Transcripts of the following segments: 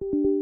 Arknights.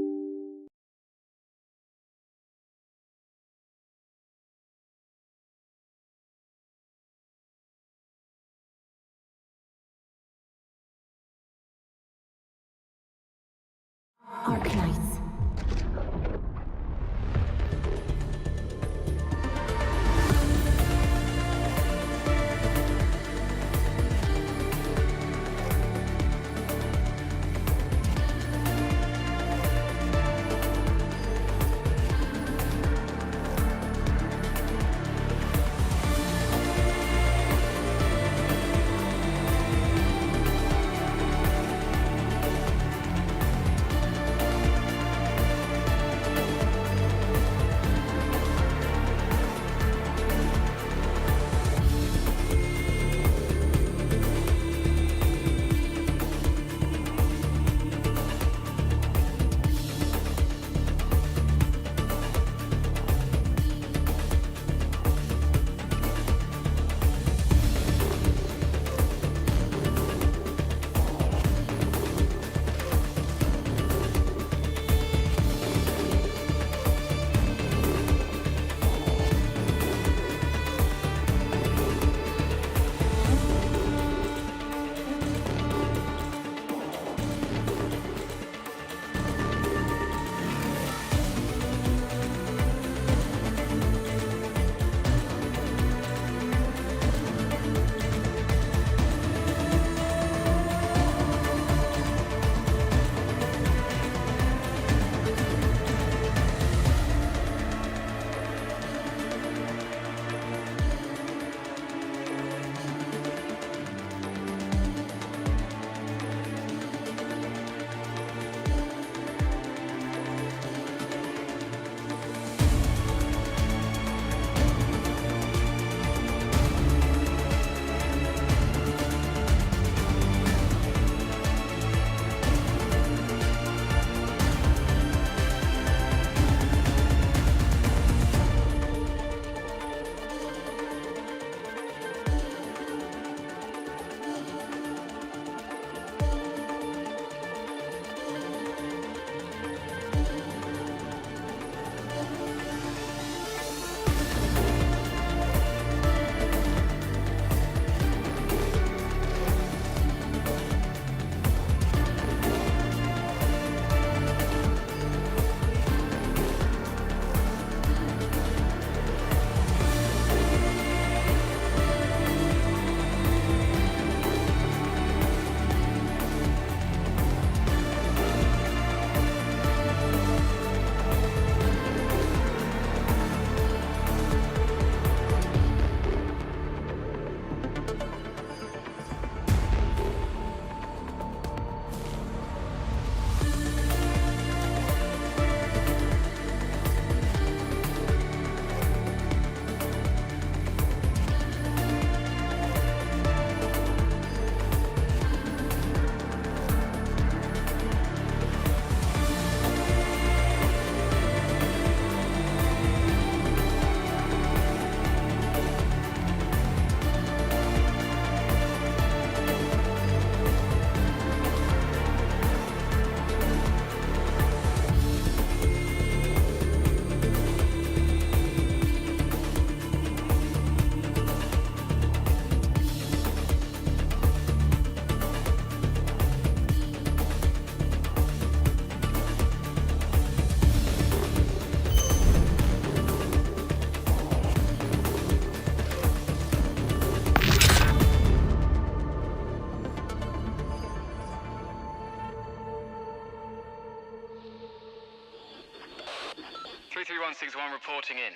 Reporting in.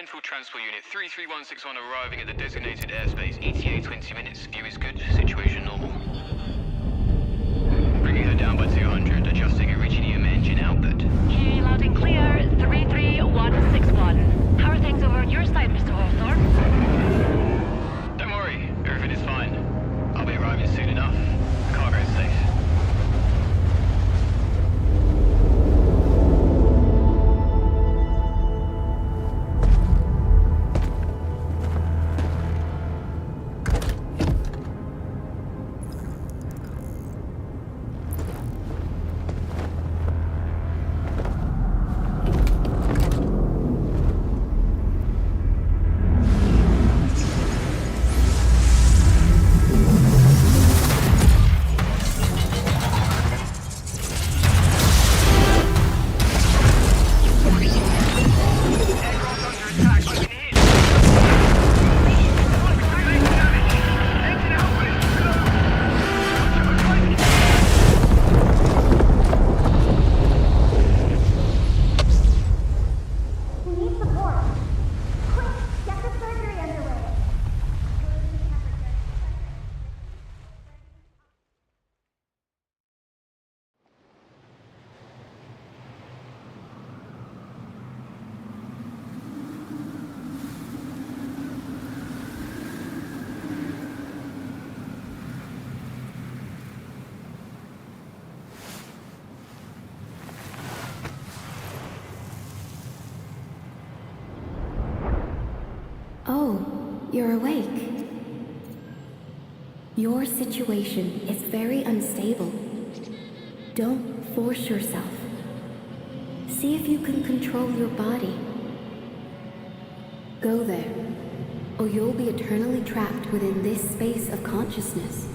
Endfield Transport Unit 33161 arriving at the designated airspace. ETA 20 minutes. View is good. Situation normal. Bringing her down by 200. Adjusting originium engine output. Key loud and clear. 33161. How are things over on your side, Mr. Hawthorne? Don't worry. Everything is fine. I'll be arriving soon enough. Cargo is safe. you're awake. Your situation is very unstable. Don't force yourself. See if you can control your body. Go there, or you'll be eternally trapped within this space of consciousness.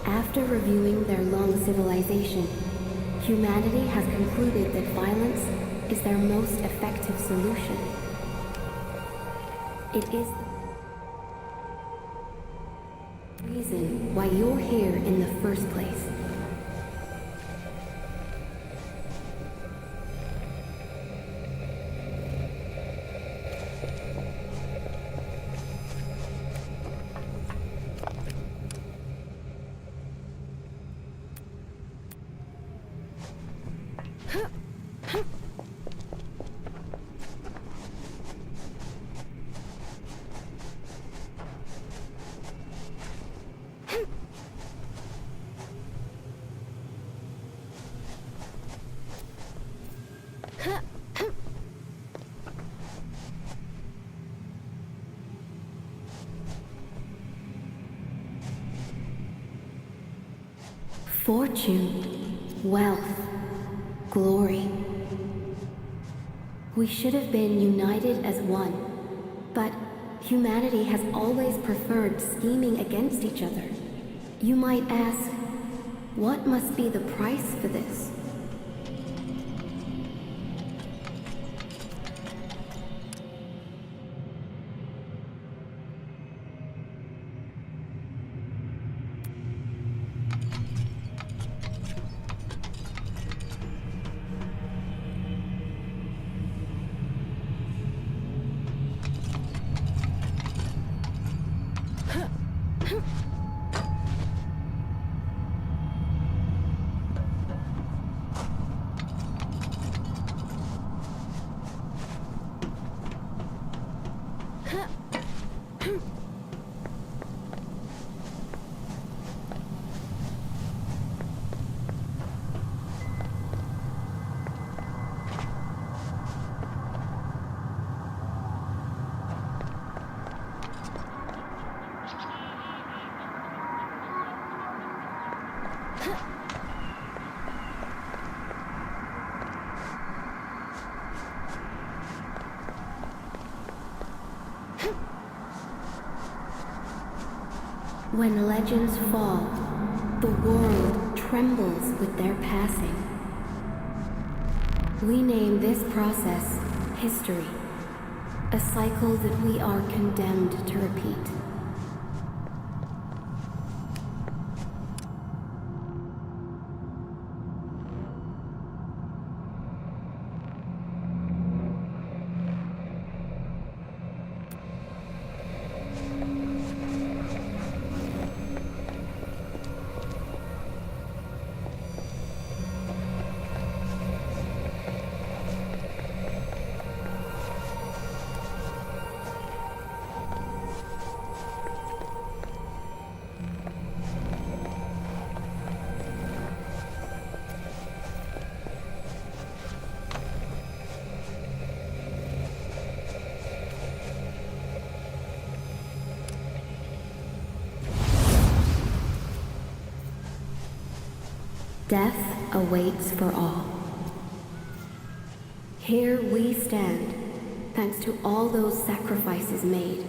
After reviewing their long civilization, humanity has concluded that violence is their most effective solution. It is the reason why you're here in the first place. Fortune, wealth, glory. We should have been united as one, but humanity has always preferred scheming against each other. You might ask, what must be the price for this? When legends fall, the world trembles with their passing. We name this process history, a cycle that we are condemned to repeat. Death awaits for all. Here we stand, thanks to all those sacrifices made.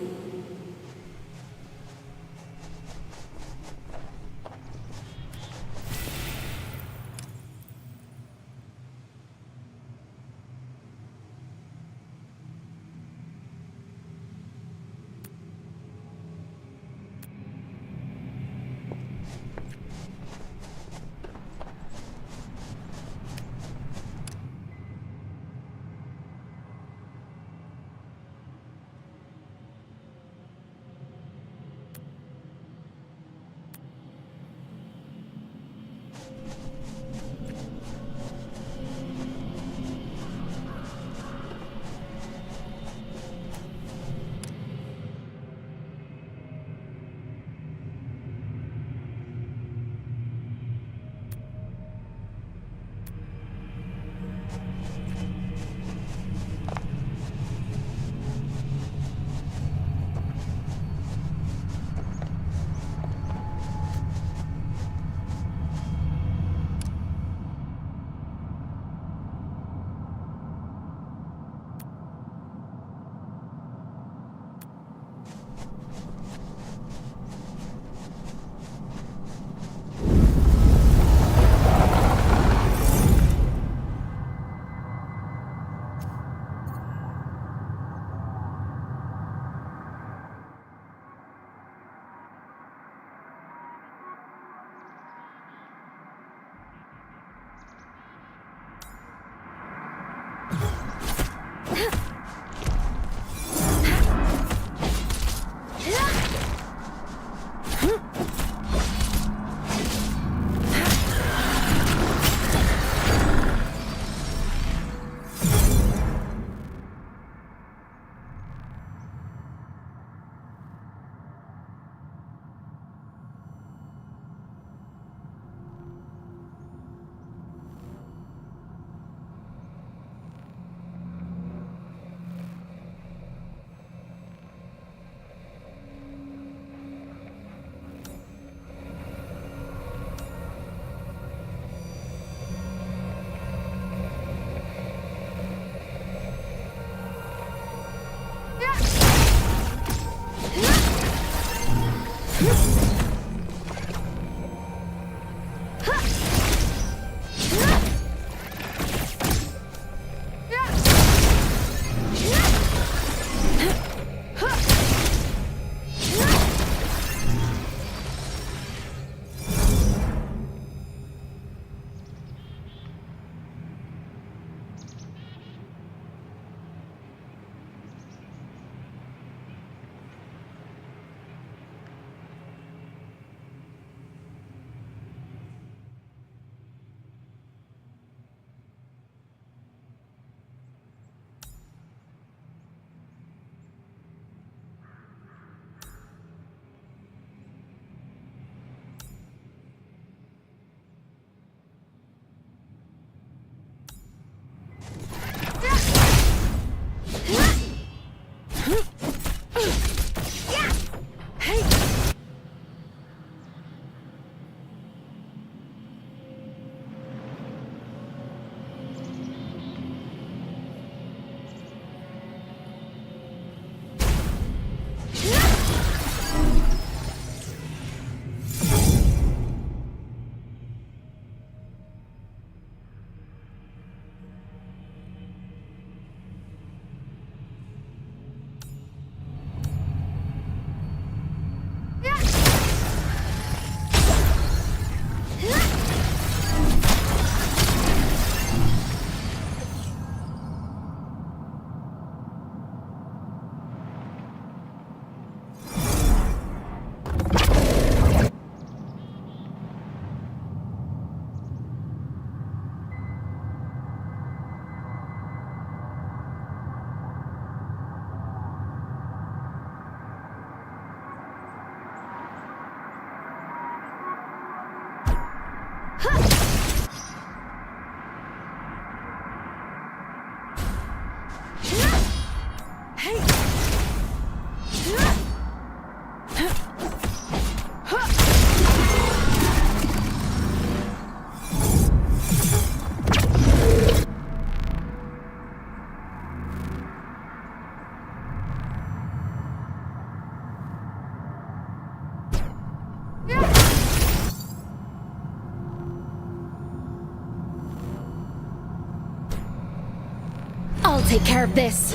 take care of this.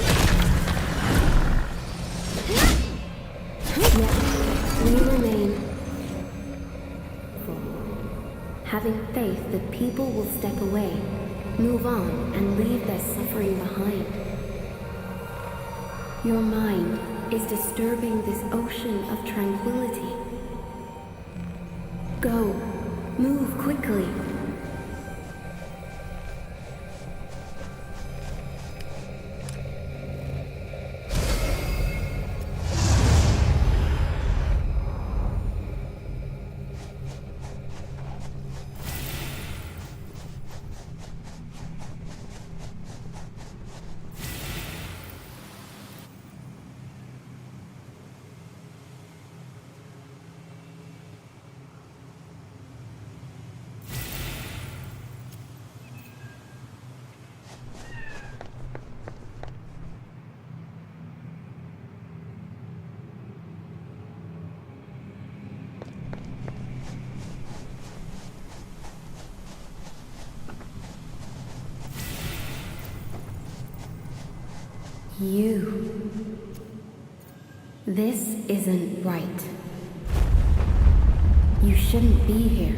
Yet, we remain having faith that people will step away, move on, and leave their suffering behind. Your mind is disturbing this ocean of tranquility. Go. Move quickly. You. This isn't right. You shouldn't be here.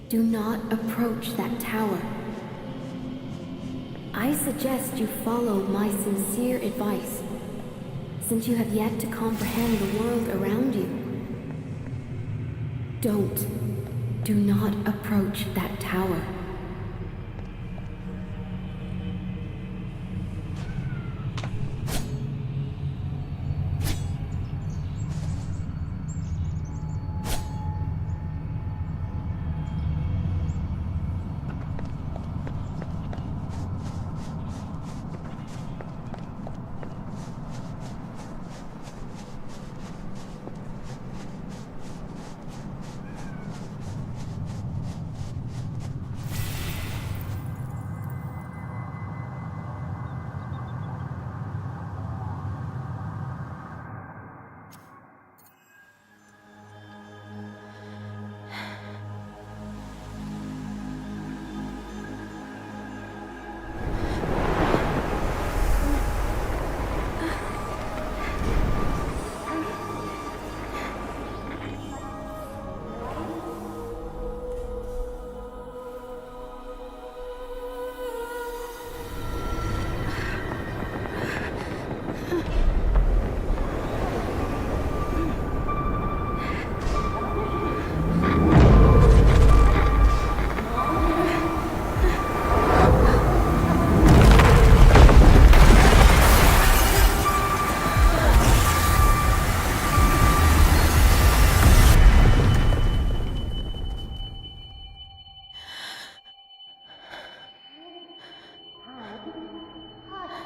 Do not approach that tower. I suggest you follow my sincere advice, since you have yet to comprehend the world around you. Do not approach that tower.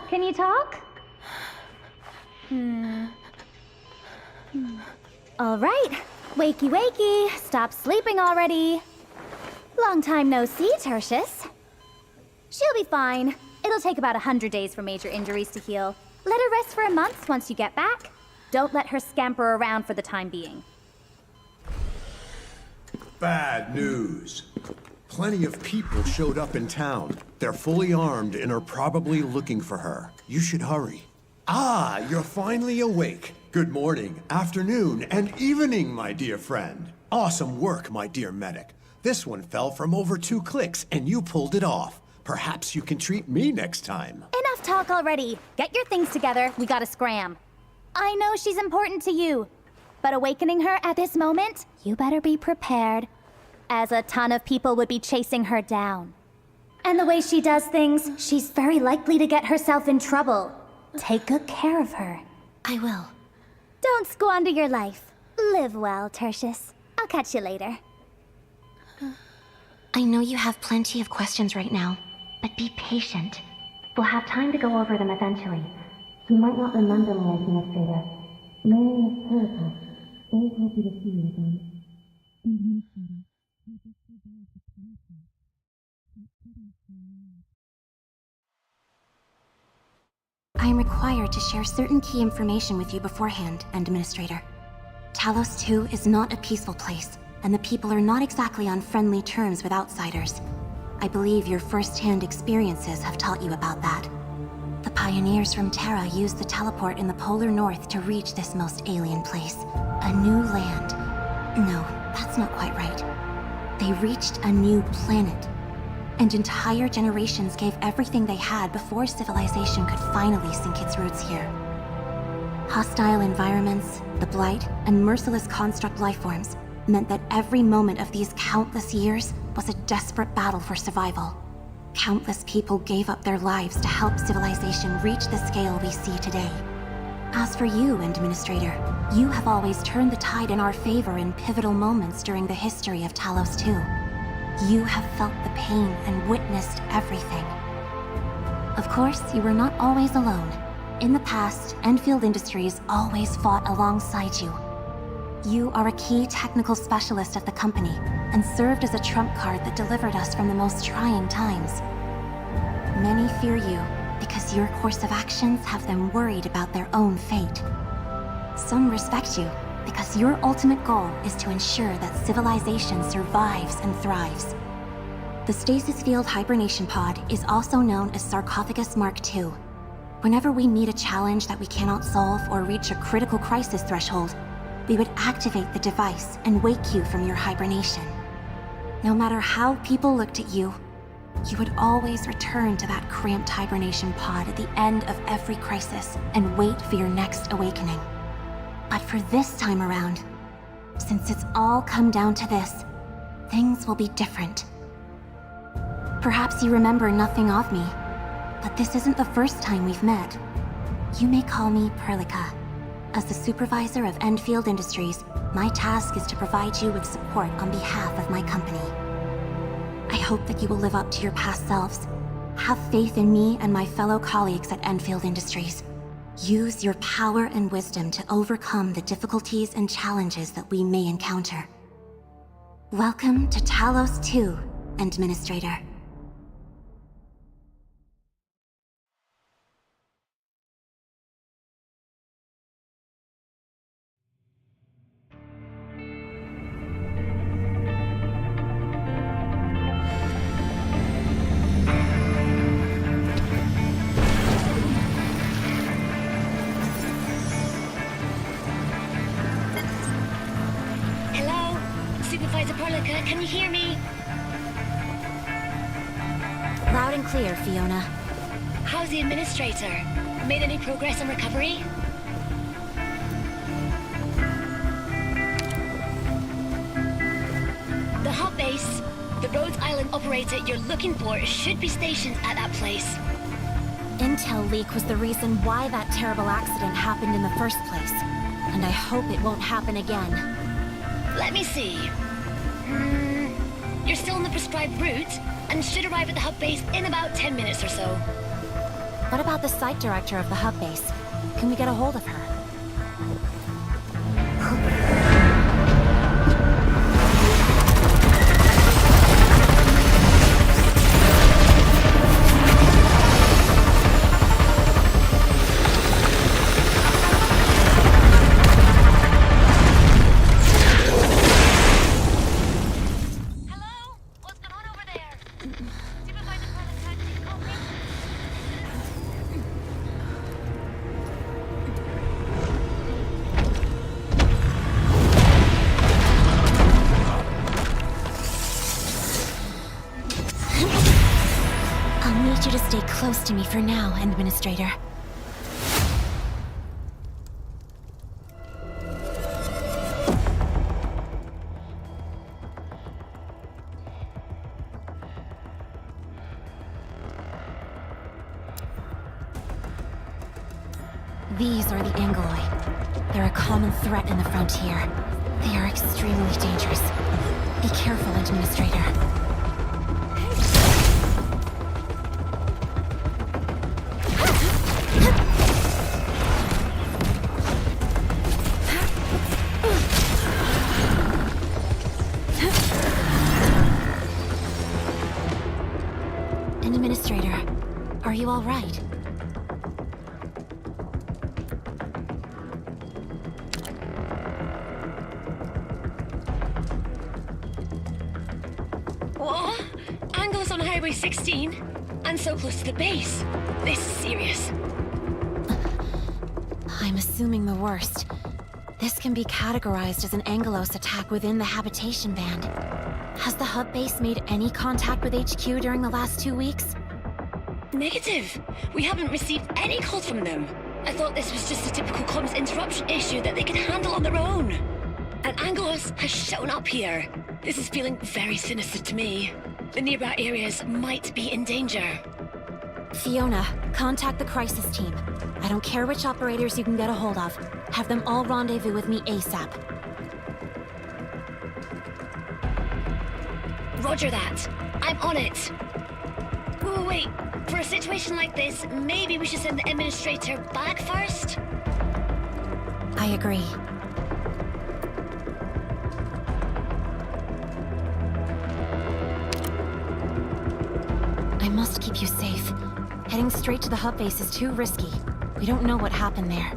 Can you talk? All right. Wakey, wakey. Stop sleeping already. Long time no see, Tertius. She'll be fine. It'll take about 100 days for major injuries to heal. Let her rest for a month once you get back. Don't let her scamper around for the time being. Bad news. Plenty of people showed up in town. They're fully armed and are probably looking for her. You should hurry. Ah, you're finally awake. Good morning, afternoon, and evening, my dear friend. Awesome work, my dear medic. This one fell from over 2 clicks, and you pulled it off. Perhaps you can treat me next time. Enough talk already. Get your things together. We gotta scram. I know she's important to you, but awakening her at this moment, you better be prepared, as a ton of people would be chasing her down. And the way she does things, she's very likely to get herself in trouble. Take good care of her. I will. Don't squander your life. Live well, Tertius. I'll catch you later. I know you have plenty of questions right now, but be patient. We'll have time to go over them eventually. You might not remember me, Administrator. My name is Erica. Very happy to see you again. Administrator, you just survived the punishment. I am required to share certain key information with you beforehand, Administrator. Talos 2 is not a peaceful place, and the people are not exactly on friendly terms with outsiders. I believe your first-hand experiences have taught you about that. The pioneers from Terra used the teleport in the polar north to reach this most alien place. A new land. No, that's not quite right. They reached a new planet. And entire generations gave everything they had before civilization could finally sink its roots here. Hostile environments, the blight, and merciless construct lifeforms meant that every moment of these countless years was a desperate battle for survival. Countless people gave up their lives to help civilization reach the scale we see today. As for you, Administrator, you have always turned the tide in our favor in pivotal moments during the history of Talos 2. You have felt the pain and witnessed everything. Of course, you were not always alone. In the past, Endfield Industries always fought alongside you. You are a key technical specialist of the company, and served as a trump card that delivered us from the most trying times. Many fear you, because your course of actions have them worried about their own fate. Some respect you, because your ultimate goal is to ensure that civilization survives and thrives. The Stasis Field Hibernation Pod is also known as Sarcophagus Mark II. Whenever we meet a challenge that we cannot solve or reach a critical crisis threshold, we would activate the device and wake you from your hibernation. No matter how people looked at you, you would always return to that cramped hibernation pod at the end of every crisis and wait for your next awakening. But for this time around, since it's all come down to this, things will be different. Perhaps you remember nothing of me, but this isn't the first time we've met. You may call me Perlica. As the supervisor of Endfield Industries, my task is to provide you with support on behalf of my company. I hope that you will live up to your past selves. Have faith in me and my fellow colleagues at Endfield Industries. Use your power and wisdom to overcome the difficulties and challenges that we may encounter. Welcome to Talos 2, Administrator. Can you hear me? Loud and clear, Fiona. How's the Administrator? Made any progress on recovery? The hub base, the Rhodes Island operator you're looking for should be stationed at that place. Intel leak was the reason why that terrible accident happened in the first place. And I hope it won't happen again. Let me see. You're still on the prescribed route, and should arrive at the hub base in about 10 minutes or so. What about the site director of the hub base? Can we get a hold of her? You to stay close to me for now, Administrator. These are the Angoloi. They're a common threat in the frontier. They are extremely dangerous. Be careful, Administrator. Administrator, are you all right? What? Angles on Highway 16? And so close to the base. This is serious. I'm assuming the worst. This can be categorized as an Angelos attack within the habitation band. Has the hub base made any contact with HQ during the last 2 weeks? Negative. We haven't received any calls from them. I thought this was just a typical comms interruption issue that they could handle on their own. And Angelos has shown up here. This is feeling very sinister to me. The nearby areas might be in danger. Fiona, contact the crisis team. I don't care which operators you can get a hold of. Have them all rendezvous with me ASAP. Roger that. I'm on it. Wait. For a situation like this, maybe we should send the administrator back first? I agree. I must keep you safe. Heading straight to the hub base is too risky. We don't know what happened there.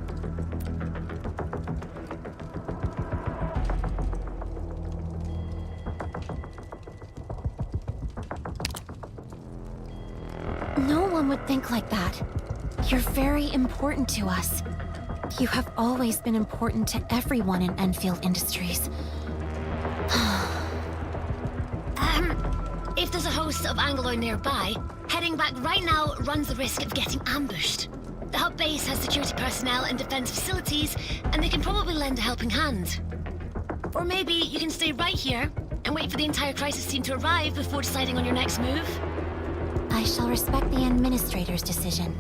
No one would think like that. You're very important to us. You have always been important to everyone in Enfield Industries. If there's a host of Anglo nearby, heading back right now runs the risk of getting ambushed. The hub base has security personnel and defense facilities, and they can probably lend a helping hand. Or maybe you can stay right here and wait for the entire crisis team to arrive before deciding on your next move. I shall respect the administrator's decision.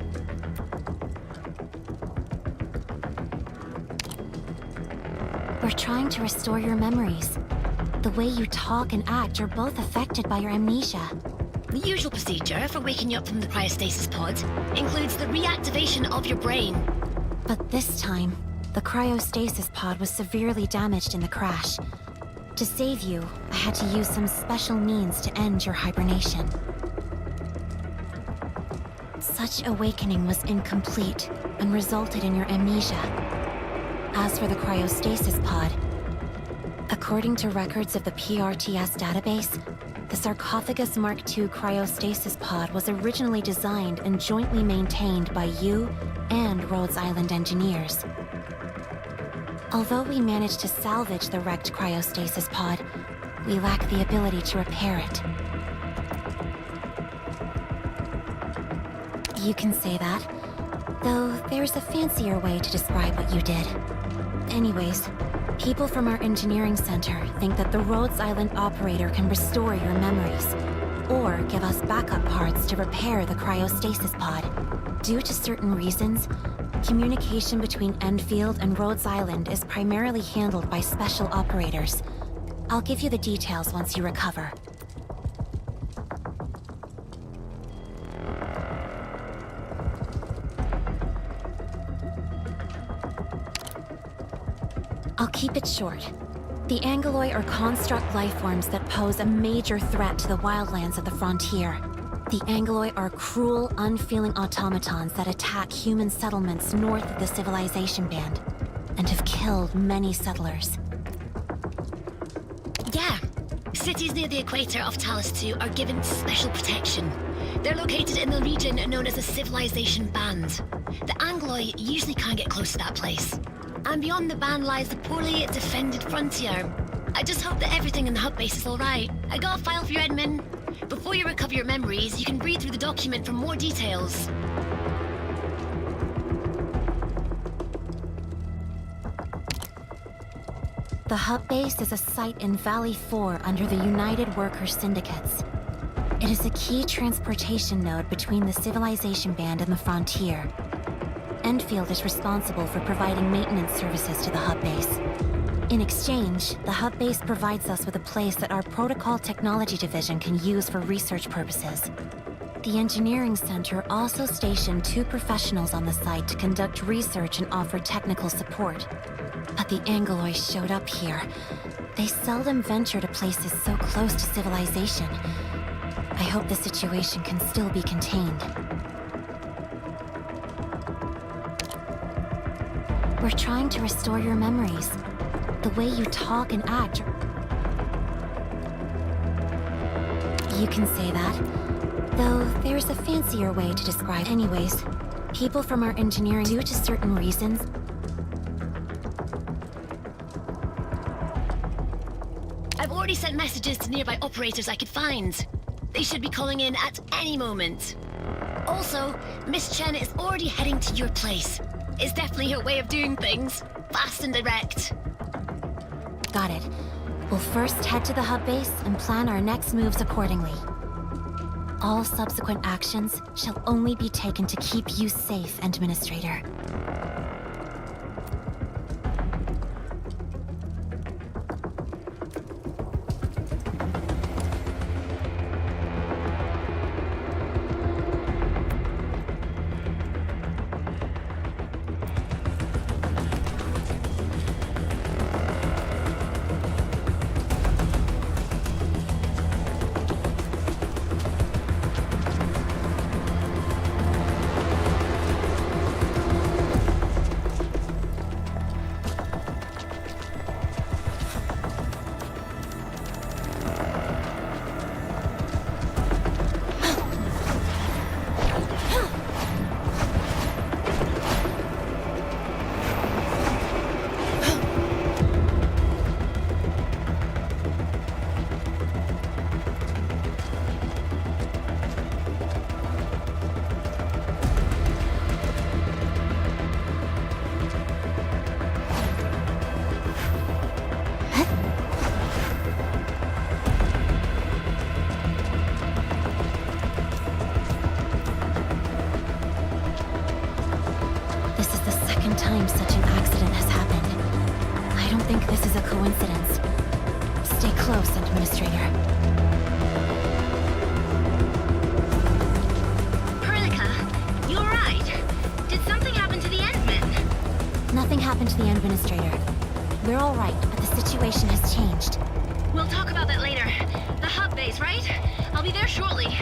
We're trying to restore your memories. The way you talk and act are both affected by your amnesia. The usual procedure for waking you up from the cryostasis pod includes the reactivation of your brain. But this time, the cryostasis pod was severely damaged in the crash. To save you, I had to use some special means to end your hibernation. Such awakening was incomplete and resulted in your amnesia. As for the cryostasis pod, according to records of the PRTS database, the Sarcophagus Mark II cryostasis pod was originally designed and jointly maintained by you and Rhodes Island engineers. Although we managed to salvage the wrecked cryostasis pod, we lack the ability to repair it. You can say that, though there's a fancier way to describe what you did. Anyways, people from our engineering center think that the Rhodes Island operator can restore your memories, or give us backup parts to repair the cryostasis pod. Due to certain reasons, communication between Endfield and Rhodes Island is primarily handled by special operators. I'll give you the details once you recover. I'll keep it short. The Angeloi are construct lifeforms that pose a major threat to the wildlands of the frontier. The Angeloi are cruel, unfeeling automatons that attack human settlements north of the civilization band, and have killed many settlers. Yeah. Cities near the equator of Talos 2 are given special protection. They're located in the region known as the Civilization Band. The Angeloi usually can't get close to that place. And beyond the band lies the poorly defended frontier. I just hope that everything in the hub base is alright. I got a file for you, Edmund. Before you recover your memories, you can read through the document for more details. The hub base is a site in Valley 4 under the United Worker Syndicates. It is a key transportation node between the civilization band and the frontier. Endfield is responsible for providing maintenance services to the hub base. In exchange, the hub base provides us with a place that our Protocol Technology Division can use for research purposes. The Engineering Center also stationed 2 professionals on the site to conduct research and offer technical support. But the Angeloi showed up here. They seldom venture to places so close to civilization. I hope the situation can still be contained. We're trying to restore your memories. The way you talk and act. You can say that, Though there's a fancier way to describe. Anyways, people from our engineering, due to certain reasons, I've already sent messages to nearby operators I could find. They should be calling in at any moment. Also, Miss Chen is already heading to your place. It's definitely her way of doing things. Fast and direct. got it. We'll first head to the hub base and plan our next moves accordingly. All subsequent actions shall only be taken to keep you safe, Administrator. Time such an accident has happened. I don't think this is a coincidence. Stay close, Administrator. Perlica, you alright? Did something happen to the Endmen? Nothing happened to the Administrator. We're all right, but the situation has changed. We'll talk about that later. The hub base, right? I'll be there shortly.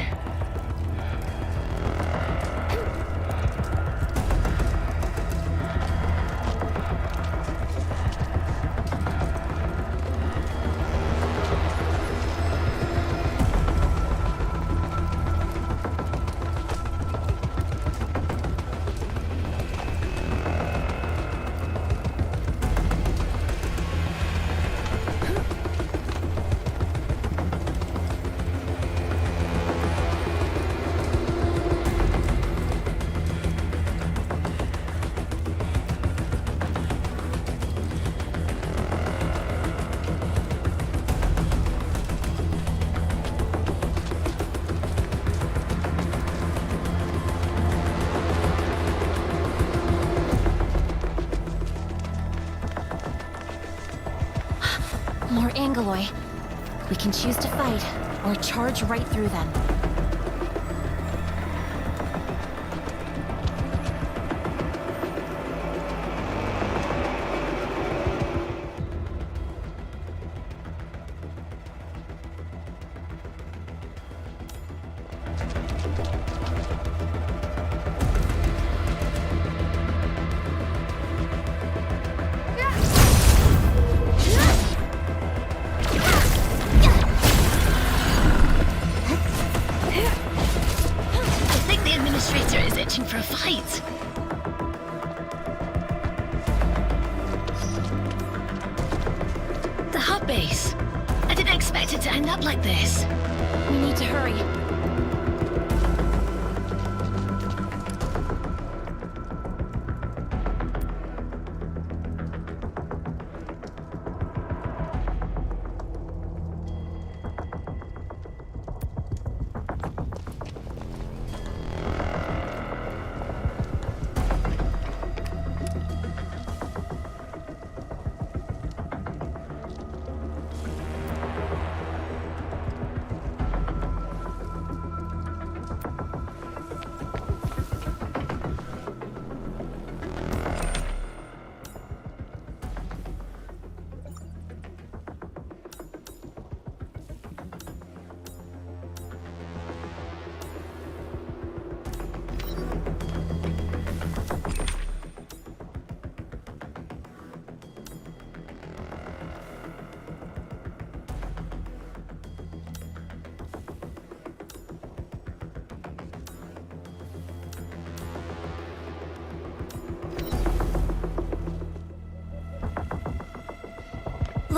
More Angoloi. We can choose to fight, or charge right through them. For a fight. The hub base. I didn't expect it to end up like this. We need to hurry.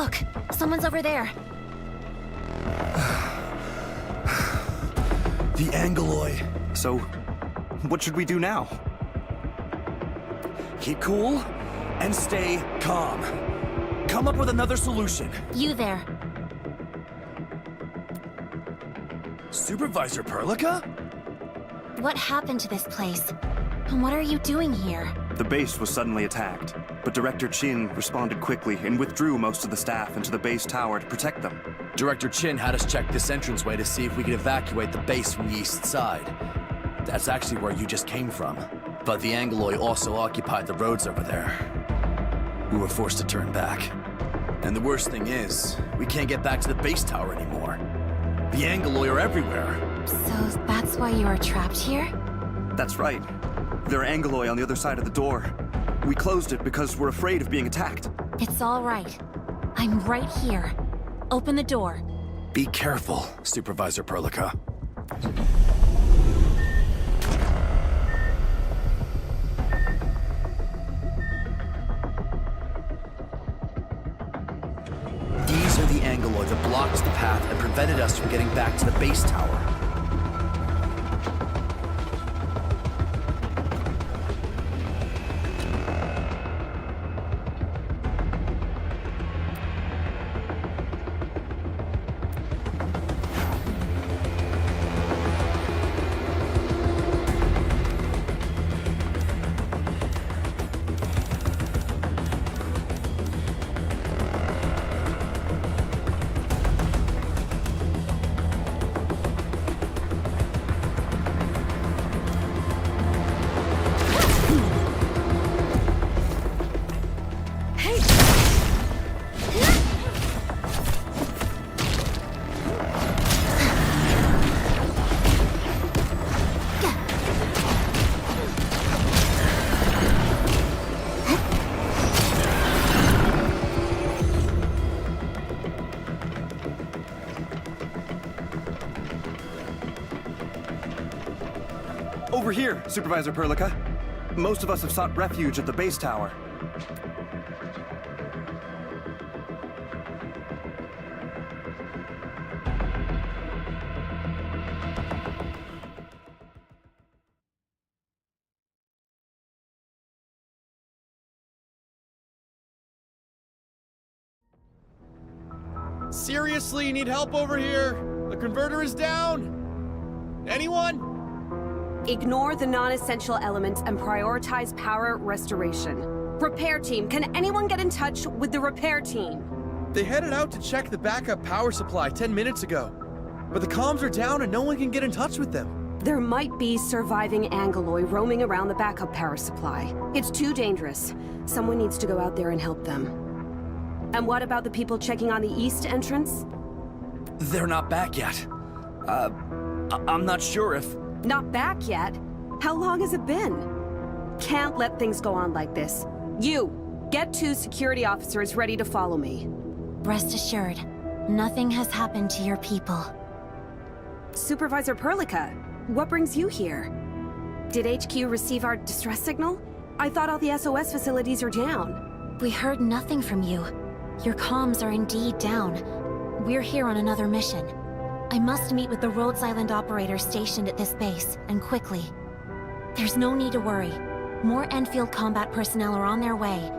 Look, someone's over there. The Angoloi. So, what should we do now? Keep cool and stay calm. Come up with another solution. You there. Supervisor Perlica? What happened to this place? And what are you doing here? The base was suddenly attacked, but Director Chin responded quickly and withdrew most of the staff into the base tower to protect them. Director Chin had us check this entranceway to see if we could evacuate the base from the east side. That's actually where you just came from. But the Angoloi also occupied the roads over there. We were forced to turn back. And the worst thing is, we can't get back to the base tower anymore. The Angoloi are everywhere. So that's why you are trapped here? That's right. There are Angoloi on the other side of the door. We closed it because we're afraid of being attacked. It's all right. I'm right here. Open the door. Be careful, Supervisor Perlica. These are the Angoloi that blocked the path and prevented us from getting back to the base tower. Over here, Supervisor Perlica. Most of us have sought refuge at the base tower. Seriously, you need help over here? The converter is down. Anyone? Ignore the non-essential elements and prioritize power restoration. Repair team, can anyone get in touch with the repair team? They headed out to check the backup power supply 10 minutes ago. But the comms are down and no one can get in touch with them. There might be surviving Angoloi roaming around the backup power supply. It's too dangerous. Someone needs to go out there and help them. And what about the people checking on the east entrance? They're not back yet. I'm not sure if... Not back yet? How long has it been? Can't let things go on like this. You, get 2 security officers ready to follow me. Rest assured, nothing has happened to your people. Supervisor Perlica, what brings you here? Did HQ receive our distress signal? I thought all the SOS facilities are down. We heard nothing from you. Your comms are indeed down. We're here on another mission. I must meet with the Rhodes Island operator stationed at this base, and quickly. There's no need to worry. More Endfield combat personnel are on their way.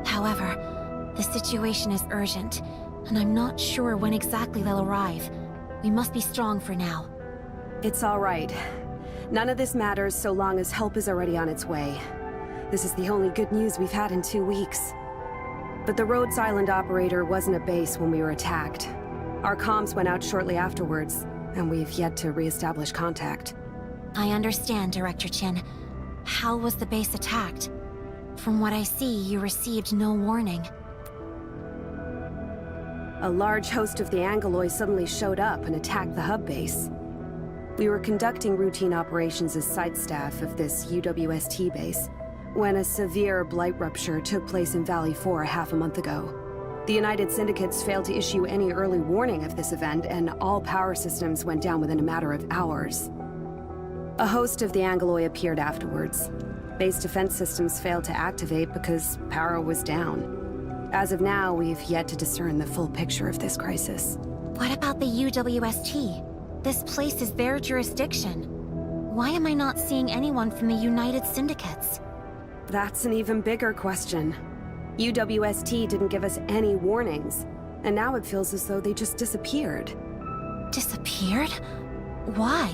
However, the situation is urgent, and I'm not sure when exactly they'll arrive. We must be strong for now. It's all right. None of this matters so long as help is already on its way. This is the only good news we've had in 2 weeks. But the Rhodes Island operator wasn't at base when we were attacked. Our comms went out shortly afterwards, and we've yet to re-establish contact. I understand, Director Chin. How was the base attacked? From what I see, you received no warning. A large host of the Angoloi suddenly showed up and attacked the hub base. We were conducting routine operations as site staff of this UWST base, when a severe blight rupture took place in Valley 4 half a month ago. The United Syndicates failed to issue any early warning of this event, and all power systems went down within a matter of hours. A host of the Angoloi appeared afterwards. Base defense systems failed to activate because power was down. As of now, we've yet to discern the full picture of this crisis. What about the UWST? This place is their jurisdiction. Why am I not seeing anyone from the United Syndicates? That's an even bigger question. UWST didn't give us any warnings, and now it feels as though they just disappeared. Disappeared? Why?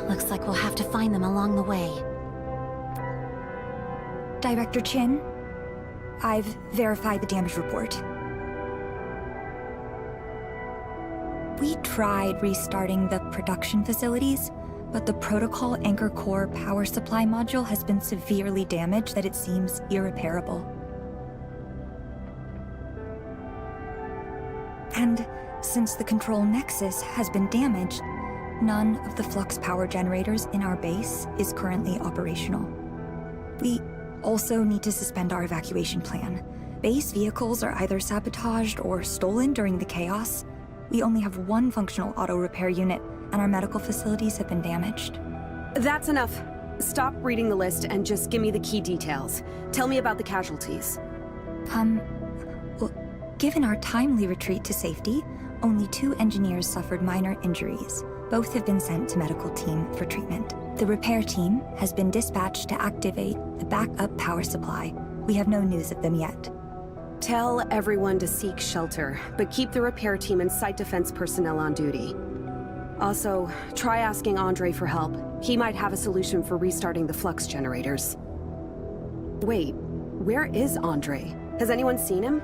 Looks like we'll have to find them along the way. Director Chin, I've verified the damage report. We tried restarting the production facilities, but the Protocol Anchor Core power supply module has been severely damaged that it seems irreparable. And since the control nexus has been damaged, none of the flux power generators in our base is currently operational. We also need to suspend our evacuation plan. Base vehicles are either sabotaged or stolen during the chaos. We only have one functional auto repair unit, and our medical facilities have been damaged. That's enough. Stop reading the list and just give me the key details. Tell me about the casualties. Well, given our timely retreat to safety, only 2 engineers suffered minor injuries. Both have been sent to medical team for treatment. The repair team has been dispatched to activate the backup power supply. We have no news of them yet. Tell everyone to seek shelter, but keep the repair team and site defense personnel on duty. Also, try asking Andre for help. He might have a solution for restarting the flux generators. Wait, where is Andre? Has anyone seen him?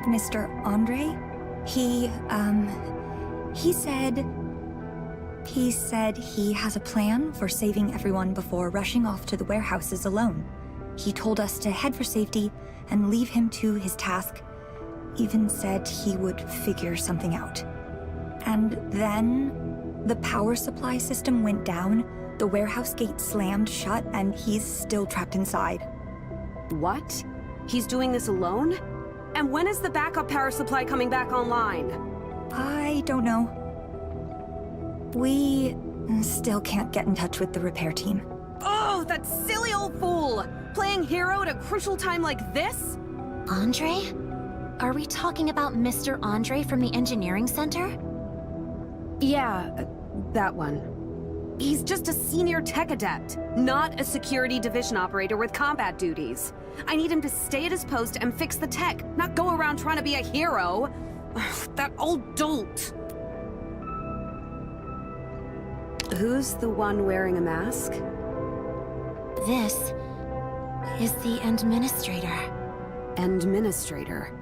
Mr. Andre? He said he has a plan for saving everyone before rushing off to the warehouses alone. He told us to head for safety and leave him to his task. Even said he would figure something out. And then the power supply system went down, the warehouse gate slammed shut, and he's still trapped inside. What? He's doing this alone? And when is the backup power supply coming back online? I don't know. We still can't get in touch with the repair team. Oh, that silly old fool! Playing hero at a crucial time like this? Andre? Are we talking about Mr. Andre from the engineering center? Yeah, that one. He's just a senior tech adept, not a security division operator with combat duties. I need him to stay at his post and fix the tech, not go around trying to be a hero. Ugh, that old dolt. Who's the one wearing a mask? This is the administrator. Administrator?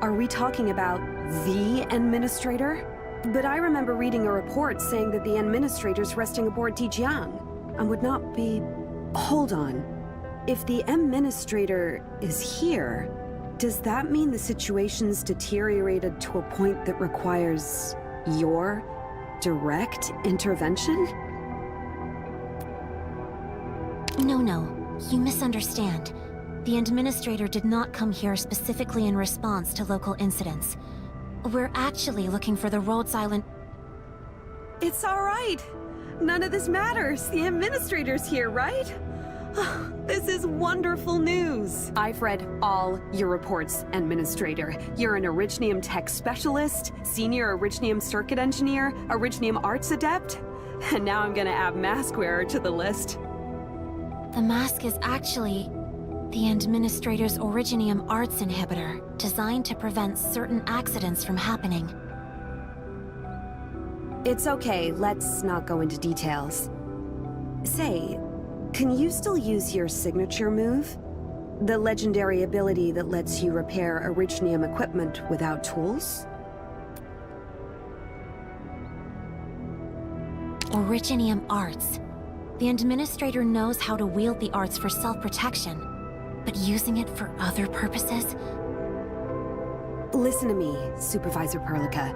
Are we talking about the administrator? But I remember reading a report saying that the administrator's resting aboard Dijiang and would not be... Hold on. If the administrator is here, does that mean the situation's deteriorated to a point that requires your direct intervention? No, you misunderstand. The administrator did not come here specifically in response to local incidents. We're actually looking for the Rhodes Island... It's all right. None of this matters. The administrator's here, right? This is wonderful news. I've read all your reports, Administrator. You're an Originium tech specialist, senior Originium circuit engineer, Originium arts adept, and now I'm gonna add mask wearer to the list. The mask is actually the Administrator's Originium arts inhibitor, designed to prevent certain accidents from happening. It's okay, let's not go into details. Say, can you still use your signature move? The legendary ability that lets you repair Originium equipment without tools? Originium arts. The Administrator knows how to wield the arts for self-protection, but using it for other purposes? Listen to me, Supervisor Perlica.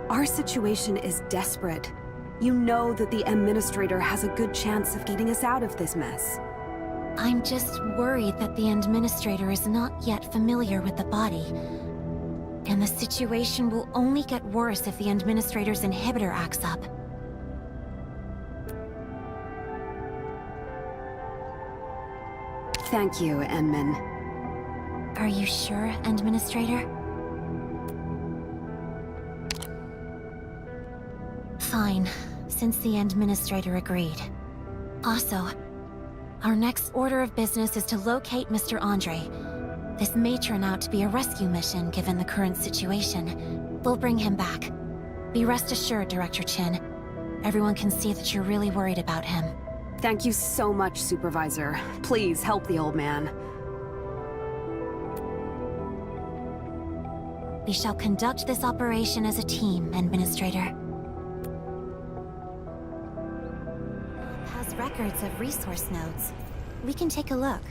Our situation is desperate. You know that the Administrator has a good chance of getting us out of this mess. I'm just worried that the Administrator is not yet familiar with the body. And the situation will only get worse if the Administrator's inhibitor acts up. Thank you, Enman. Are you sure, Administrator? Fine, since the Administrator agreed. Also, our next order of business is to locate Mr. Andre. This may turn out to be a rescue mission given the current situation. We'll bring him back. Be rest assured, Director Chin. Everyone can see that you're really worried about him. Thank you so much, Supervisor. Please help the old man. We shall conduct this operation as a team, Administrator. Has records of resource nodes. We can take a look.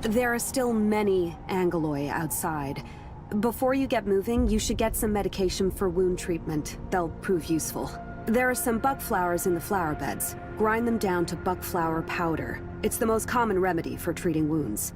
There are still many Angeloi outside. Before you get moving, you should get some medication for wound treatment. They'll prove useful. There are some buck flowers in the flower beds. Grind them down to buck flower powder. It's the most common remedy for treating wounds.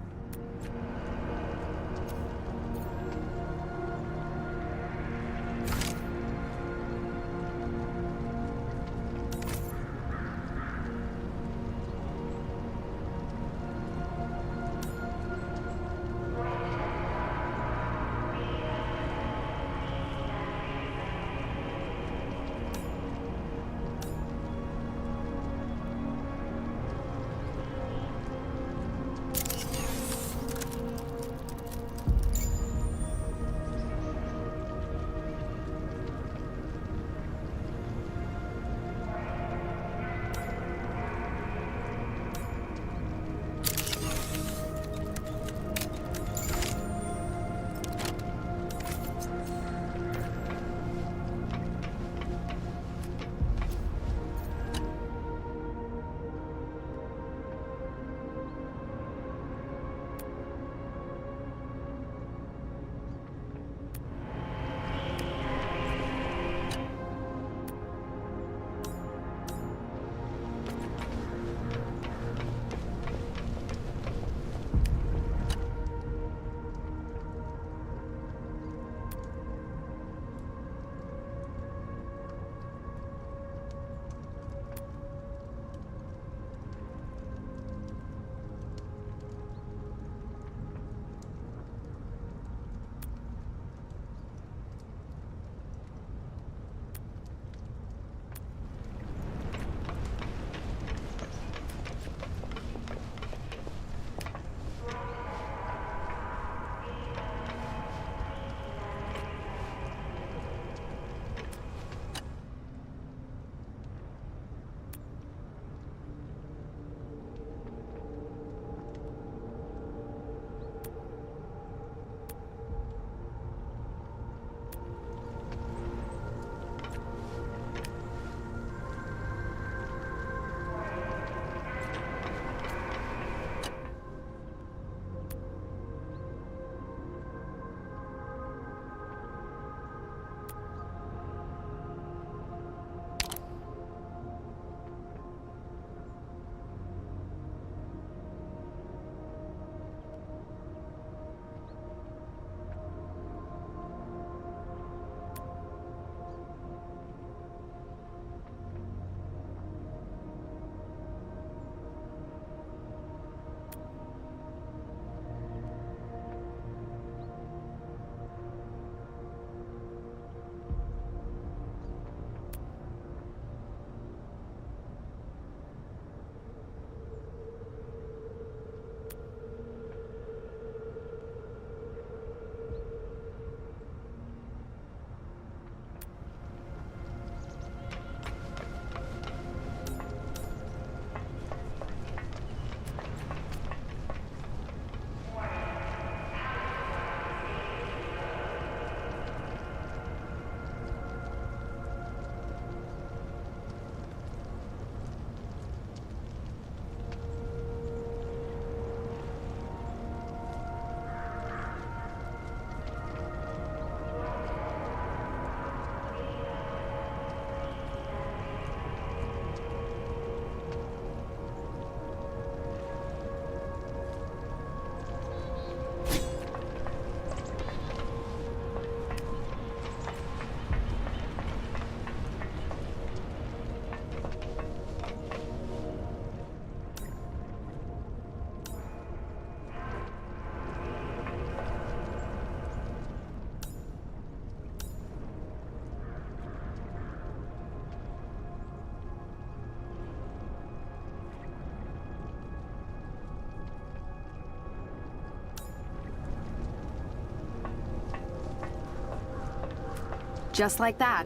Just like that.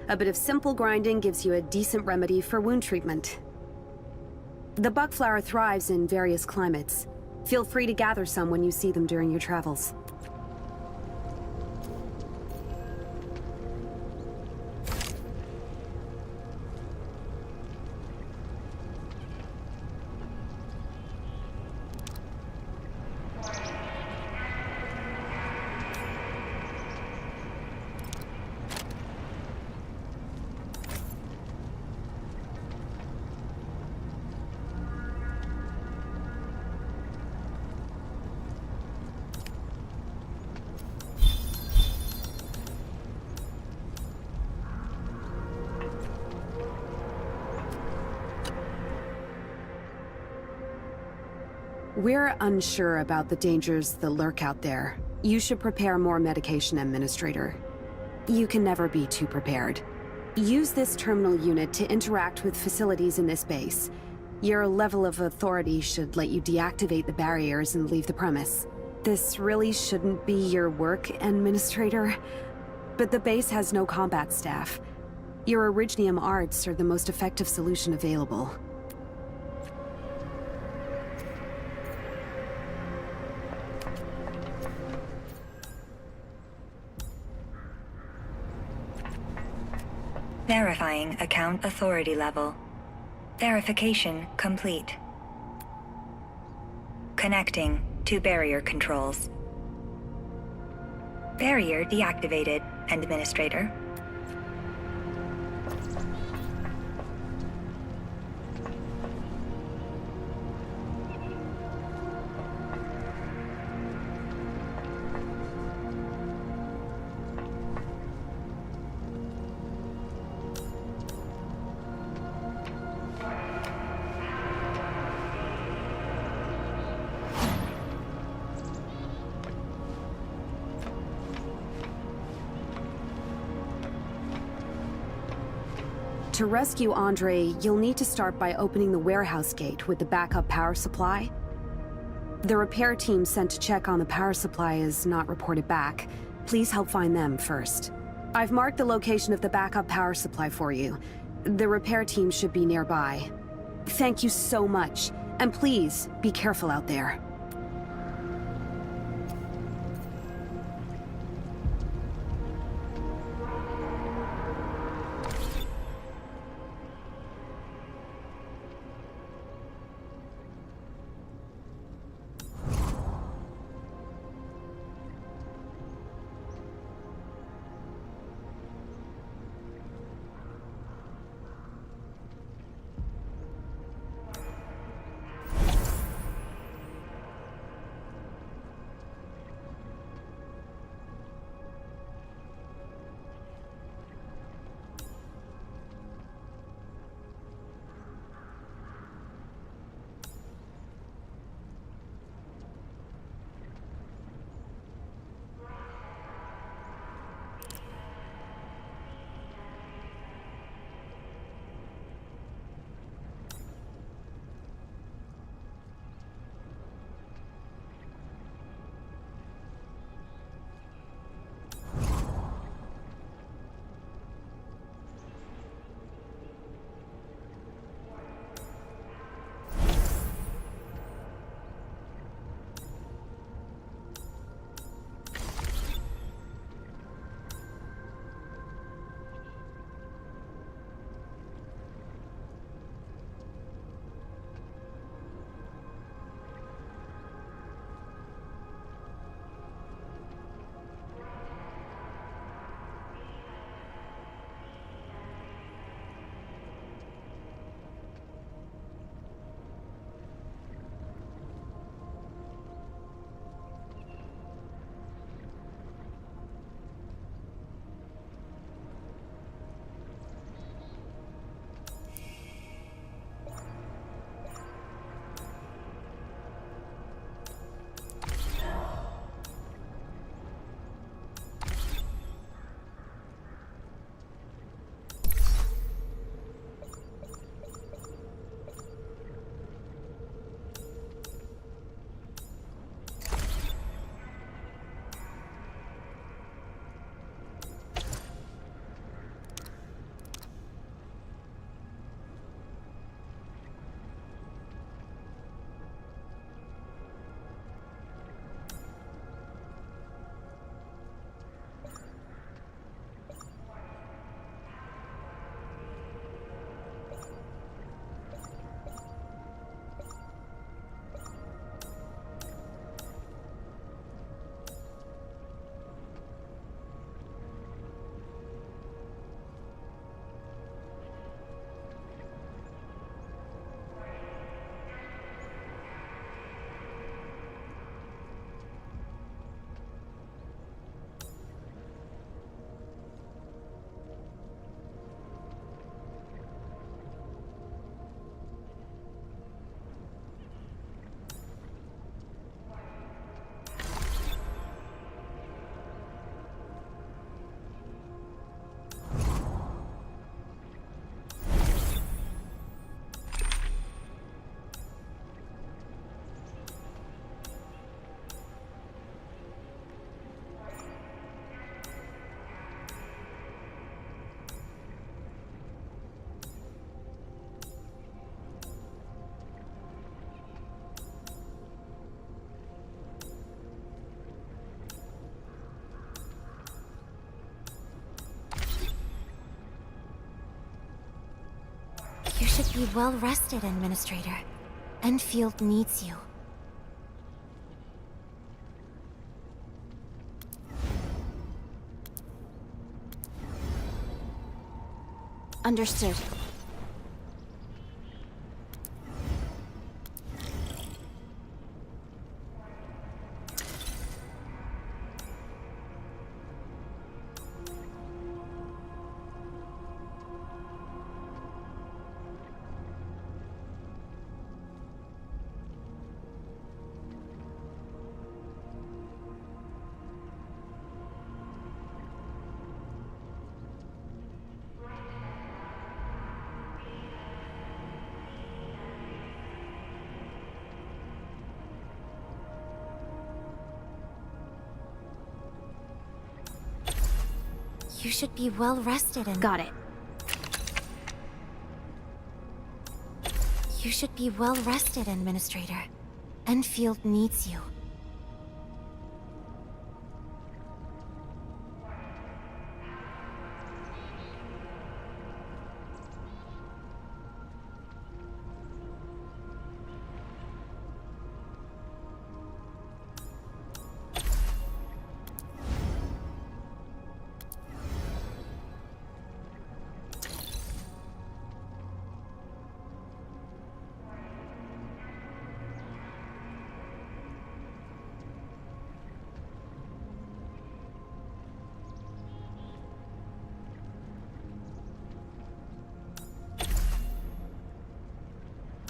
A bit of simple grinding gives you a decent remedy for wound treatment. The buckflower thrives in various climates. Feel free to gather some when you see them during your travels. We're unsure about the dangers that lurk out there. You should prepare more medication, Administrator. You can never be too prepared. Use this terminal unit to interact with facilities in this base. Your level of authority should let you deactivate the barriers and leave the premise. This really shouldn't be your work, Administrator, but the base has no combat staff. Your Orignium arts are the most effective solution available. Verifying account authority level. Verification complete. Connecting to barrier controls. Barrier deactivated, Administrator. To rescue Andre, you'll need to start by opening the warehouse gate with the backup power supply. The repair team sent to check on the power supply is not reported back. Please help find them first. I've marked the location of the backup power supply for you. The repair team should be nearby. Thank you so much, and please be careful out there. should be well rested, Administrator. Endfield needs you. Understood. You should be well rested and... Got it. You should be well rested, Administrator. Endfield needs you.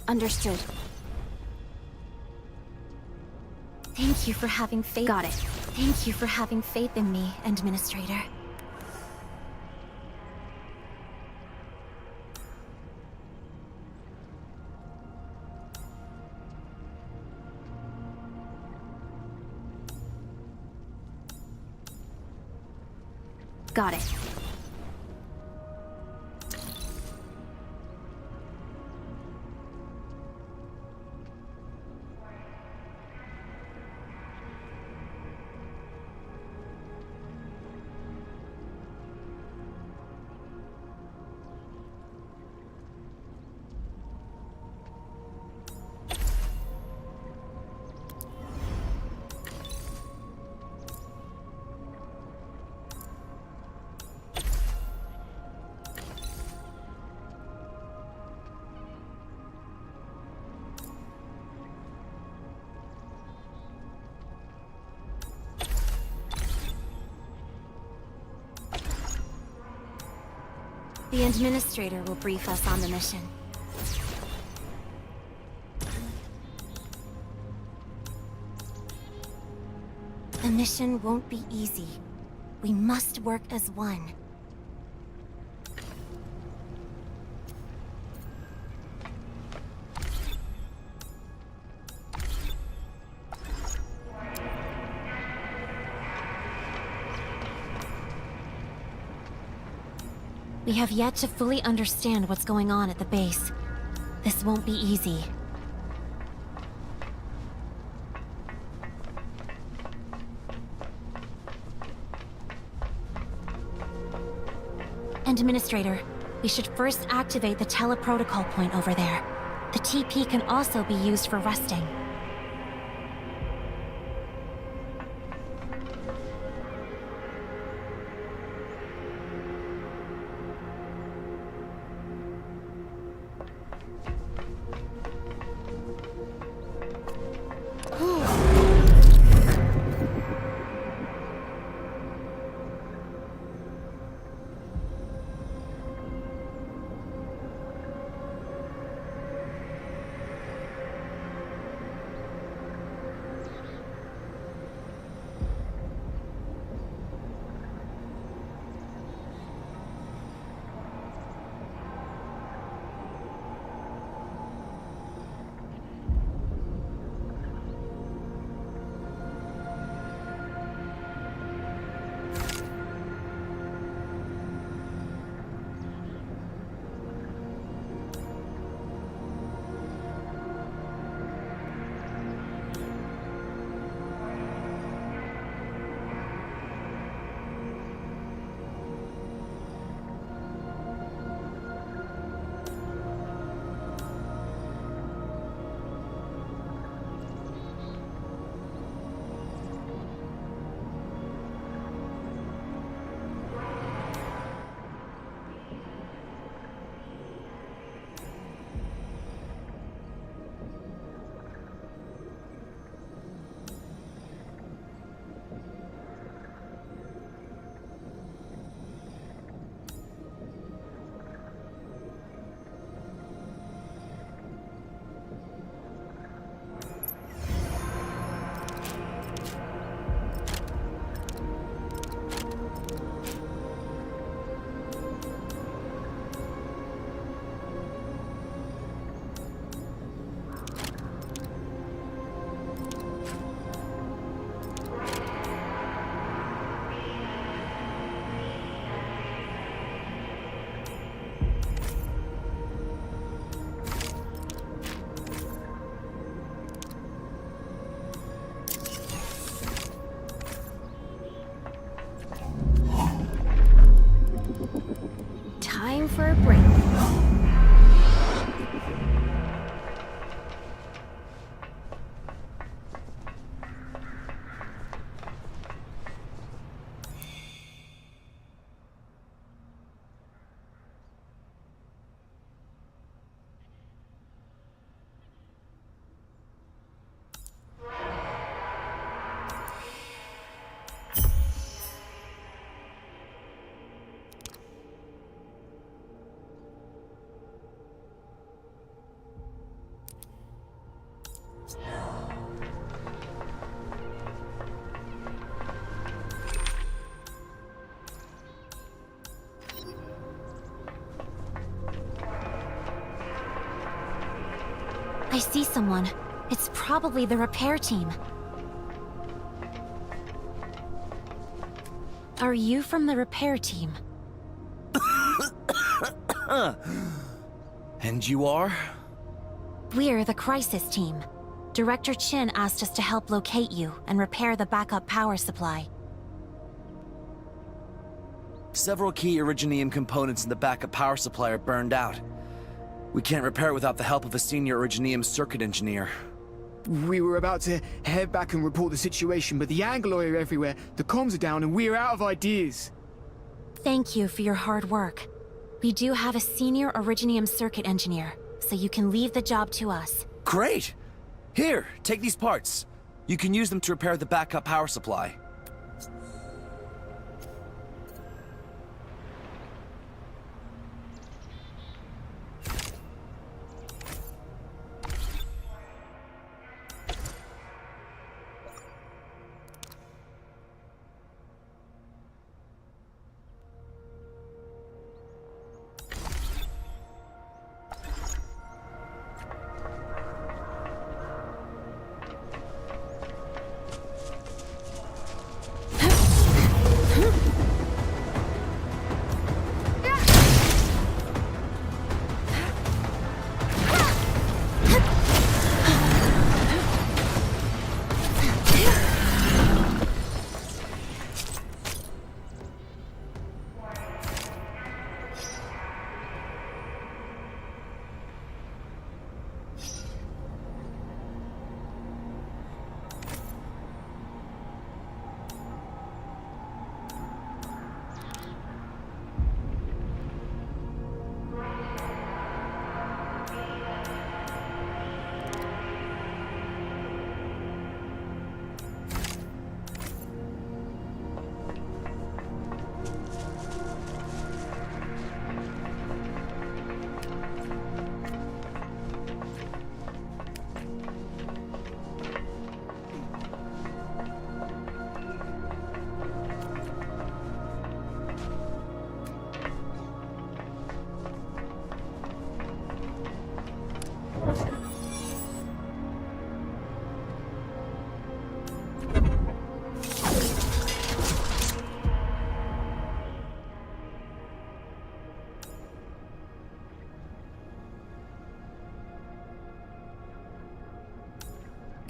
Understood. Thank you for having faith. Got it. Thank you for having faith in me, Administrator. Got it. The Administrator will brief us on the mission. The mission won't be easy. We must work as one. We have yet to fully understand what's going on at the base. This won't be easy. Administrator, we should first activate the teleprotocol point over there. The TP can also be used for resting. for a break. I see someone. It's probably the repair team. Are you from the repair team? And you are? We're the crisis team. Director Chin asked us to help locate you and repair the backup power supply. Several key Originium components in the backup power supply are burned out. We can't repair it without the help of a senior Originium circuit engineer. We were about to head back and report the situation, but the Angloi are everywhere, the comms are down, and we're out of ideas. Thank you for your hard work. We do have a senior Originium circuit engineer, so you can leave the job to us. Great! Here, take these parts. You can use them to repair the backup power supply.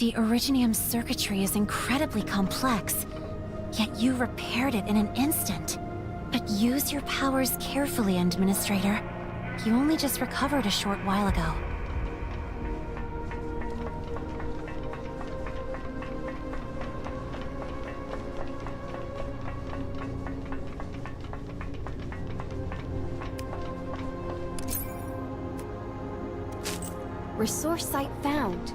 The Originium circuitry is incredibly complex, yet you repaired it in an instant. But use your powers carefully, Administrator. You only just recovered a short while ago. Resource site found.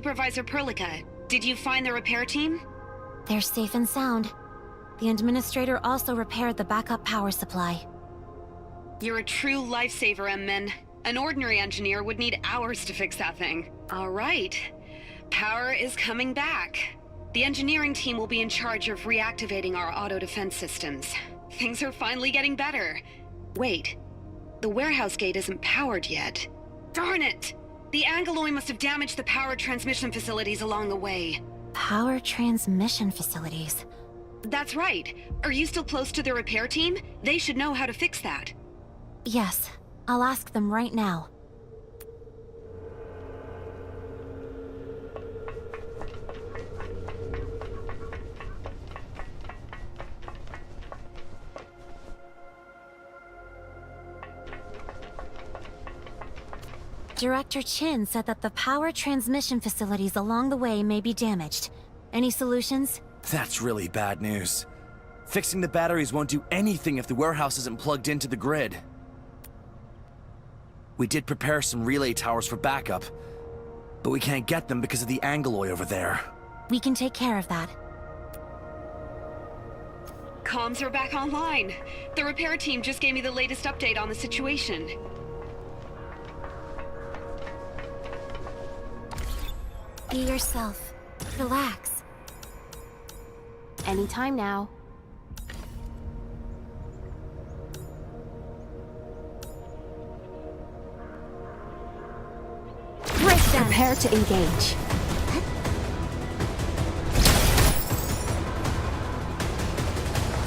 Supervisor Perlica, did you find the repair team? They're safe and sound. The Administrator also repaired the backup power supply. You're a true lifesaver, M-Men. An ordinary engineer would need hours to fix that thing. All right. Power is coming back. The engineering team will be in charge of reactivating our auto defense systems. Things are finally getting better. Wait. The warehouse gate isn't powered yet. Darn it! The Angeloi must have damaged the power transmission facilities along the way. Power transmission facilities? That's right. Are you still close to the repair team? They should know how to fix that. Yes. I'll ask them right now. Director Chin said that the power transmission facilities along the way may be damaged. Any solutions? That's really bad news. Fixing the batteries won't do anything if the warehouse isn't plugged into the grid. We did prepare some relay towers for backup, but we can't get them because of the Angeloi over there. We can take care of that. Comms are back online. The repair team just gave me the latest update on the situation. Be yourself. Relax. Anytime now. Prepare to engage.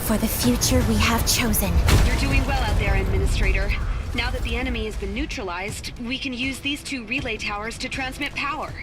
For the future we have chosen. You're doing well out there, Administrator. Now that the enemy has been neutralized, we can use these 2 relay towers to transmit power.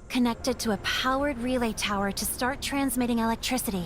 Connected to a powered relay tower to start transmitting electricity.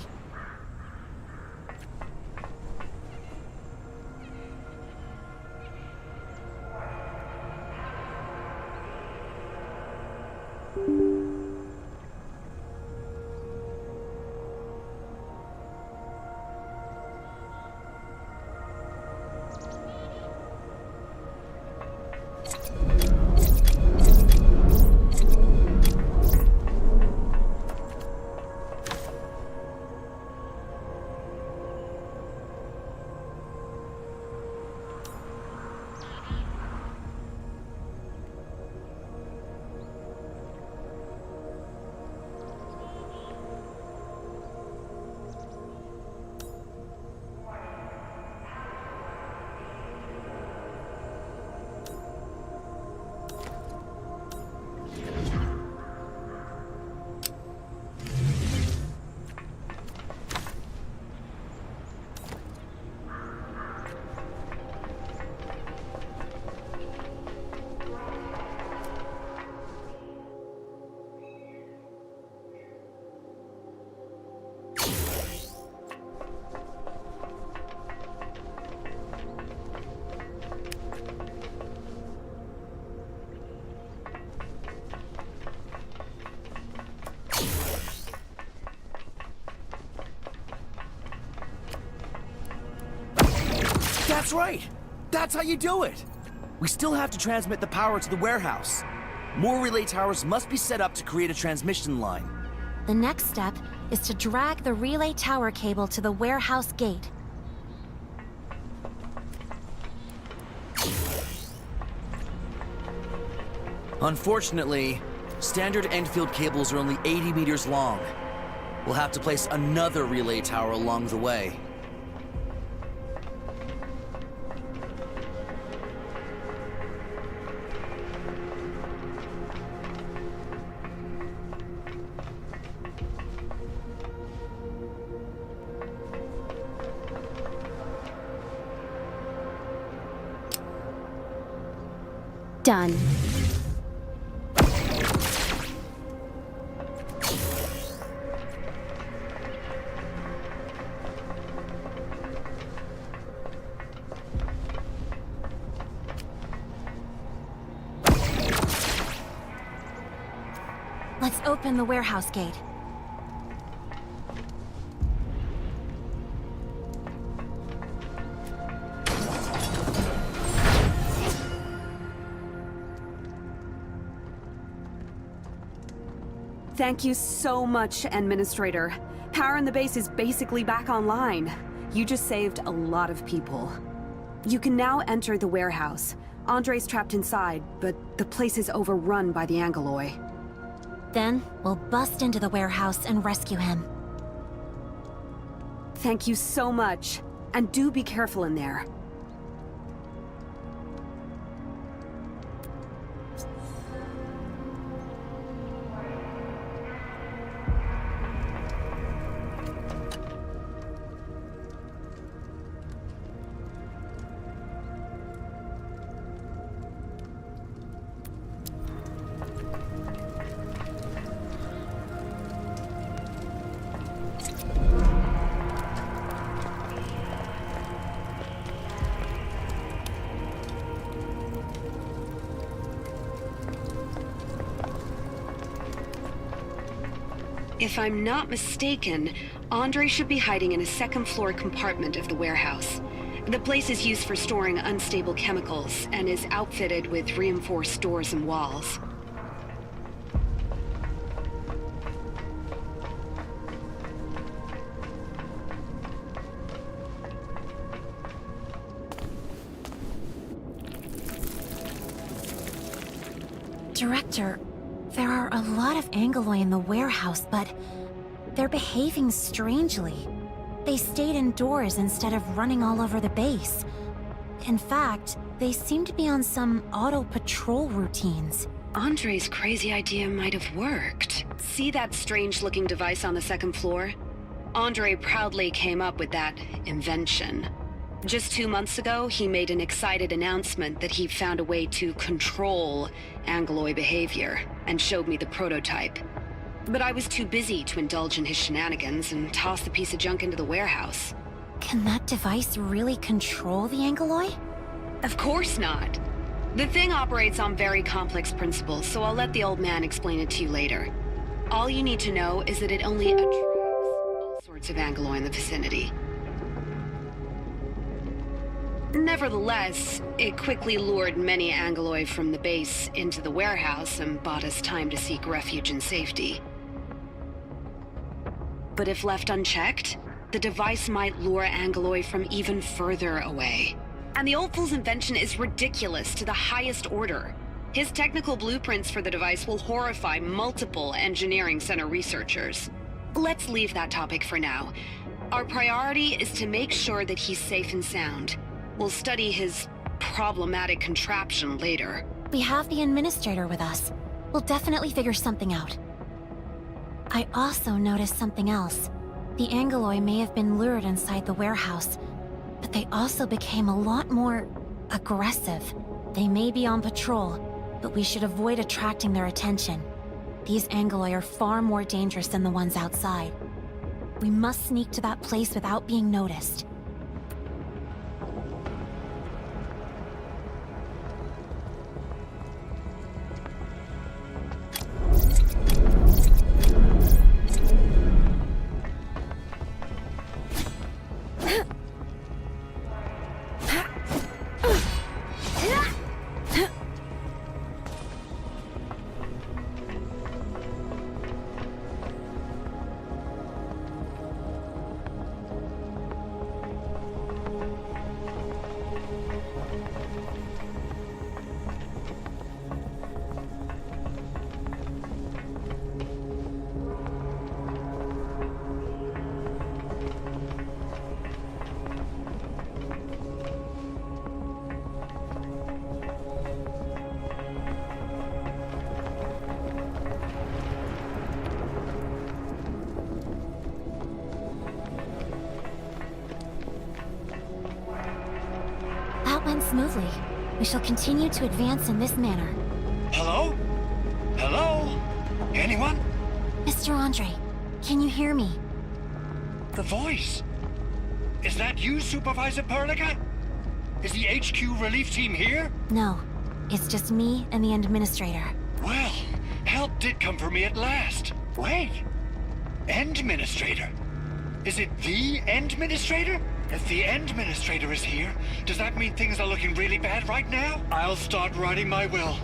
That's right! That's how you do it! We still have to transmit the power to the warehouse. More relay towers must be set up to create a transmission line. The next step is to drag the relay tower cable to the warehouse gate. Unfortunately, standard Endfield cables are only 80 meters long. We'll have to place another relay tower along the way. Done. Let's open the warehouse gate. Thank you so much, Administrator. Power in the base is basically back online. You just saved a lot of people. You can now enter the warehouse. Andre's trapped inside, but the place is overrun by the Angeloi. Then, we'll bust into the warehouse and rescue him. Thank you so much. And do be careful in there. If I'm not mistaken, Andre should be hiding in a second-floor compartment of the warehouse. The place is used for storing unstable chemicals and is outfitted with reinforced doors and walls. Director, there are a lot of Angeloi in the warehouse, but they're behaving strangely. They stayed indoors instead of running all over the base. In fact, they seem to be on some auto-patrol routines. Andre's crazy idea might have worked. See that strange-looking device on the second floor? Andre proudly came up with that invention. Just 2 months ago, he made an excited announcement that he found a way to control Angeloi behavior, and showed me the prototype. But I was too busy to indulge in his shenanigans and toss the piece of junk into the warehouse. Can that device really control the Angeloi? Of course not. The thing operates on very complex principles, so I'll let the old man explain it to you later. All you need to know is that it only attracts all sorts of Angeloi in the vicinity. Nevertheless, it quickly lured many Angeloi from the base into the warehouse and bought us time to seek refuge and safety. But if left unchecked, the device might lure Angeloi from even further away. And the old fool's invention is ridiculous to the highest order. His technical blueprints for the device will horrify multiple engineering center researchers. Let's leave that topic for now. Our priority is to make sure that he's safe and sound. We'll study his problematic contraption later. We have the Administrator with us. We'll definitely figure something out. I also noticed something else. The Angeloi may have been lured inside the warehouse, but they also became a lot more aggressive. They may be on patrol, but we should avoid attracting their attention. These Angeloi are far more dangerous than the ones outside. We must sneak to that place without being noticed. smoothly. We shall continue to advance in this manner. Hello? Hello? Anyone? Mr. Andre, can you hear me? The voice. Is that you, Supervisor Perlica? Is the HQ relief team here? No, it's just me and the administrator. Well, help did come for me at last. Wait. Endministrator? Is it the Endministrator? If the Endministrator is here, does that mean things are looking really bad right now? I'll start writing my will.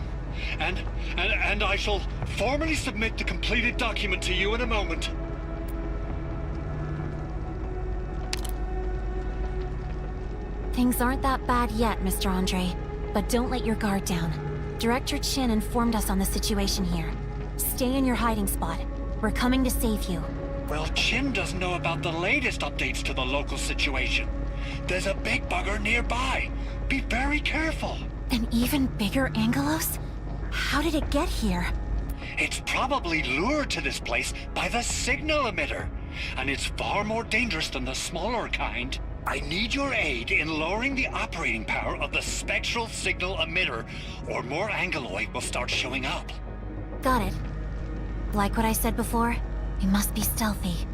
And I shall formally submit the completed document to you in a moment. Things aren't that bad yet, Mr. Andre. But don't let your guard down. Director Chin informed us on the situation here. Stay in your hiding spot. We're coming to save you. Well, Chin doesn't know about the latest updates to the local situation. There's a big bugger nearby. Be very careful. An even bigger Angelos? How did it get here? It's probably lured to this place by the signal emitter. And it's far more dangerous than the smaller kind. I need your aid in lowering the operating power of the spectral signal emitter, or more Angeloi will start showing up. Got it. Like what I said before, we must be stealthy.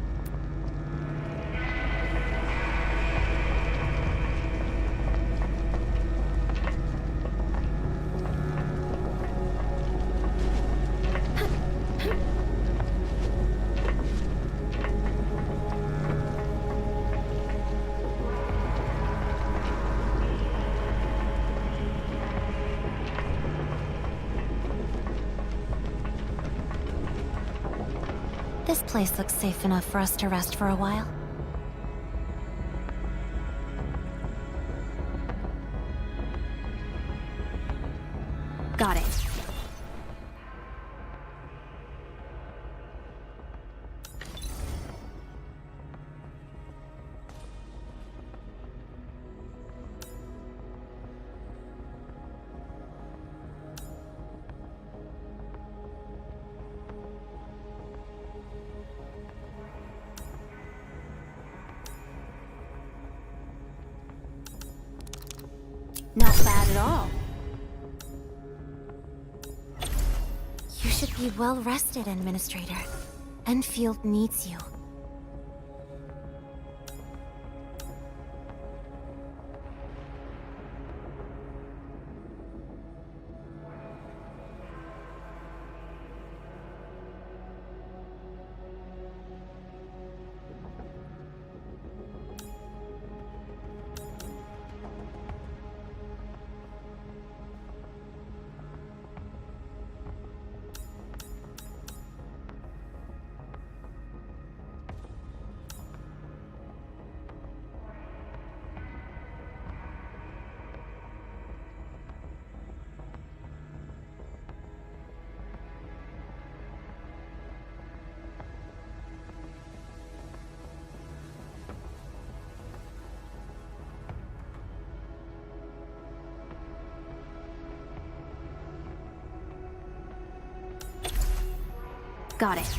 This place looks safe enough for us to rest for a while. Got it. Not bad at all. You should be well rested, Administrator. Endfield needs you. Got it.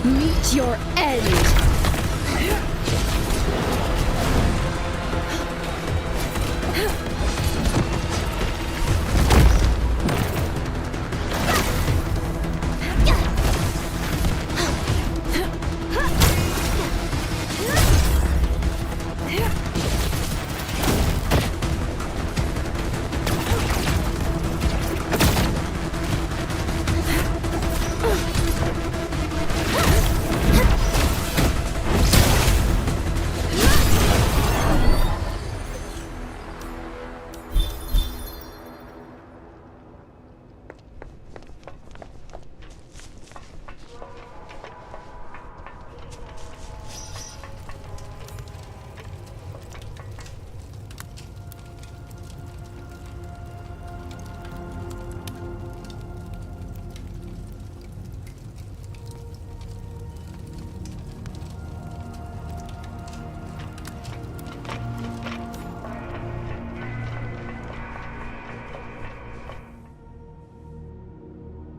Meet your end!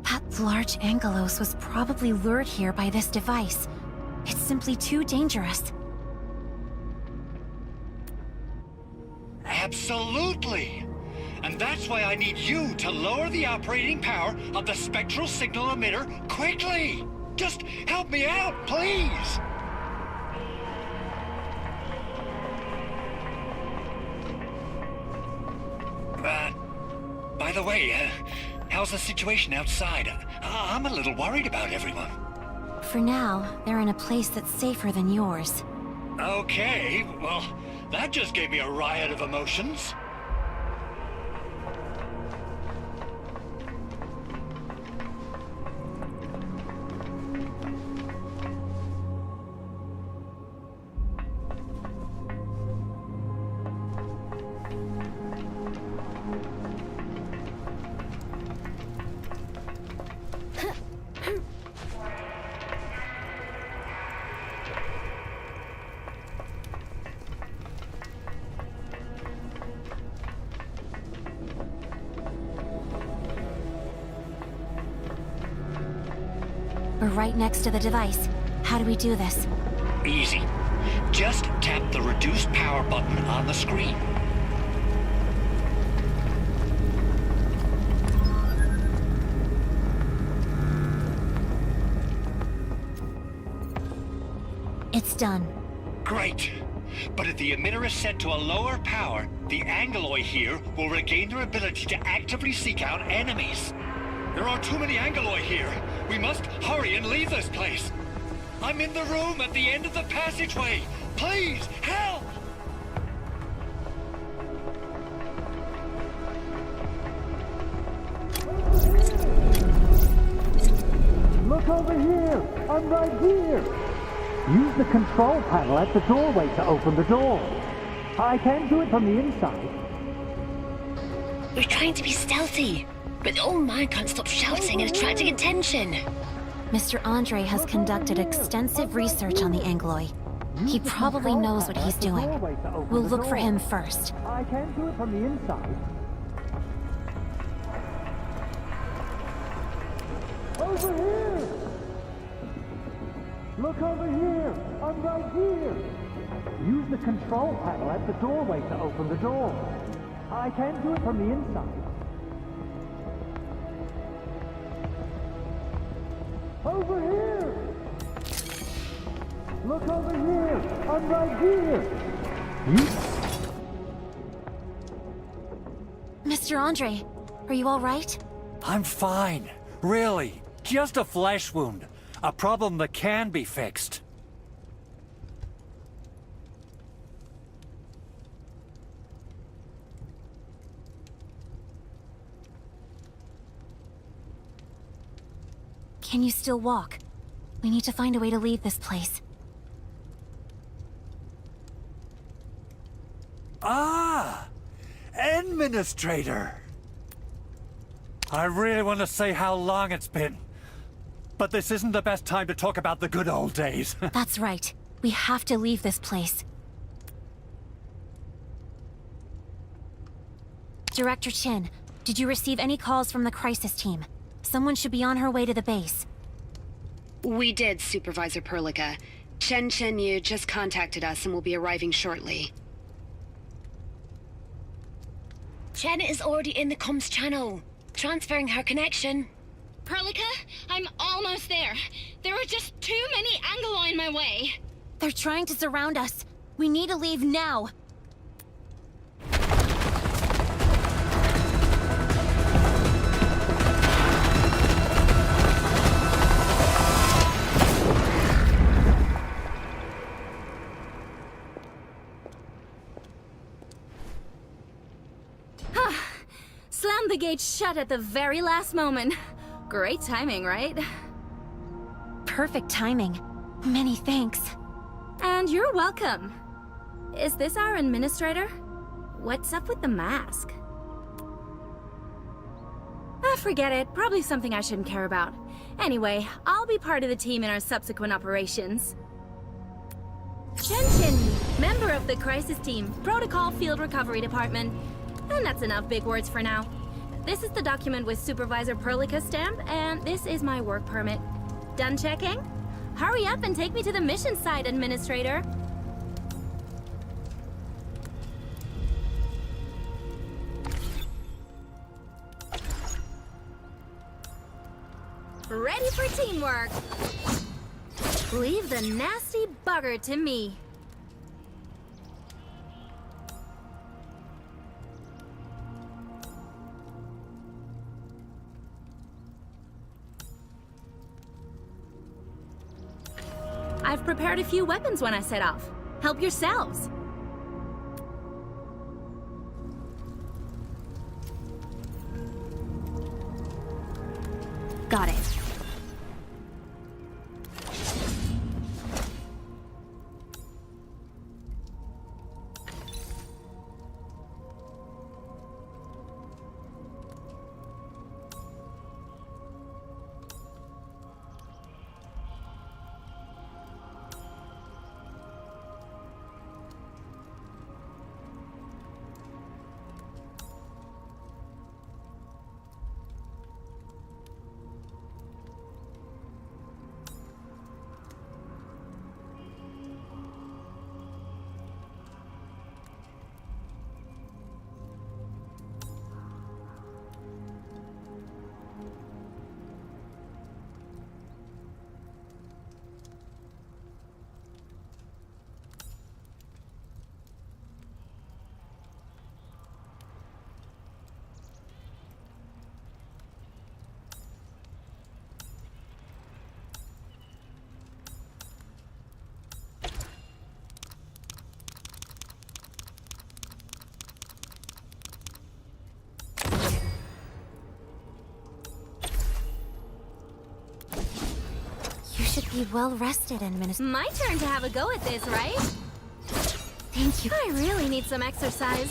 That large Angelos was probably lured here by this device. It's simply too dangerous. Absolutely! And that's why I need you to lower the operating power of the spectral signal emitter quickly! Just help me out, please! By the way, how's the situation outside? I'm a little worried about everyone. For now, they're in a place that's safer than yours. Okay, well, that just gave me a riot of emotions. We're right next to the device. How do we do this? Easy. Just tap the reduced power button on the screen. It's done. Great. But if the emitter is set to a lower power, the Angeloi here will regain their ability to actively seek out enemies. There are too many Angeloi here. We must hurry and leave this place. I'm in the room at the end of the passageway. Please, help! Look over here! I'm right here! Use the control panel at the doorway to open the door. I can do it from the inside. We're trying to be stealthy, but the old man can't stop shouting and attracting attention. Mr. Andre has conducted extensive research on the Angeloi. He probably knows what he's doing. We'll look for him first. I can do it from the inside. Over here! Look over here! I'm right here! Use the control panel at the doorway to open the door. I can do it from the inside. Over here! Look over here! I'm right here! Mr. Andre, are you all right? I'm fine. Really. Just a flesh wound. A problem that can be fixed. Can you still walk? We need to find a way to leave this place. Ah! Administrator! I really want to say how long it's been. But this isn't the best time to talk about the good old days. That's right. We have to leave this place. Director Chin, did you receive any calls from the crisis team? Someone should be on her way to the base. We did, Supervisor Perlica. Chen Yu just contacted us and will be arriving shortly. Chen is already in the comms channel, transferring her connection. Perlica, I'm almost there. There are just too many Angoloi in my way. They're trying to surround us. We need to leave now. Slammed the gate shut at the very last moment. Great timing, right? Perfect timing. Many thanks. And you're welcome. Is this our administrator? What's up with the mask? Forget it. Probably something I shouldn't care about. Anyway, I'll be part of the team in our subsequent operations. Chen Yu, member of the Crisis Team, Protocol Field Recovery Department. And that's enough big words for now. This is the document with Supervisor Perlica's stamp, and this is my work permit. Done checking? Hurry up and take me to the mission site, Administrator. Ready for teamwork. Leave the nasty bugger to me. I've prepared a few weapons when I set off. Help yourselves. Got it. Be well rested, Administrator. My turn to have a go at this, right? Thank you. I really need some exercise.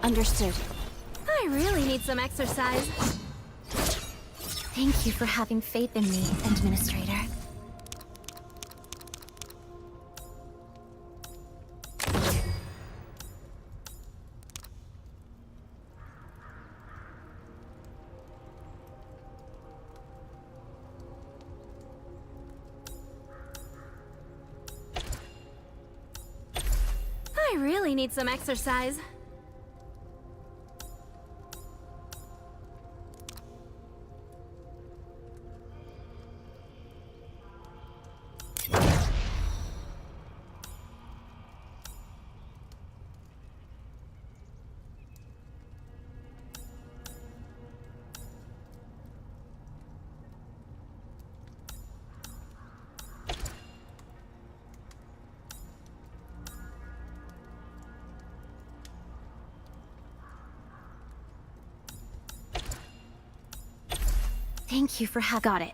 Understood. I really need some exercise. Thank you for having faith in me, Administrator. I really need some exercise. Thank you for having... Got it.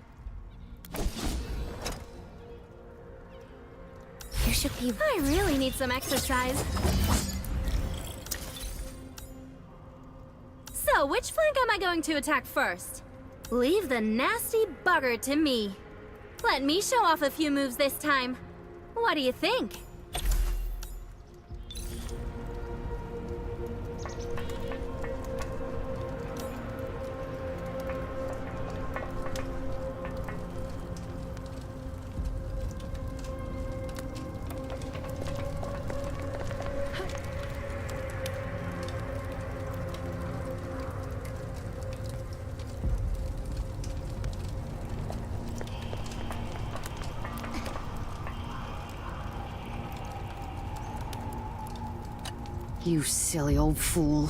You should be... I really need some exercise. So, which flank am I going to attack first? Leave the nasty bugger to me. Let me show off a few moves this time. What do you think? You silly old fool.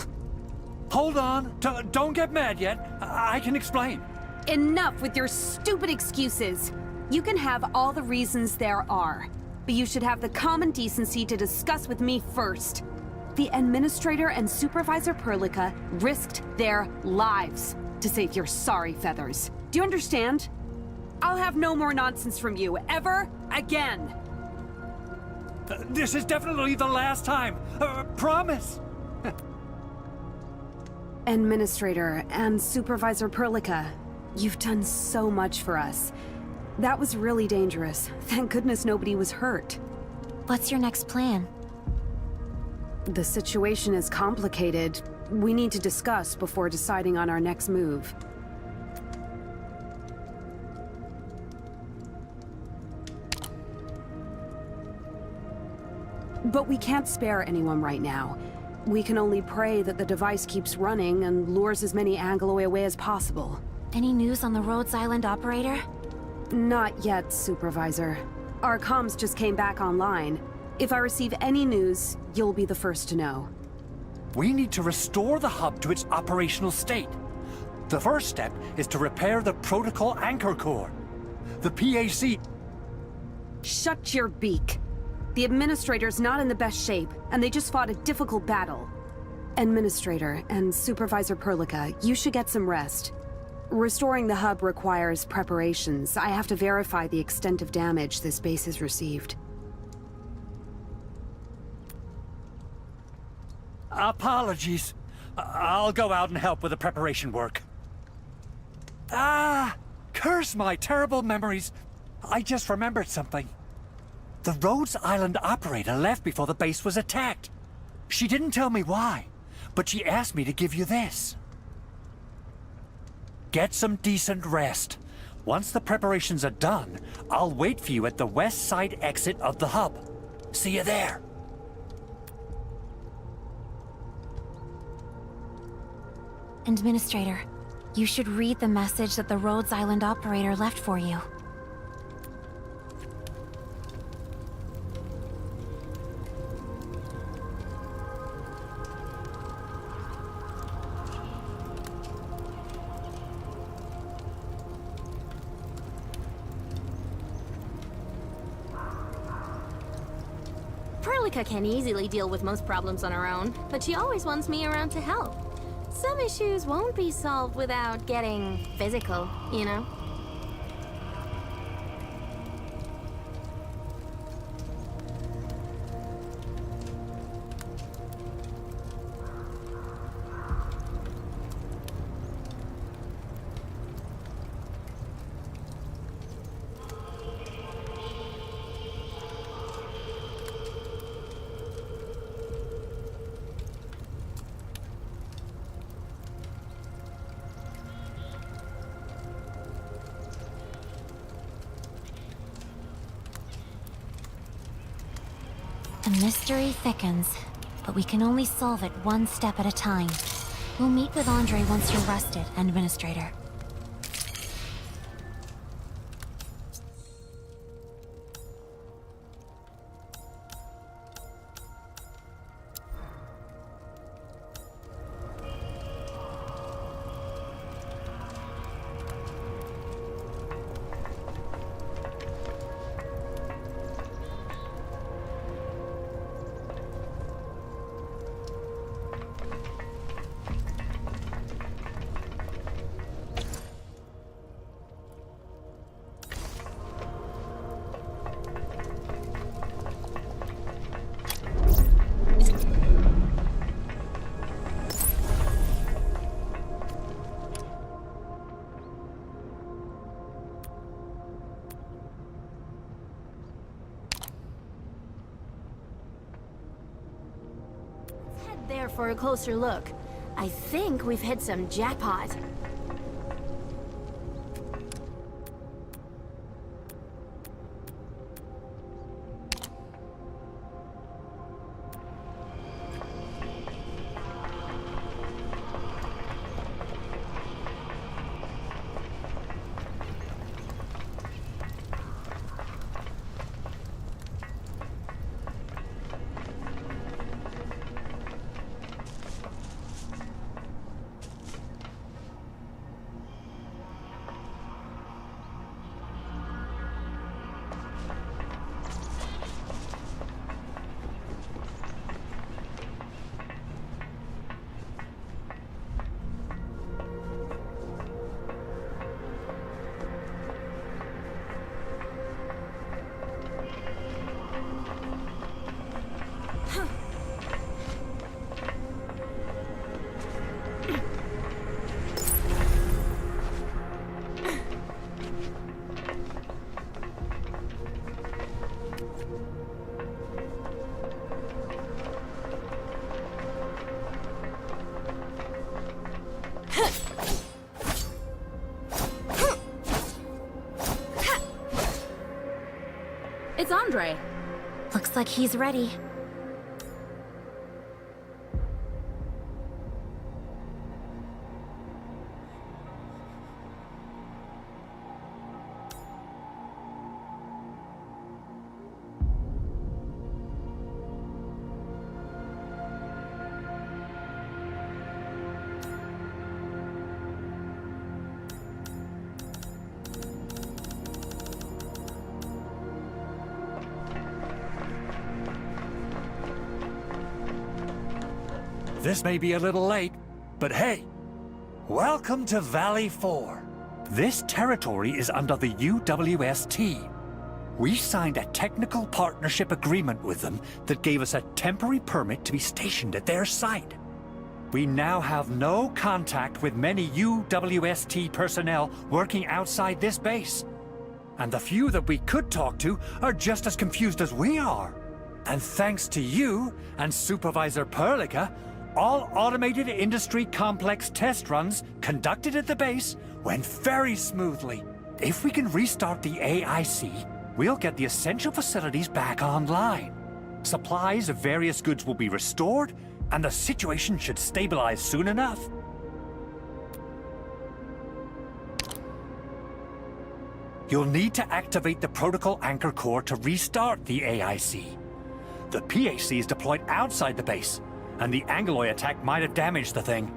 Hold on. Don't get mad yet. I can explain. Enough with your stupid excuses. You can have all the reasons there are, but you should have the common decency to discuss with me first. The Administrator and Supervisor Perlica risked their lives to save your sorry feathers. Do you understand? I'll have no more nonsense from you, ever again. This is definitely the last time. Promise. Administrator and Supervisor Perlica, you've done so much for us. That was really dangerous. Thank goodness nobody was hurt. What's your next plan? The situation is complicated. We need to discuss before deciding on our next move. But we can't spare anyone right now. We can only pray that the device keeps running and lures as many Angloi away as possible. Any news on the Rhodes Island operator? Not yet, Supervisor. Our comms just came back online. If I receive any news, you'll be the first to know. We need to restore the hub to its operational state. The first step is to repair the protocol anchor core. The PAC... Shut your beak. The Administrator's not in the best shape, and they just fought a difficult battle. Administrator and Supervisor Perlica, you should get some rest. Restoring the hub requires preparations. I have to verify the extent of damage this base has received. Apologies. I'll go out and help with the preparation work. Curse my terrible memories. I just remembered something. The Rhodes Island operator left before the base was attacked. She didn't tell me why, but she asked me to give you this. Get some decent rest. Once the preparations are done, I'll wait for you at the west side exit of the hub. See you there. Administrator, you should read the message that the Rhodes Island operator left for you. Perlica can easily deal with most problems on her own, but she always wants me around to help. Some issues won't be solved without getting physical, you know? The mystery thickens, but we can only solve it one step at a time. We'll meet with Andre once you're rested, Administrator. There for a closer look. I think we've hit some jackpot. It's Andre. Looks like he's ready. This may be a little late, but hey, welcome to Valley 4. This territory is under the UWST. We signed a technical partnership agreement with them that gave us a temporary permit to be stationed at their site. We now have no contact with many UWST personnel working outside this base. And the few that we could talk to are just as confused as we are. And thanks to you and Supervisor Perlica, all automated industry complex test runs conducted at the base went very smoothly. If we can restart the AIC, we'll get the essential facilities back online. Supplies of various goods will be restored, and the situation should stabilize soon enough. You'll need to activate the Protocol Anchor Core to restart the AIC. The PAC is deployed outside the base, and the Angloy attack might have damaged the thing.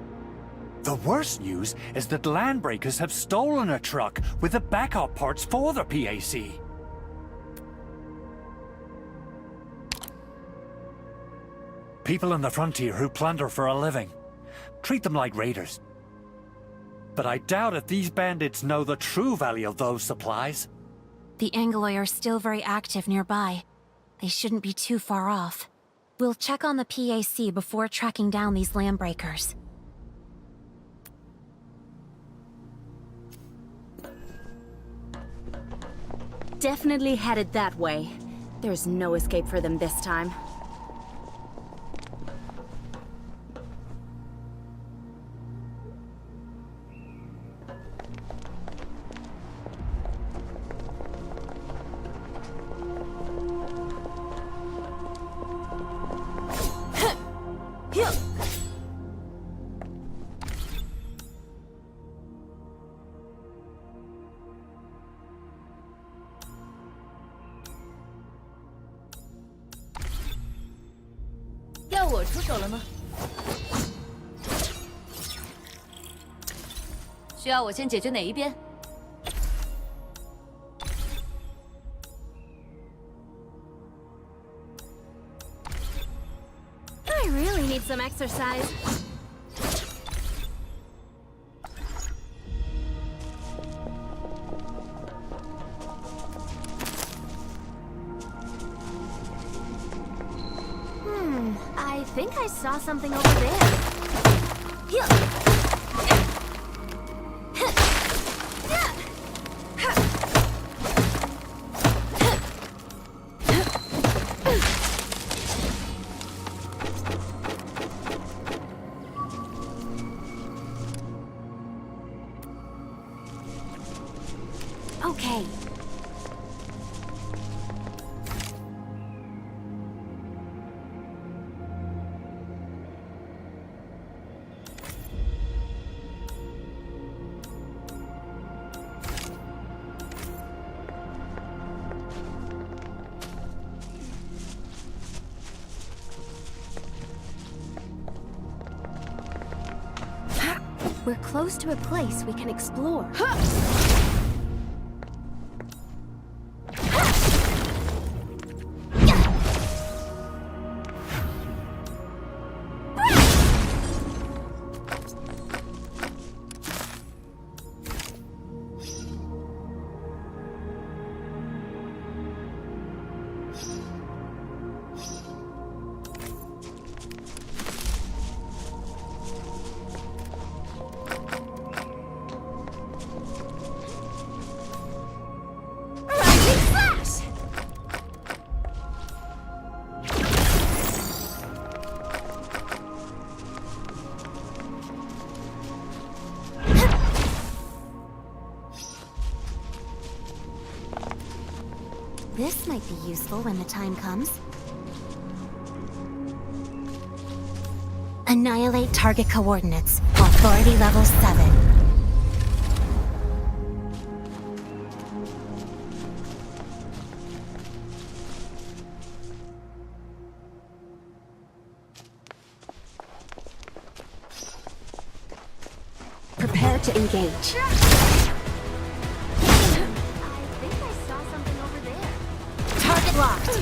The worst news is that landbreakers have stolen a truck with the backup parts for the PAC. People on the frontier who plunder for a living. Treat them like raiders. But I doubt if these bandits know the true value of those supplies. The Angloy are still very active nearby. They shouldn't be too far off. We'll check on the PAC before tracking down these landbreakers. Definitely headed that way. There's no escape for them this time. 我出手了吗？需要我先解决哪一边？ I really need some exercise. I think I saw something over there. Okay. We're close to a place we can explore. This might be useful when the time comes. Annihilate target coordinates. Authority level 7. Prepare to engage. Target locked.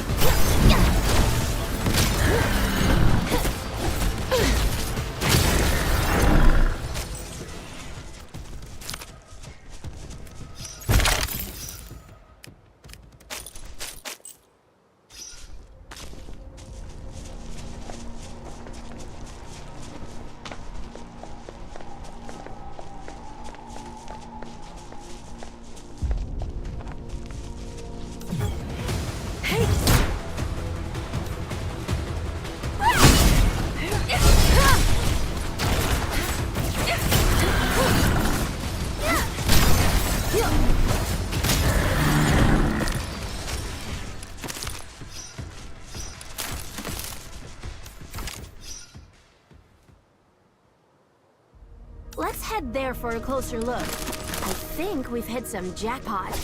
Let's head there for a closer look. I think we've hit some jackpot.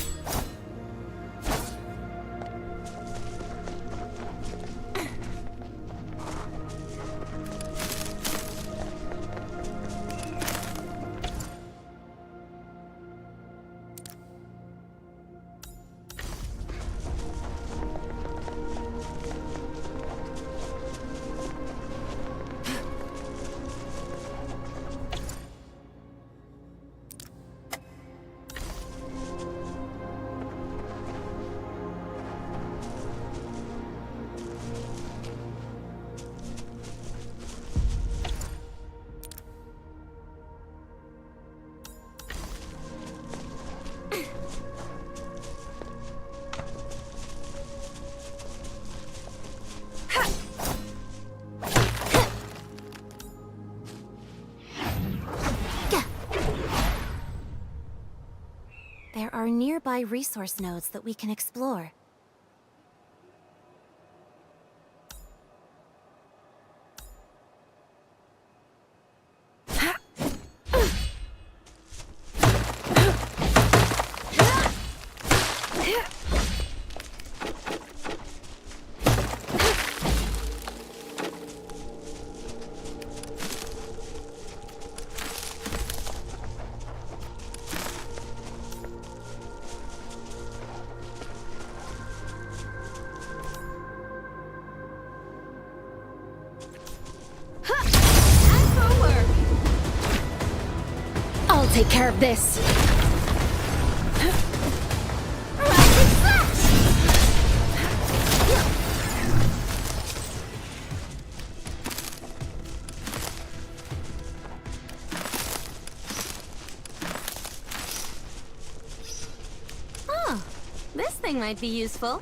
There are nearby resource nodes that we can explore. take care of this. Oh, this thing might be useful.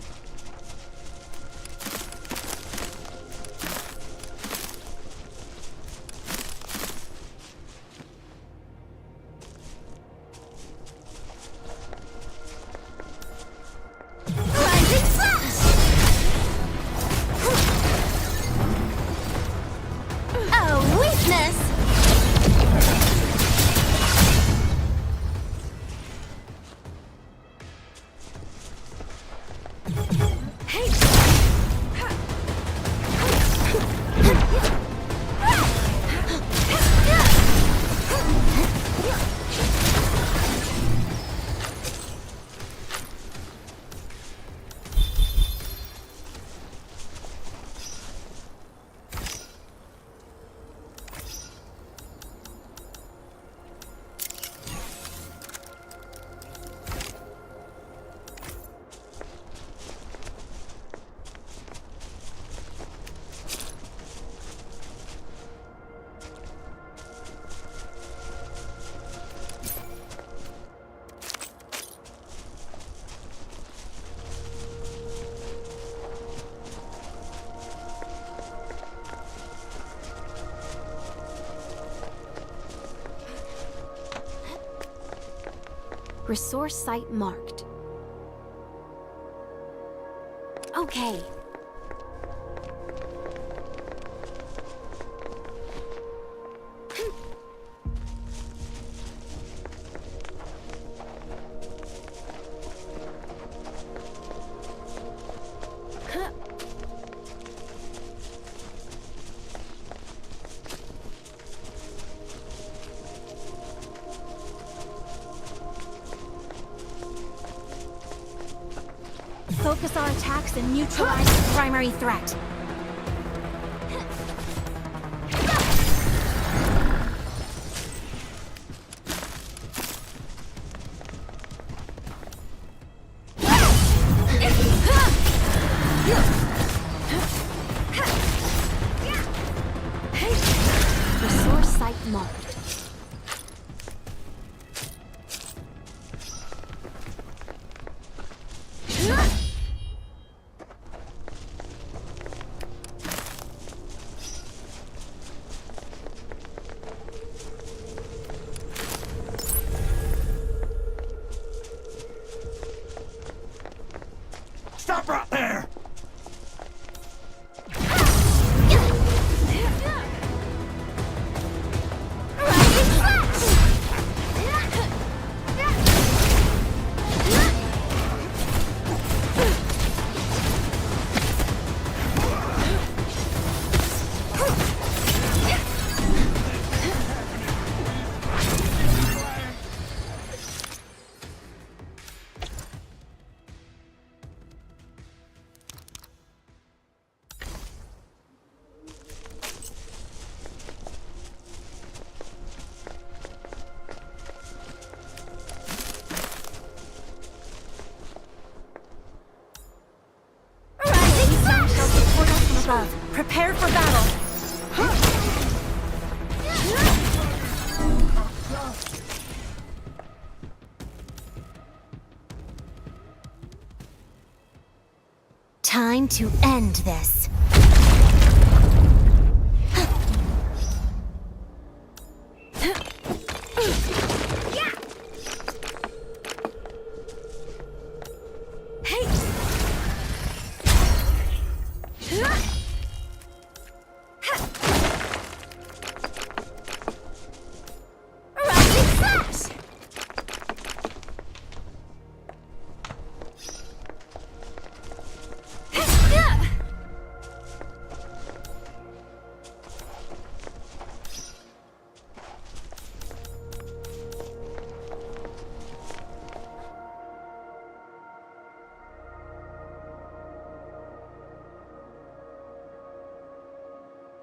Resource site marked. Okay. Focus our attacks and neutralize the primary threat. Resource site marked. Stop right there! Prepare for battle. Time to end this.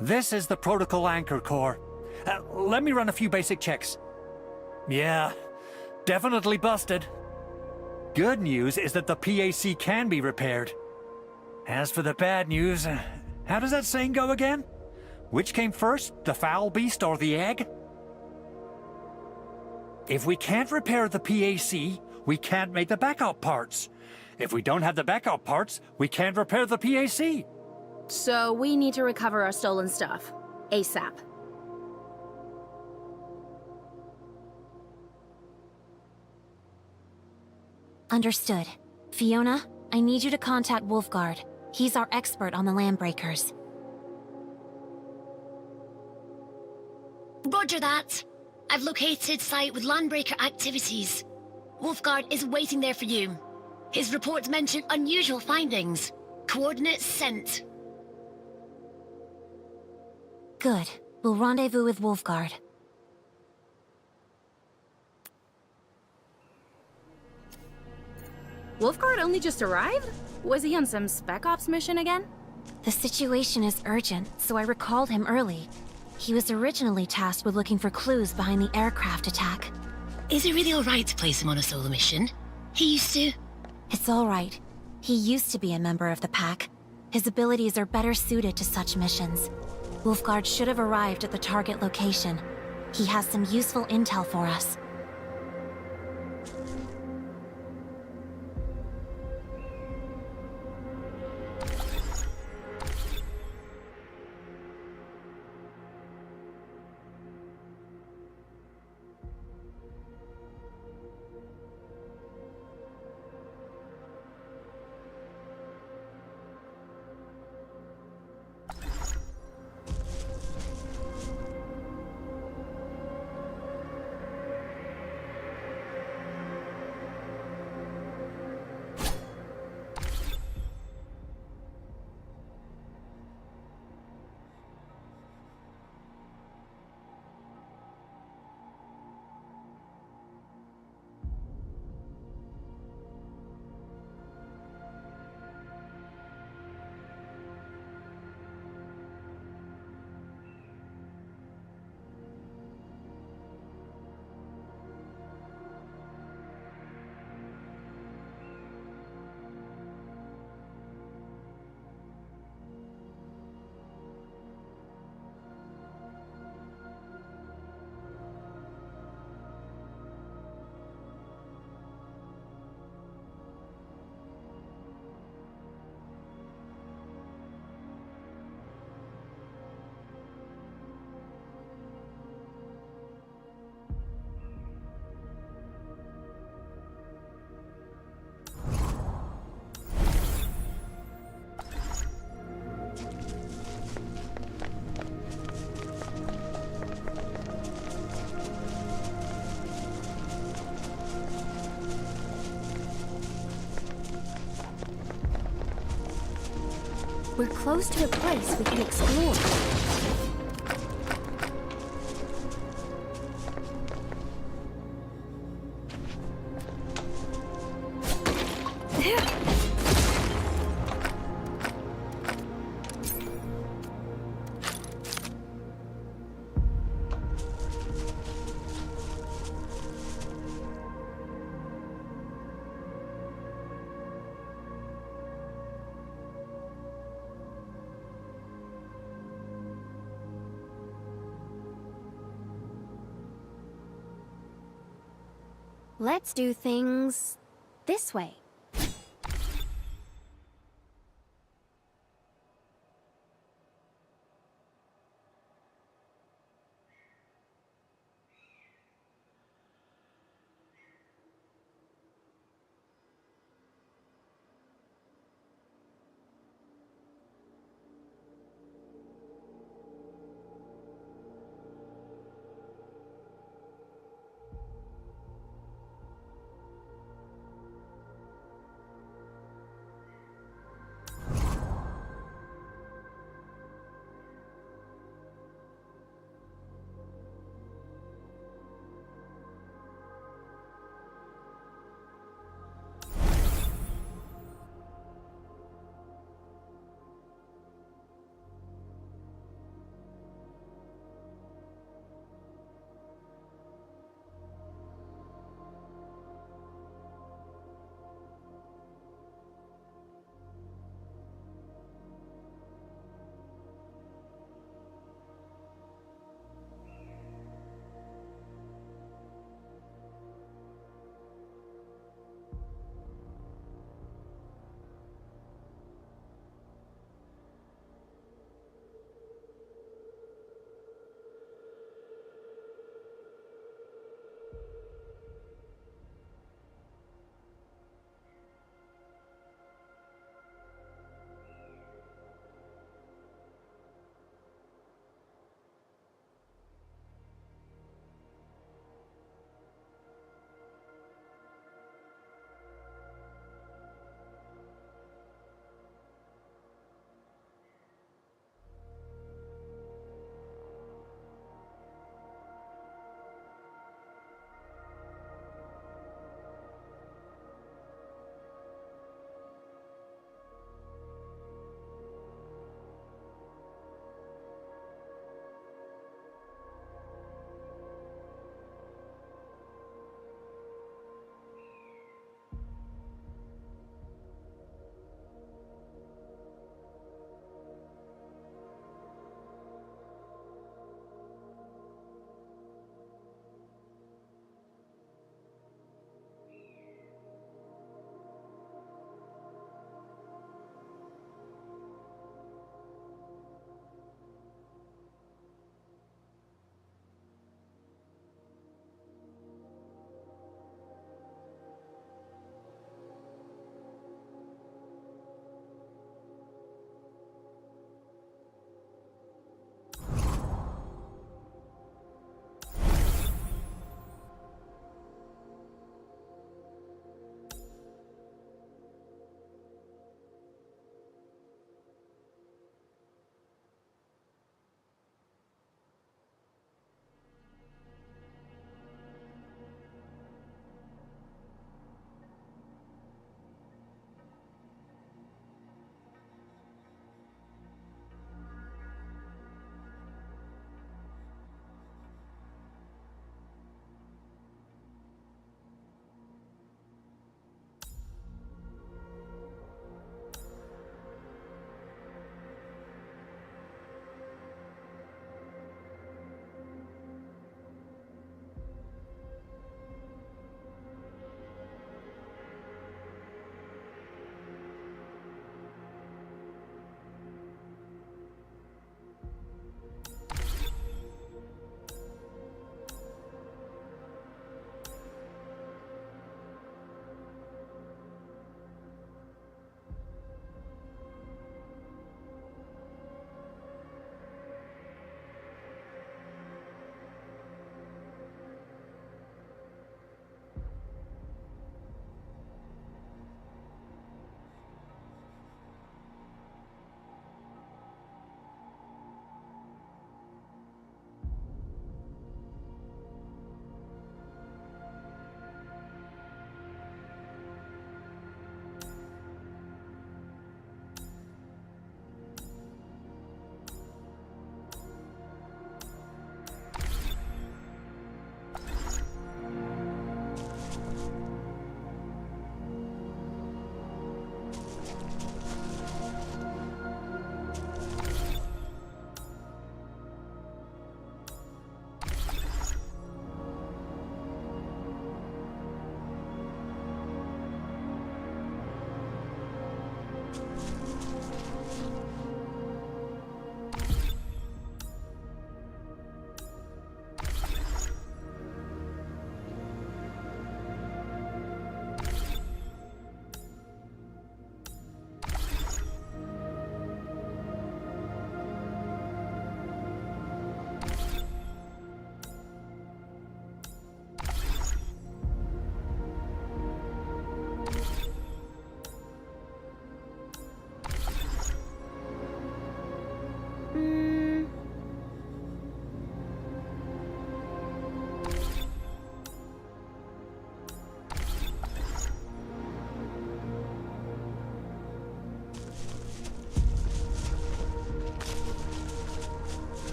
This is the Protocol Anchor Core. Let me run a few basic checks. Yeah, definitely busted. Good news is that the PAC can be repaired. As for the bad news, how does that saying go again? Which came first, the foul beast or the egg? If we can't repair the PAC, we can't make the backup parts. If we don't have the backup parts, we can't repair the PAC. So we need to recover our stolen stuff. ASAP. Understood. Fiona, I need you to contact Wolfguard. He's our expert on the Landbreakers. Roger that. I've located site with Landbreaker activities. Wolfguard is waiting there for you. His reports mention unusual findings. Coordinates sent. Good. We'll rendezvous with Wolfguard. Wolfguard only just arrived? Was he on some Spec Ops mission again? The situation is urgent, so I recalled him early. He was originally tasked with looking for clues behind the aircraft attack. Is it really alright to place him on a solo mission? He used to. It's alright. He used to be a member of the pack. His abilities are better suited to such missions. Wolfguard should have arrived at the target location. He has some useful intel for us. We're close to a place we can explore. Let's do things this way.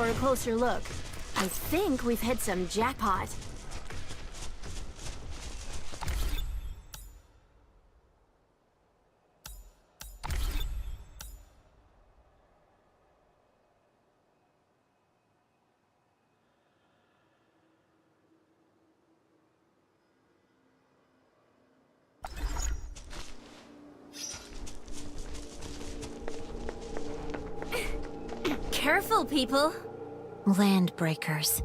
for a closer look. I think we've hit some jackpot. Careful, people. Landbreakers.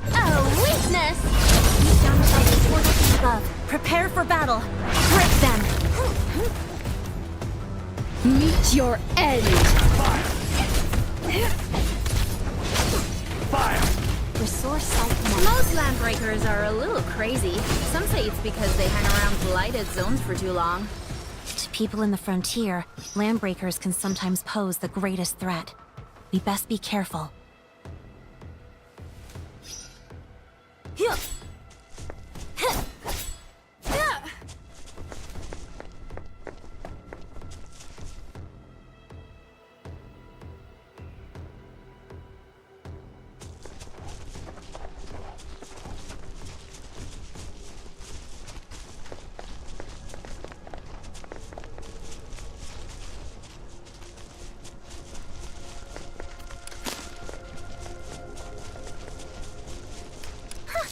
A weakness! These downside 40 feet above. Prepare for battle. Break them. Meet your end! Fire! Resource site marked. Most landbreakers are a little crazy. Some say it's because they hang around blighted zones for too long. To people in the frontier, landbreakers can sometimes pose the greatest threat. We best be careful.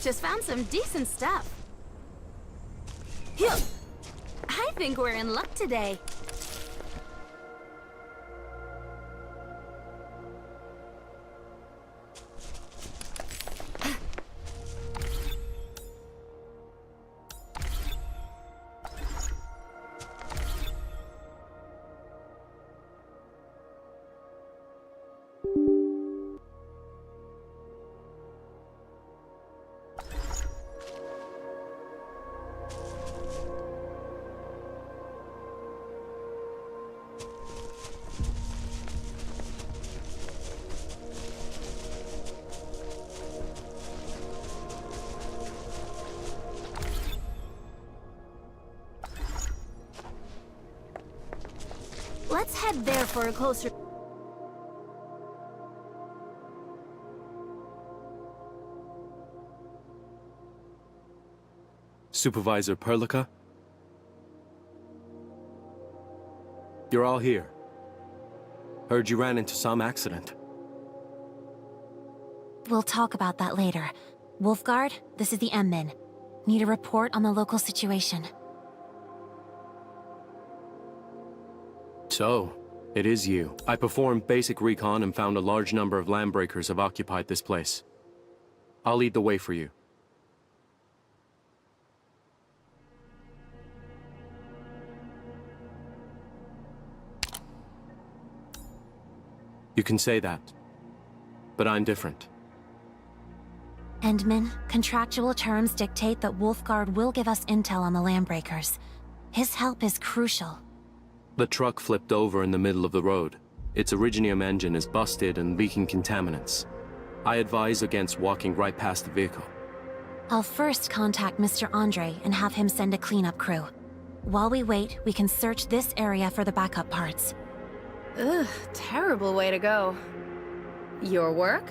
Just found some decent stuff. I think we're in luck today. Let's head there for a closer... Supervisor Perlica? You're all here. Heard you ran into some accident. We'll talk about that later. Wolfguard, this is the M-Min. Need a report on the local situation. So, it is you. I performed basic recon and found a large number of landbreakers have occupied this place. I'll lead the way for you. You can say that, but I'm different. Endman, contractual terms dictate that Wolfguard will give us intel on the landbreakers. His help is crucial. The truck flipped over in the middle of the road. Its Originium engine is busted and leaking contaminants. I advise against walking right past the vehicle. I'll first contact Mr. Andre and have him send a cleanup crew. While we wait, we can search this area for the backup parts. Ugh, terrible way to go. Your work?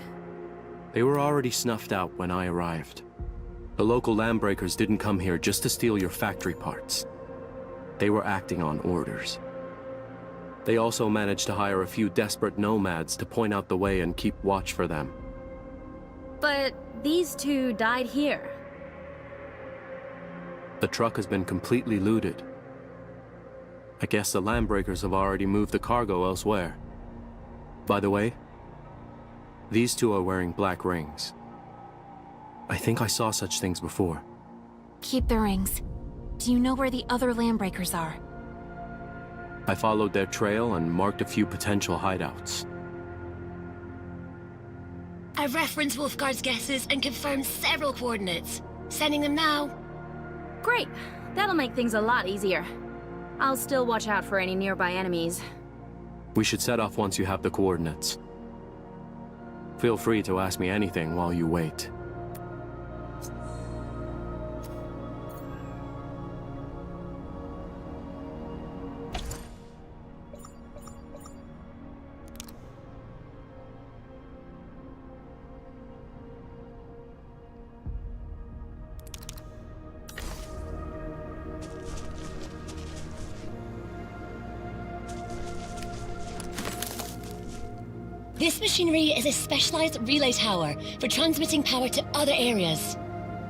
They were already snuffed out when I arrived. The local landbreakers didn't come here just to steal your factory parts. They were acting on orders. They also managed to hire a few desperate nomads to point out the way and keep watch for them. But these two died here. The truck has been completely looted. I guess the landbreakers have already moved the cargo elsewhere. By the way, these two are wearing black rings. I think I saw such things before. Keep the rings. Do you know where the other landbreakers are? I followed their trail and marked a few potential hideouts. I've referenced Wolfguard's guesses and confirmed several coordinates. Sending them now. Great. That'll make things a lot easier. I'll still watch out for any nearby enemies. We should set off once you have the coordinates. Feel free to ask me anything while you wait. This machinery is a specialized relay tower for transmitting power to other areas.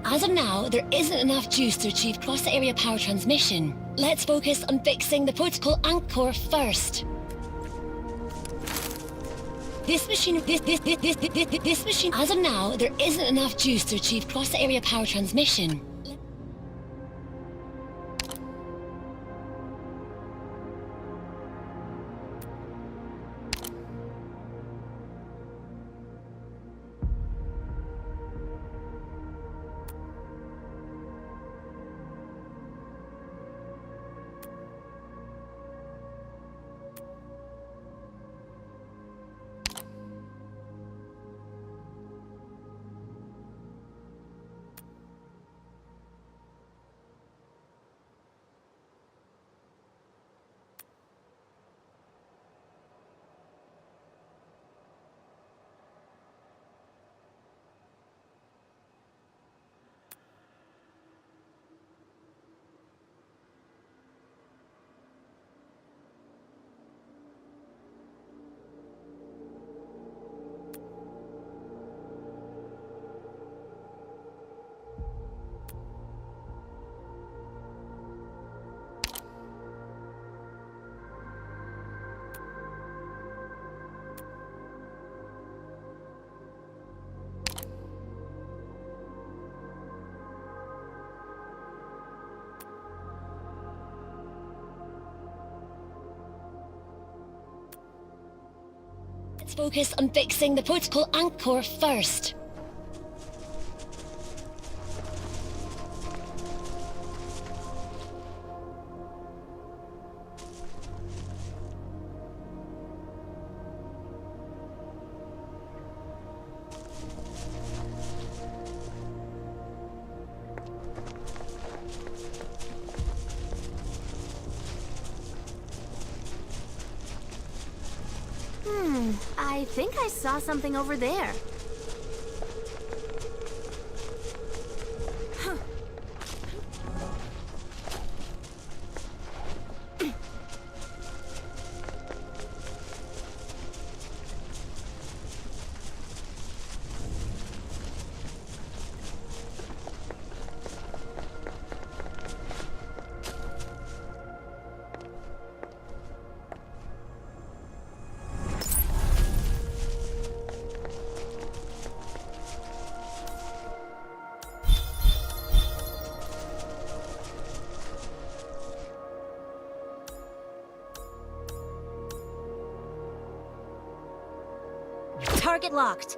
As of now, there isn't enough juice to achieve cross-area power transmission. Let's focus on fixing the protocol anchor first. This machine, as of now, there isn't enough juice to achieve cross-area power transmission. Let's focus on fixing the protocol anchor first. I think I saw something over there. Target locked.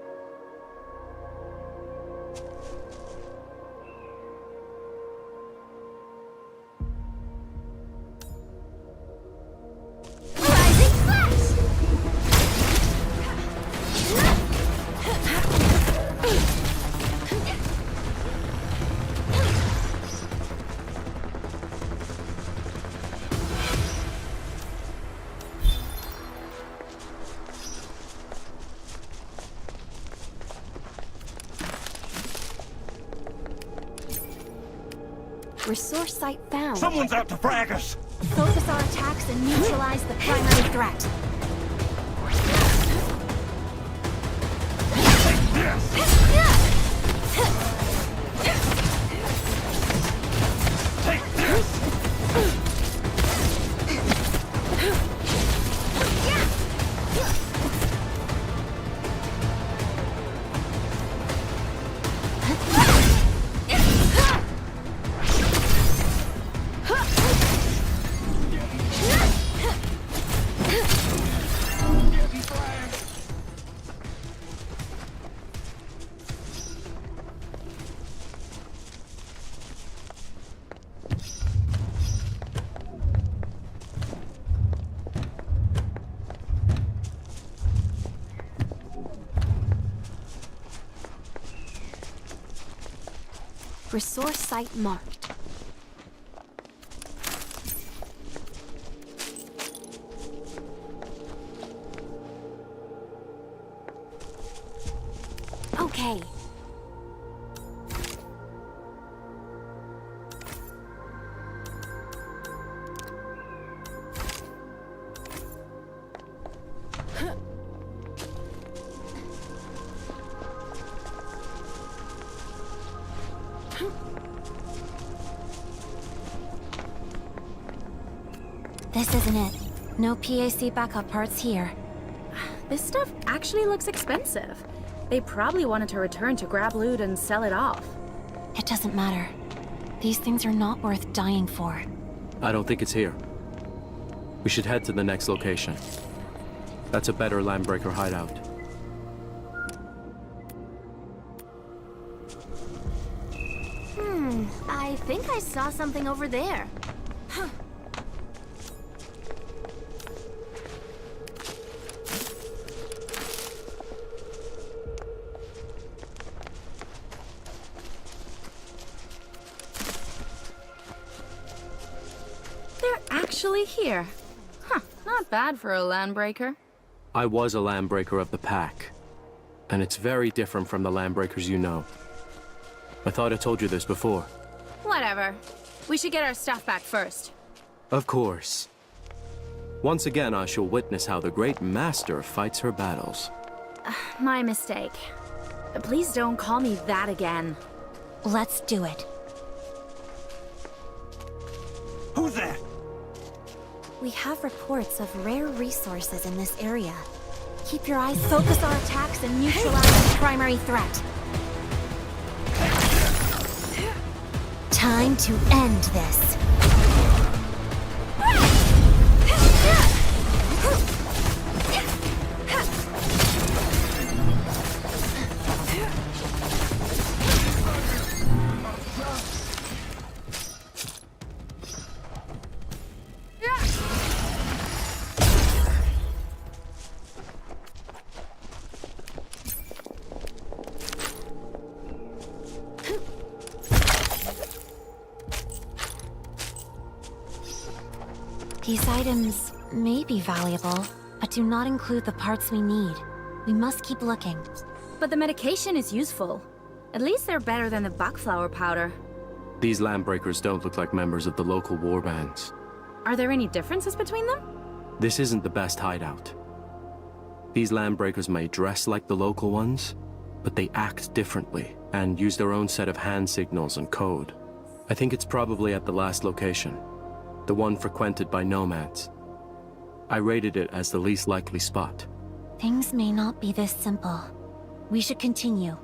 Resource site found. Someone's out to frag us! Focus our attacks and neutralize the primary threat. Resource site marked. Okay. This isn't it. No PAC backup parts here. This stuff actually looks expensive. They probably wanted to return to grab loot and sell it off. It doesn't matter. These things are not worth dying for. I don't think it's here. We should head to the next location. That's a better Landbreaker hideout. I think I saw something over there. Huh. They're actually here. Huh, not bad for a Landbreaker. I was a Landbreaker of the Pack, and it's very different from the Landbreakers you know. I thought I told you this before. Whatever. We should get our stuff back first. Of course. Once again, I shall witness how the Great Master fights her battles. My mistake. Please don't call me that again. Let's do it. Who's that? We have reports of rare resources in this area. Keep your eyes focused on attacks and neutralize the primary threat. Time to end this. These items may be valuable, but do not include the parts we need. We must keep looking. But the medication is useful. At least they're better than the buckflower powder. These Landbreakers don't look like members of the local warbands. Are there any differences between them? This isn't the best hideout. These Landbreakers may dress like the local ones, but they act differently and use their own set of hand signals and code. I think it's probably at the last location. The one frequented by nomads. I rated it as the least likely spot. Things may not be this simple. We should continue.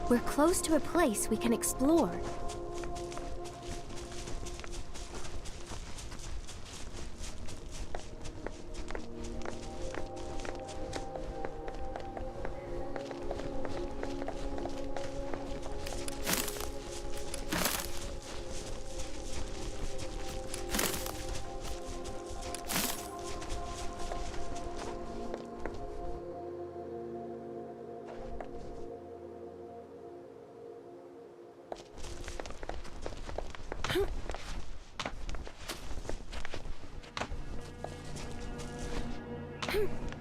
We're close to a place we can explore.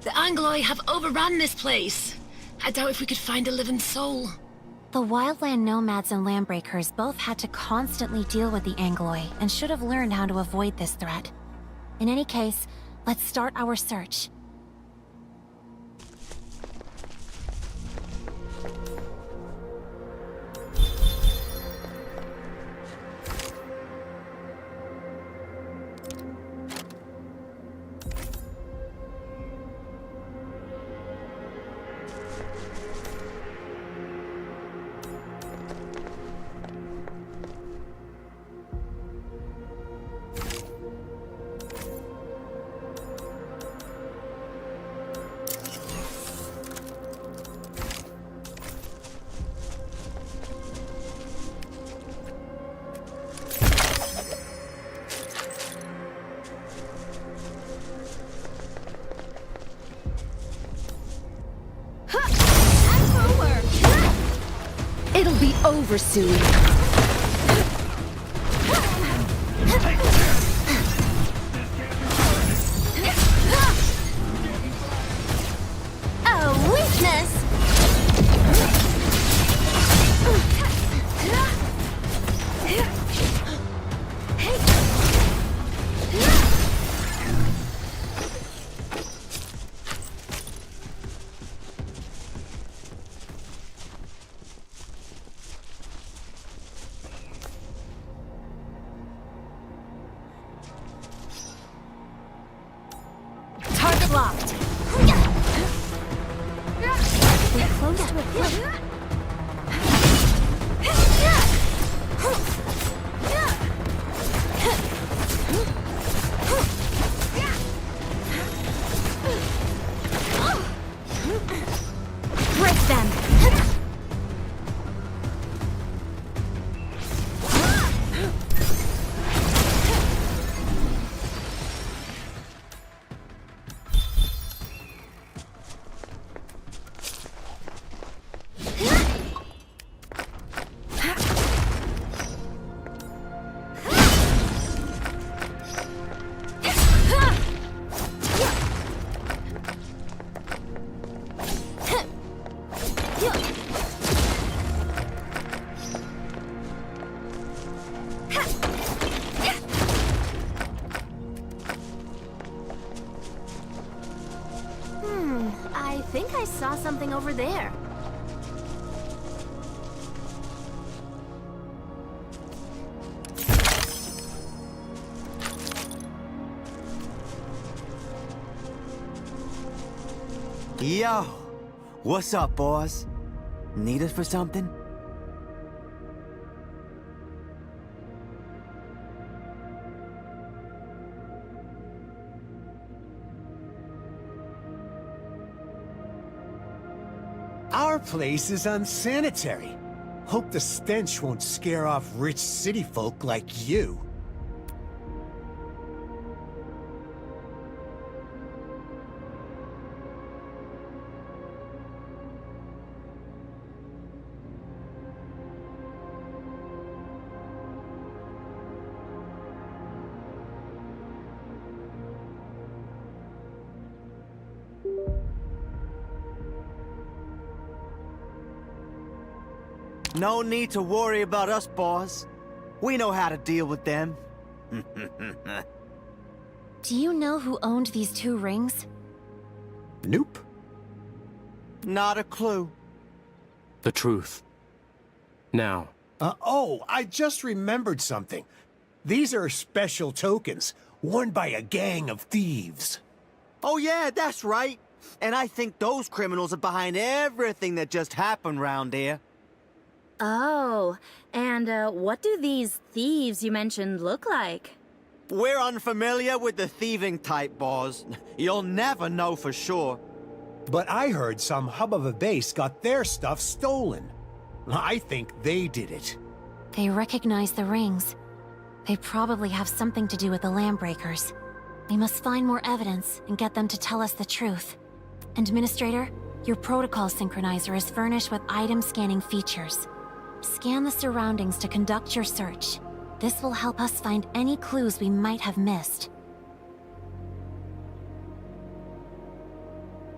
The Angloi have overrun this place. I doubt if we could find a living soul. The wildland nomads and landbreakers both had to constantly deal with the Angloi and should have learned how to avoid this threat. In any case, let's start our search. be over soon. A weakness! Target locked. We're close to it. Break them. I think I saw something over there. Yo! What's up, boss? Need us for something? Our place is unsanitary. Hope the stench won't scare off rich city folk like you. No need to worry about us, boss. We know how to deal with them. Do you know who owned these 2 rings? Nope. Not a clue. The truth. Now. Oh, I just remembered something. These are special tokens, worn by a gang of thieves. Oh yeah, that's right. And I think those criminals are behind everything that just happened round here. Oh, and what do these thieves you mentioned look like? We're unfamiliar with the thieving type, boss. You'll never know for sure. But I heard some hub of a base got their stuff stolen. I think they did it. They recognize the rings. They probably have something to do with the Lambreakers. We must find more evidence and get them to tell us the truth. Administrator, your protocol synchronizer is furnished with item scanning features. Scan the surroundings to conduct your search. This will help us find any clues we might have missed.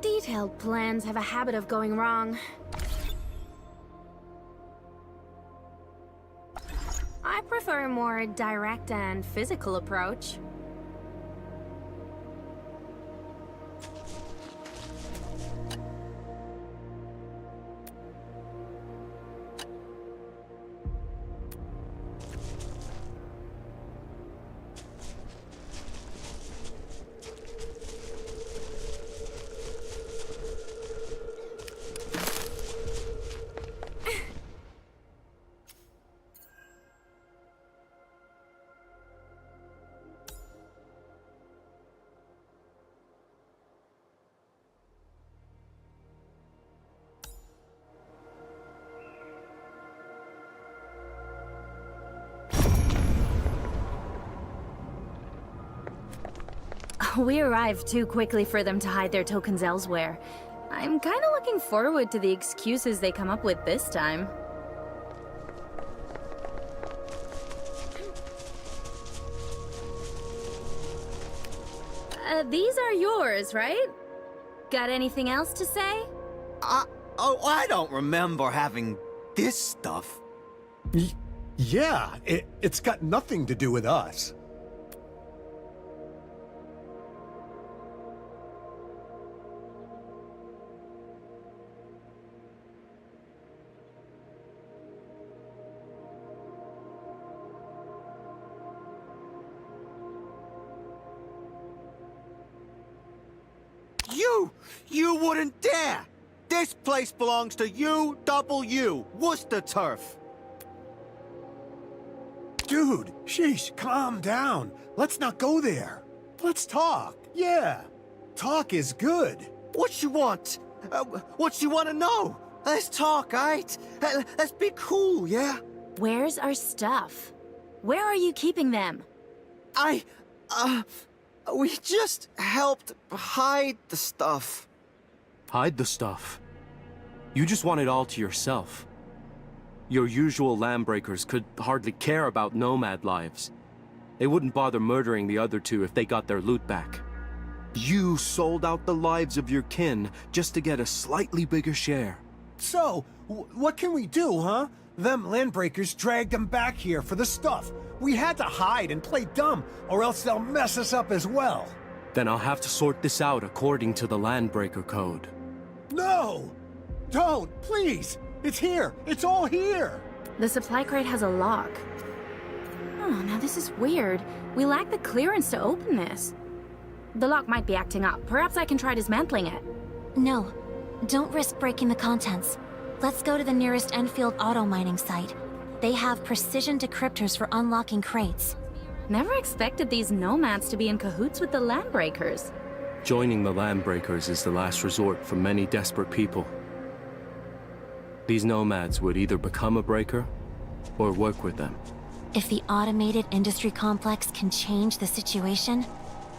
Detailed plans have a habit of going wrong. I prefer a more direct and physical approach. We arrived too quickly for them to hide their tokens elsewhere. I'm kinda looking forward to the excuses they come up with this time. These are yours, right? Got anything else to say? I don't remember having this stuff. Yeah, it's got nothing to do with us. You wouldn't dare! This place belongs to UW, Worcester Turf. Dude, sheesh, calm down. Let's not go there. Let's talk, yeah. Talk is good. What you want? What you want to know? Let's talk, alright? Let's be cool, yeah? Where's our stuff? Where are you keeping them? We just helped hide the stuff. Hide the stuff? You just want it all to yourself. Your usual landbreakers could hardly care about nomad lives. They wouldn't bother murdering the other two if they got their loot back. You sold out the lives of your kin just to get a slightly bigger share. So, what can we do, huh? Them landbreakers dragged them back here for the stuff. We had to hide and play dumb, or else they'll mess us up as well. Then I'll have to sort this out according to the Landbreaker Code. No! Don't, please! It's here! It's all here! The supply crate has a lock. Oh, now this is weird. We lack the clearance to open this. The lock might be acting up. Perhaps I can try dismantling it. No, don't risk breaking the contents. Let's go to the nearest Endfield auto mining site. They have precision decryptors for unlocking crates. Never expected these nomads to be in cahoots with the Landbreakers. Joining the Landbreakers is the last resort for many desperate people. These nomads would either become a breaker or work with them. If the automated industry complex can change the situation,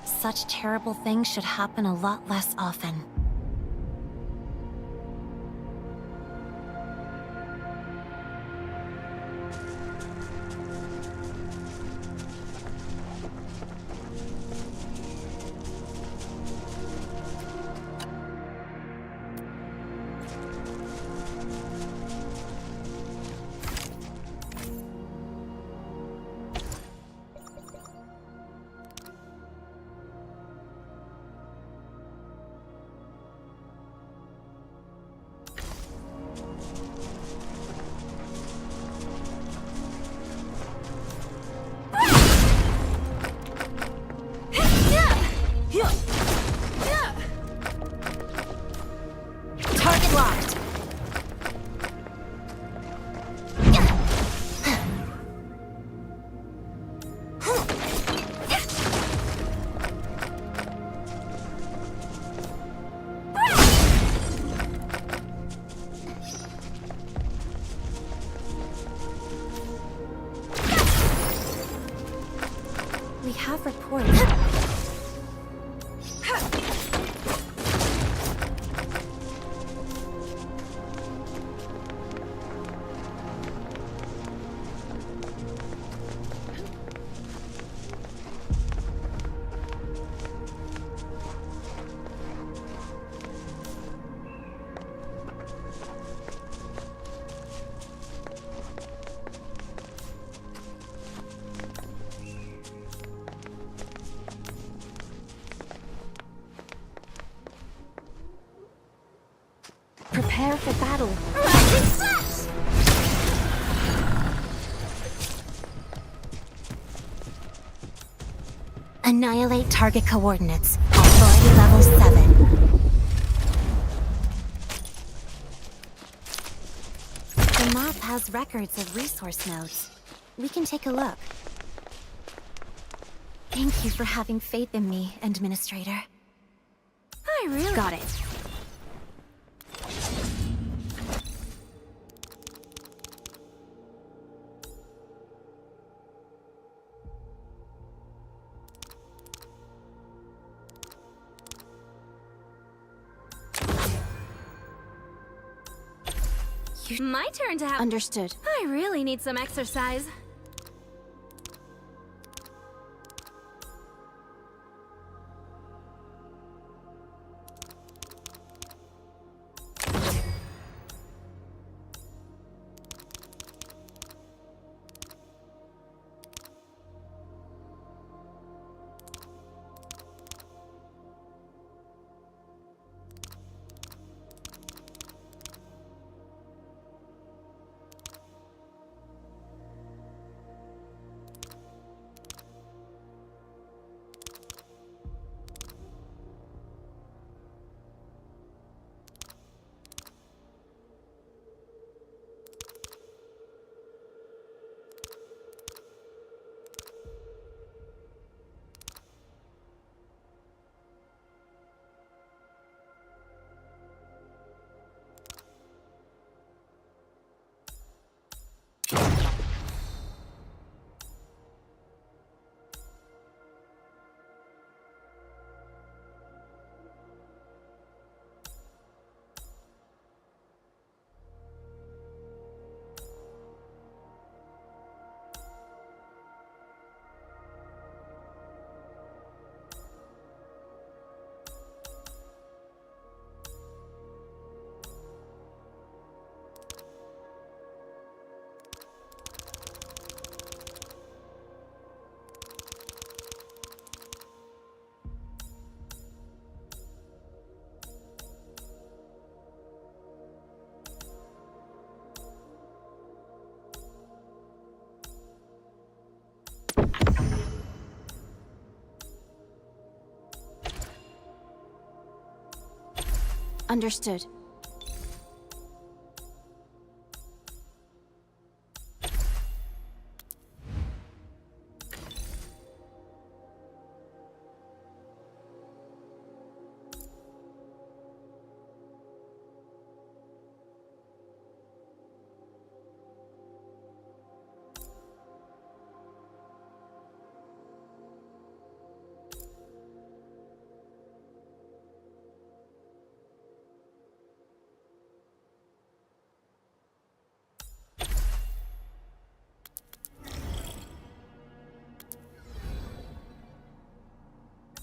such terrible things should happen a lot less often. Target locked. We have reports. Prepare for battle. Annihilate target coordinates. Authority level 7. The map has records of resource nodes. We can take a look. Thank you for having faith in me, Administrator. I really got it. My turn to have... Understood. I really need some exercise. Understood.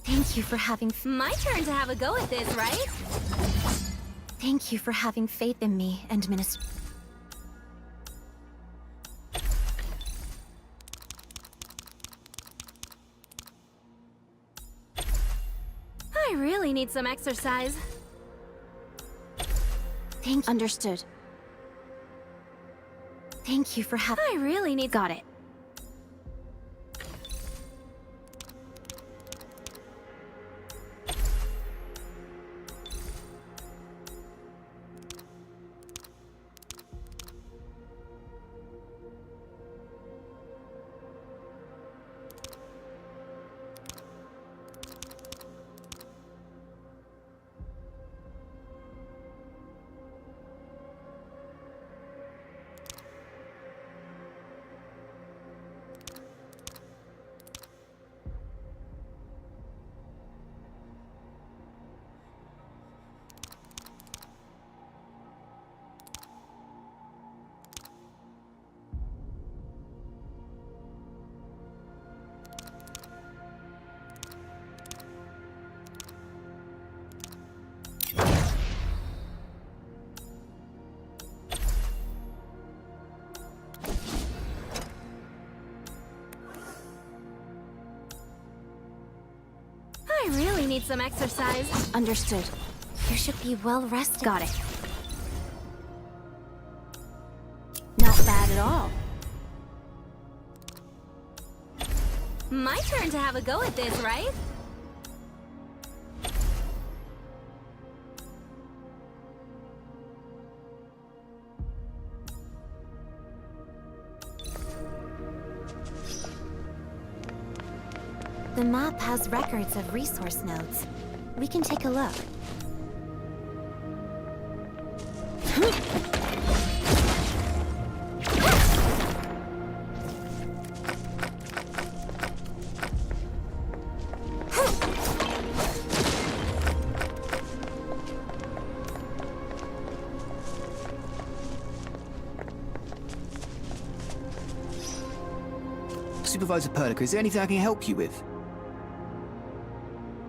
Thank you for having... My turn to have a go at this, right? Thank you for having faith in me, Administrator. I really need some exercise. Understood. Thank you for having... I really need... Got it. I really need some exercise. Understood. You should be well rested. Got it. Not bad at all. My turn to have a go at this, right? The map has records of resource nodes. We can take a look. Supervisor Perlica, is there anything I can help you with?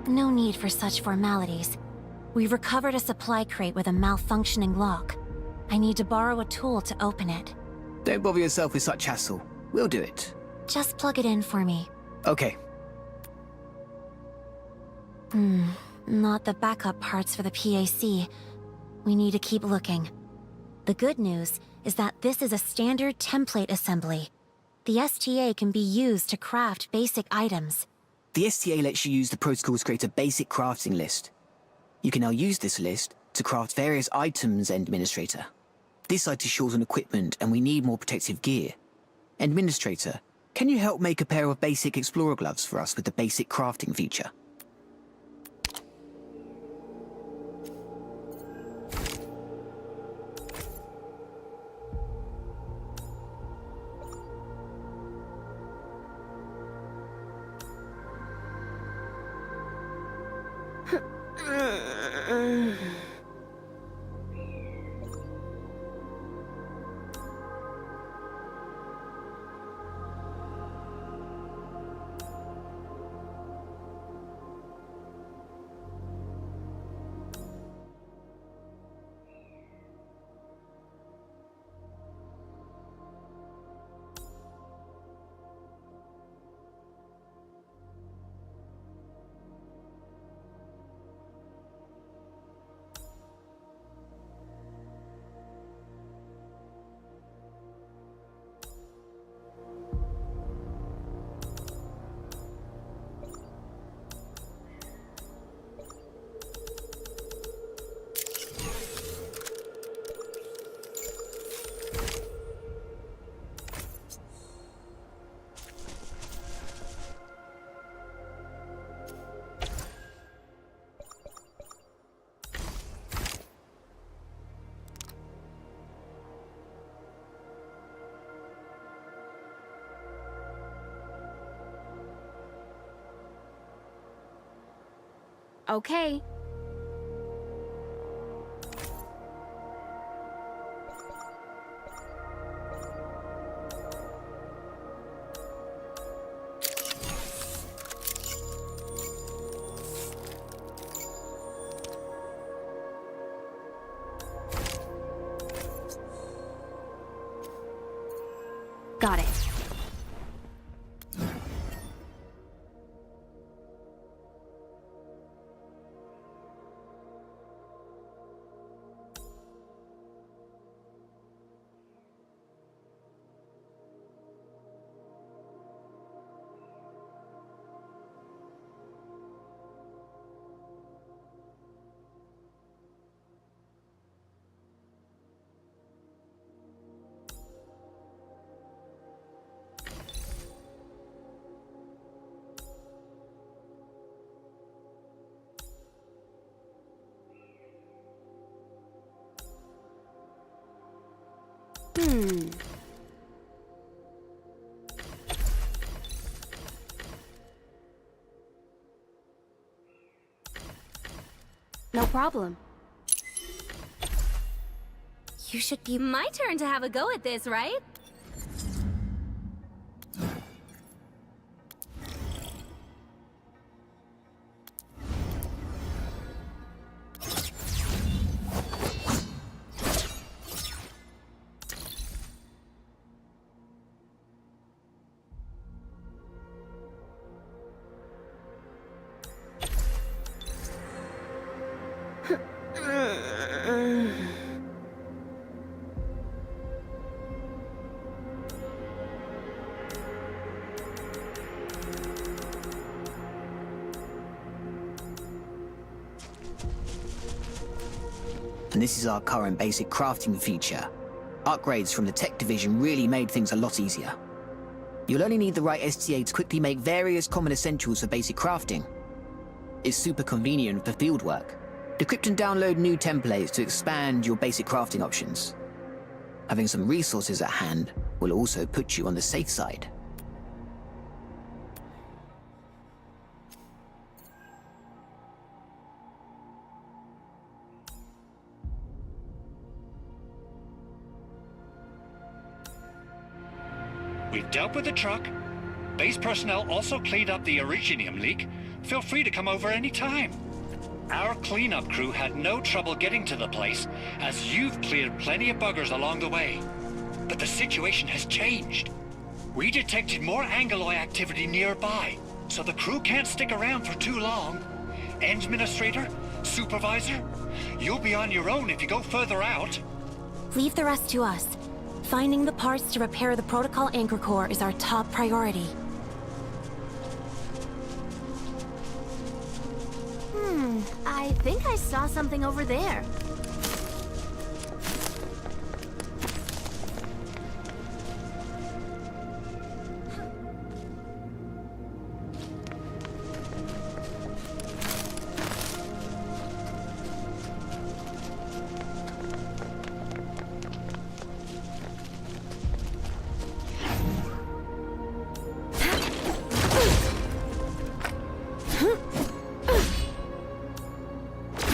No need for such formalities. We've recovered a supply crate with a malfunctioning lock. I need to borrow a tool to open it. Don't bother yourself with such hassle. We'll do it. Just plug it in for me. Okay. Not the backup parts for the PAC. We need to keep looking. The good news is that this is a standard template assembly. The STA can be used to craft basic items. The STA lets you use the protocols to create a basic crafting list. You can now use this list to craft various items, Administrator. This site is short on equipment and we need more protective gear. Administrator, can you help make a pair of basic Explorer gloves for us with the basic crafting feature? Okay. Got it. No problem. You should be my turn to have a go at this, right? And this is our current basic crafting feature. Upgrades from the tech division really made things a lot easier. You'll only need the right STA to quickly make various common essentials for basic crafting. It's super convenient for field work. Decrypt and download new templates to expand your basic crafting options. Having some resources at hand will also put you on the safe side. We've dealt with the truck. Base personnel also cleaned up the originium leak. Feel free to come over any time. Our cleanup crew had no trouble getting to the place, as you've cleared plenty of buggers along the way. But the situation has changed. We detected more Angoloi activity nearby, so the crew can't stick around for too long. Administrator, supervisor, you'll be on your own if you go further out. Leave the rest to us. Finding the parts to repair the protocol anchor core is our top priority. I think I saw something over there.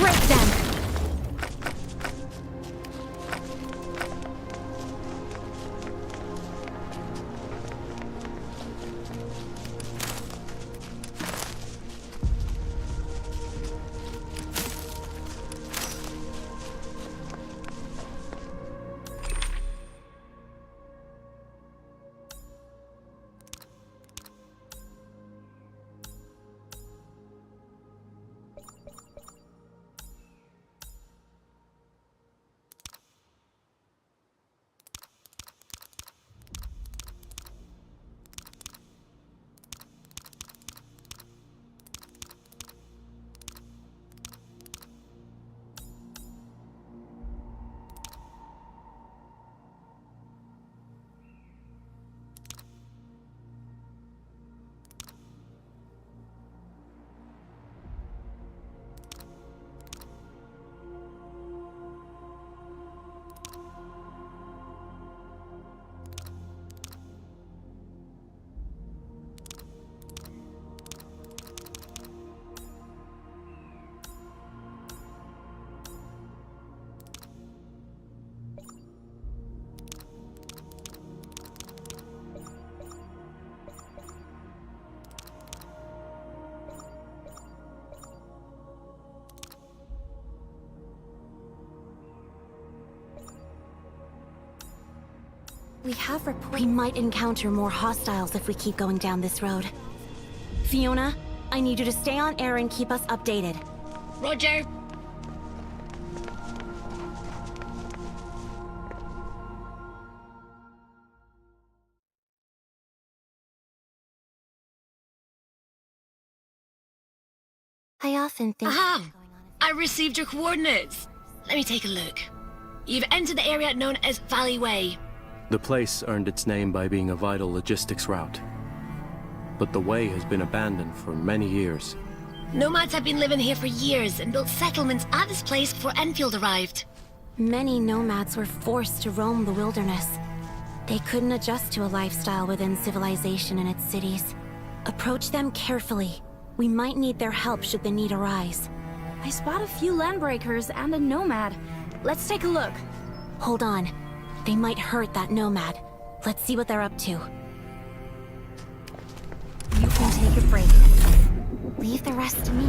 Break them! We have reports. We might encounter more hostiles if we keep going down this road. Fiona, I need you to stay on air and keep us updated. Roger. I often think... Aha! I received your coordinates. Let me take a look. You've entered the area known as Valley Way. The place earned its name by being a vital logistics route. But the way has been abandoned for many years. Nomads have been living here for years and built settlements at this place before Endfield arrived. Many nomads were forced to roam the wilderness. They couldn't adjust to a lifestyle within civilization and its cities. Approach them carefully. We might need their help should the need arise. I spot a few landbreakers and a nomad. Let's take a look. Hold on. They might hurt that nomad. Let's see what they're up to. You can take a break. Leave the rest to me.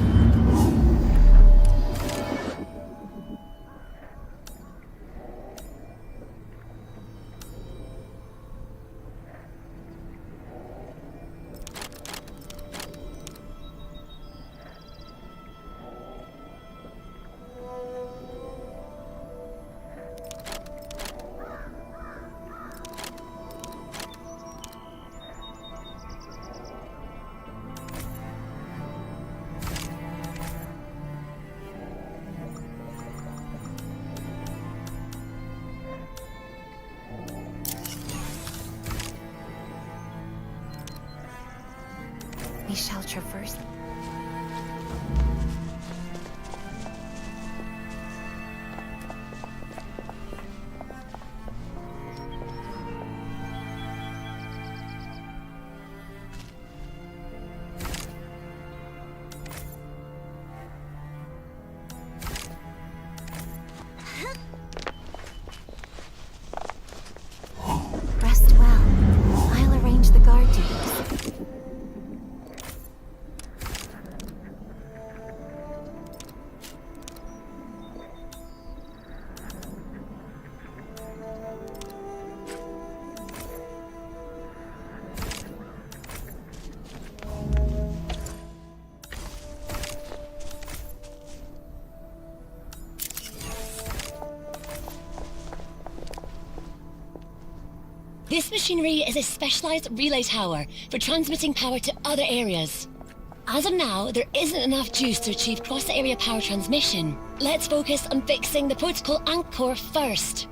We shall traverse. Rest well. I'll arrange the guard duties. This machinery is a specialized relay tower for transmitting power to other areas. As of now, there isn't enough juice to achieve cross-area power transmission. Let's focus on fixing the protocol anchor first.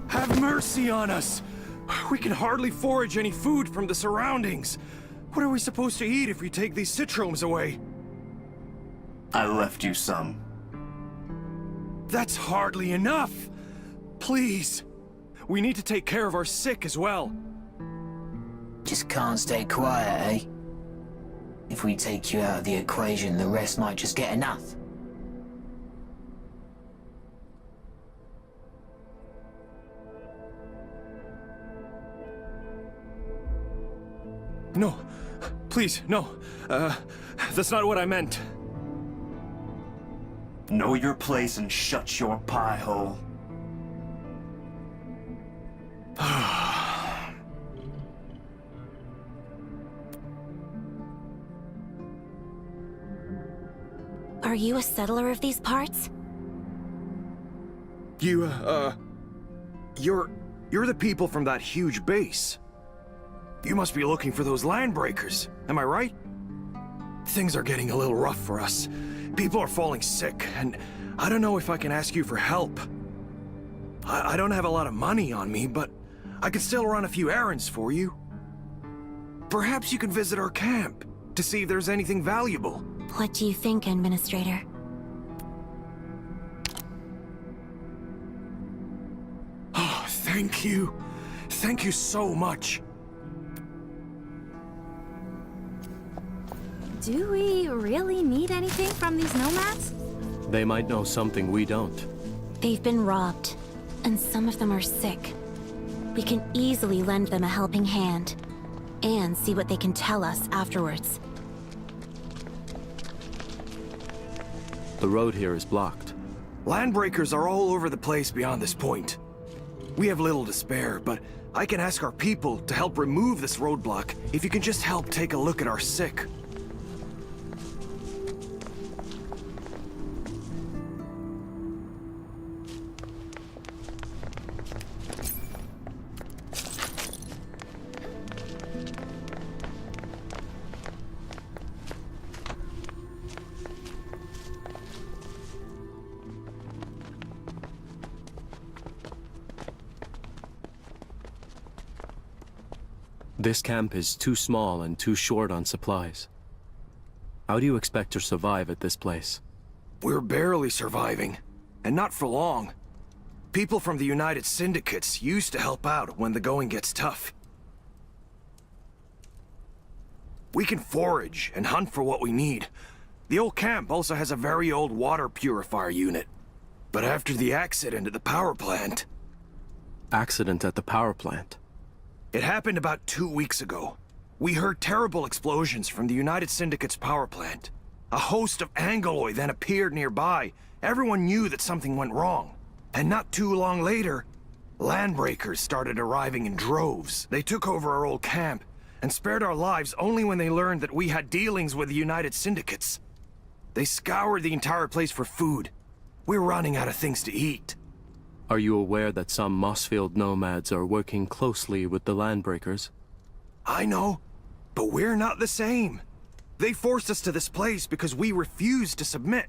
Have mercy on us! We can hardly forage any food from the surroundings. What are we supposed to eat if we take these citromes away? I left you some. That's hardly enough! Please! We need to take care of our sick as well. Just can't stay quiet, eh? If we take you out of the equation, the rest might just get enough. No. Please, no. That's not what I meant. Know your place and shut your pie hole. Are you a settler of these parts? You're the people from that huge base. You must be looking for those landbreakers, am I right? Things are getting a little rough for us. People are falling sick, and I don't know if I can ask you for help. I don't have a lot of money on me, but I can still run a few errands for you. Perhaps you can visit our camp to see if there's anything valuable. What do you think, Administrator? Oh, thank you. Thank you so much. Do we really need anything from these nomads? They might know something we don't. They've been robbed, and some of them are sick. We can easily lend them a helping hand, and see what they can tell us afterwards. The road here is blocked. Landbreakers are all over the place beyond this point. We have little to spare, but I can ask our people to help remove this roadblock if you can just help take a look at our sick. This camp is too small and too short on supplies. How do you expect to survive at this place? We're barely surviving, and not for long. People from the United Syndicates used to help out when the going gets tough. We can forage and hunt for what we need. The old camp also has a very old water purifier unit. But after the accident at the power plant... Accident at the power plant? It happened about 2 weeks ago. We heard terrible explosions from the United Syndicate's power plant. A host of Angoloi then appeared nearby. Everyone knew that something went wrong. And not too long later, landbreakers started arriving in droves. They took over our old camp and spared our lives only when they learned that we had dealings with the United Syndicates. They scoured the entire place for food. We're running out of things to eat. Are you aware that some Mossfield nomads are working closely with the landbreakers? I know, but we're not the same. They forced us to this place because we refused to submit.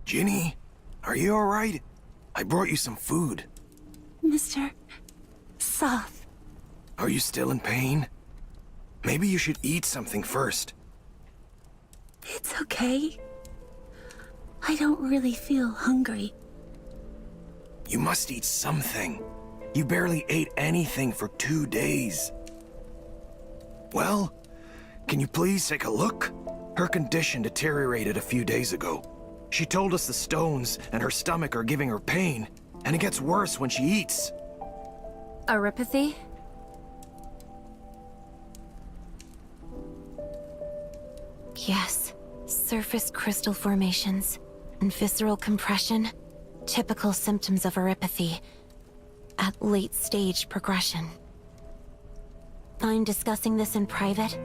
Ginny, are you alright? I brought you some food. Mr. Soth. Are you still in pain? Maybe you should eat something first. It's okay. I don't really feel hungry. You must eat something. You barely ate anything for 2 days. Well, can you please take a look? Her condition deteriorated a few days ago. She told us the stones and her stomach are giving her pain, and it gets worse when she eats. Oripathy? Yes. Surface crystal formations and visceral compression. Typical symptoms of oripathy at late-stage progression. Mind discussing this in private?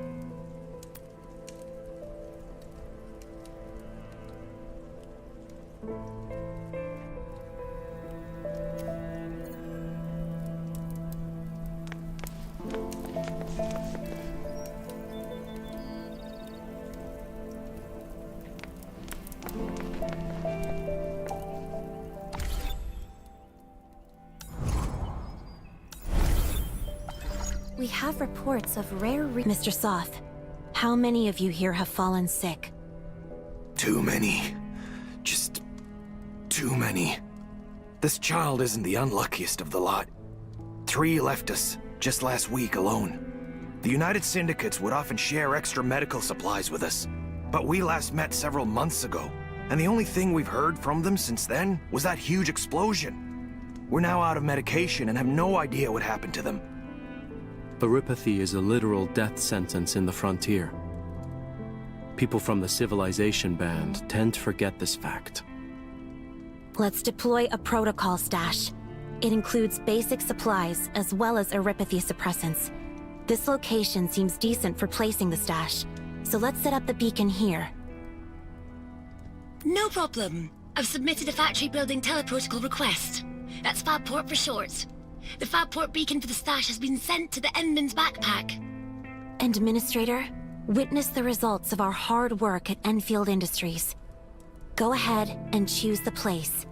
We have reports of rare Mr. Soth, how many of you here have fallen sick? Too many. Just too many. This child isn't the unluckiest of the lot. 3 left us just last week alone. The United Syndicates would often share extra medical supplies with us, but we last met several months ago, and the only thing we've heard from them since then was that huge explosion. We're now out of medication and have no idea what happened to them. Oripathy is a literal death sentence in the frontier. People from the Civilization Band tend to forget this fact. Let's deploy a protocol stash. It includes basic supplies as well as oripathy suppressants. This location seems decent for placing the stash, so let's set up the beacon here. No problem. I've submitted a factory building teleprotocol request. That's Fabport for short. The Fabport beacon for the stash has been sent to the Endman's backpack. Administrator, witness the results of our hard work at Endfield Industries. Go ahead and choose the place.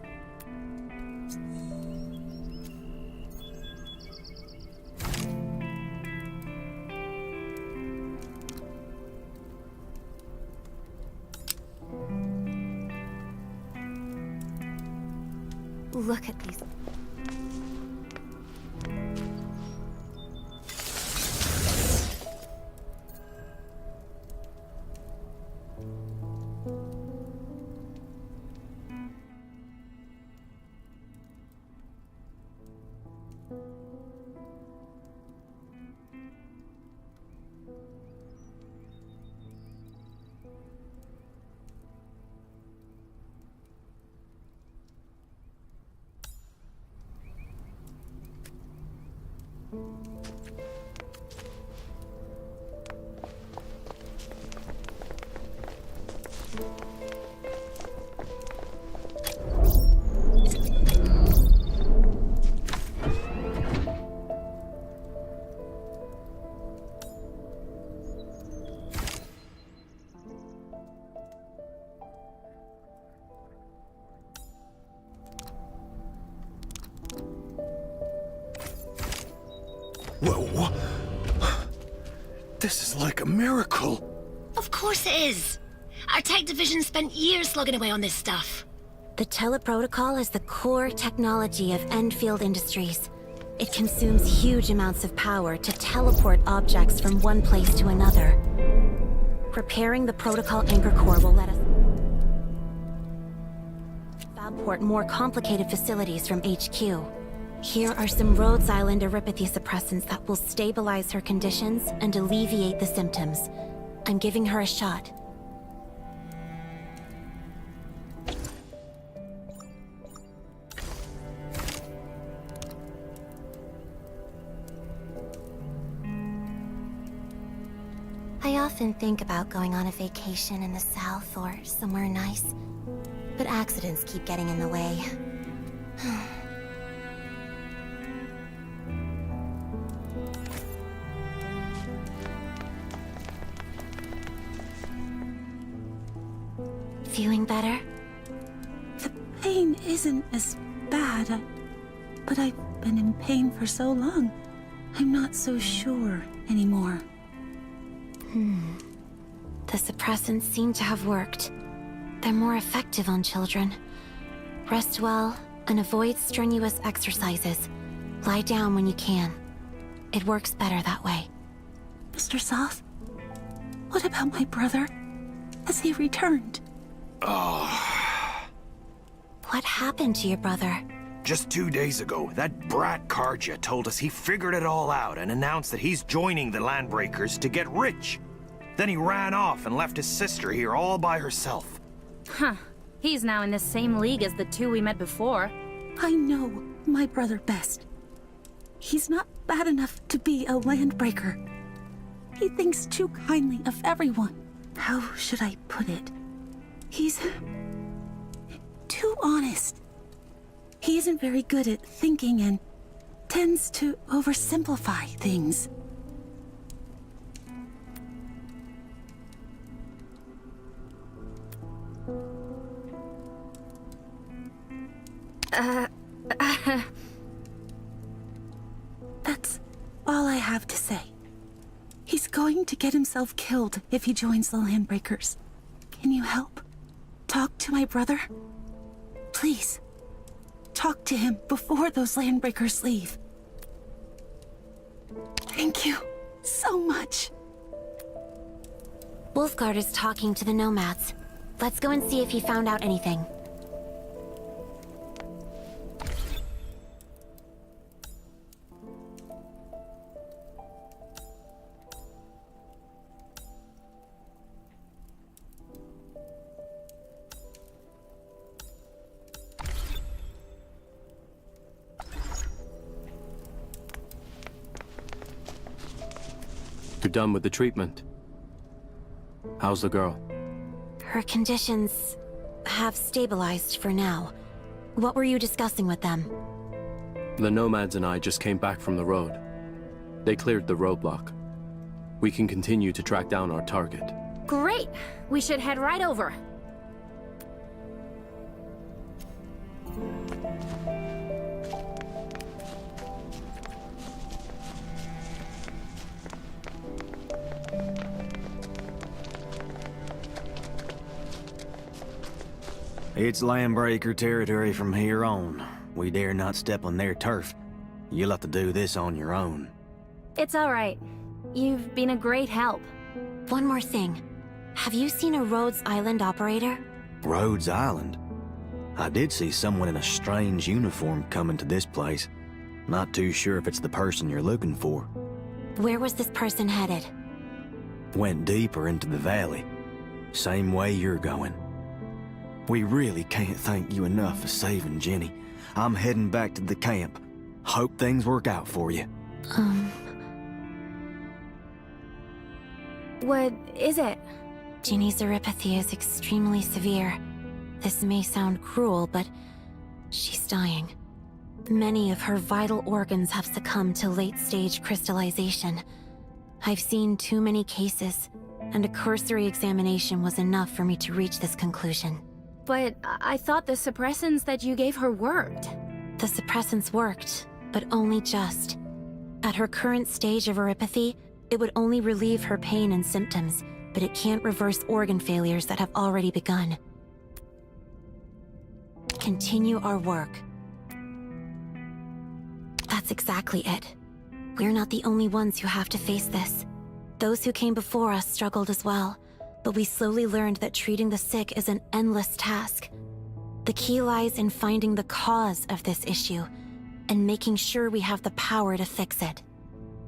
Look at these. Whoa. This is like a miracle. Of course it is. Our tech division spent years slugging away on this stuff. The teleprotocol is the core technology of Endfield Industries. It consumes huge amounts of power to teleport objects from one place to another. Repairing the protocol anchor core will let us Fabport more complicated facilities from HQ. Here are some Rhodes Island oripathy suppressants that will stabilize her conditions and alleviate the symptoms. I'm giving her a shot. I often think about going on a vacation in the south or somewhere nice, but accidents keep getting in the way. Feeling better? The pain isn't as bad, but I've been in pain for so long. I'm not so sure anymore. The suppressants seem to have worked. They're more effective on children. Rest well and avoid strenuous exercises. Lie down when you can. It works better that way. Mr. Soth? What about my brother? Has he returned? What happened to your brother? Just 2 days ago, that brat Karja told us he figured it all out and announced that he's joining the Landbreakers to get rich. Then he ran off and left his sister here all by herself. Huh. He's now in the same league as the two we met before. I know my brother best. He's not bad enough to be a Landbreaker. He thinks too kindly of everyone. How should I put it? He's too honest. He isn't very good at thinking and tends to oversimplify things. That's all I have to say. He's going to get himself killed if he joins the Landbreakers. Can you help? Talk to my brother? Please. Talk to him before those Landbreakers leave. Thank you so much. Wolfguard is talking to the nomads. Let's go and see if he found out anything. You're done with the treatment. How's the girl? Her conditions have stabilized for now. What were you discussing with them? The nomads and I just came back from the road. They cleared the roadblock. We can continue to track down our target. Great! We should head right over. It's Landbreaker territory from here on. We dare not step on their turf. You'll have to do this on your own. It's all right. You've been a great help. One more thing. Have you seen a Rhodes Island operator? Rhodes Island? I did see someone in a strange uniform coming to this place. Not too sure if it's the person you're looking for. Where was this person headed? Went deeper into the valley. Same way you're going. We really can't thank you enough for saving Jenny. I'm heading back to the camp. Hope things work out for you. What is it? Jenny's oripathy is extremely severe. This may sound cruel, but she's dying. Many of her vital organs have succumbed to late-stage crystallization. I've seen too many cases, and a cursory examination was enough for me to reach this conclusion. But I thought the suppressants that you gave her worked. The suppressants worked, but only just. At her current stage of oripathy, it would only relieve her pain and symptoms, but it can't reverse organ failures that have already begun. Continue our work. That's exactly it. We're not the only ones who have to face this. Those who came before us struggled as well, but we slowly learned that treating the sick is an endless task. The key lies in finding the cause of this issue, and making sure we have the power to fix it.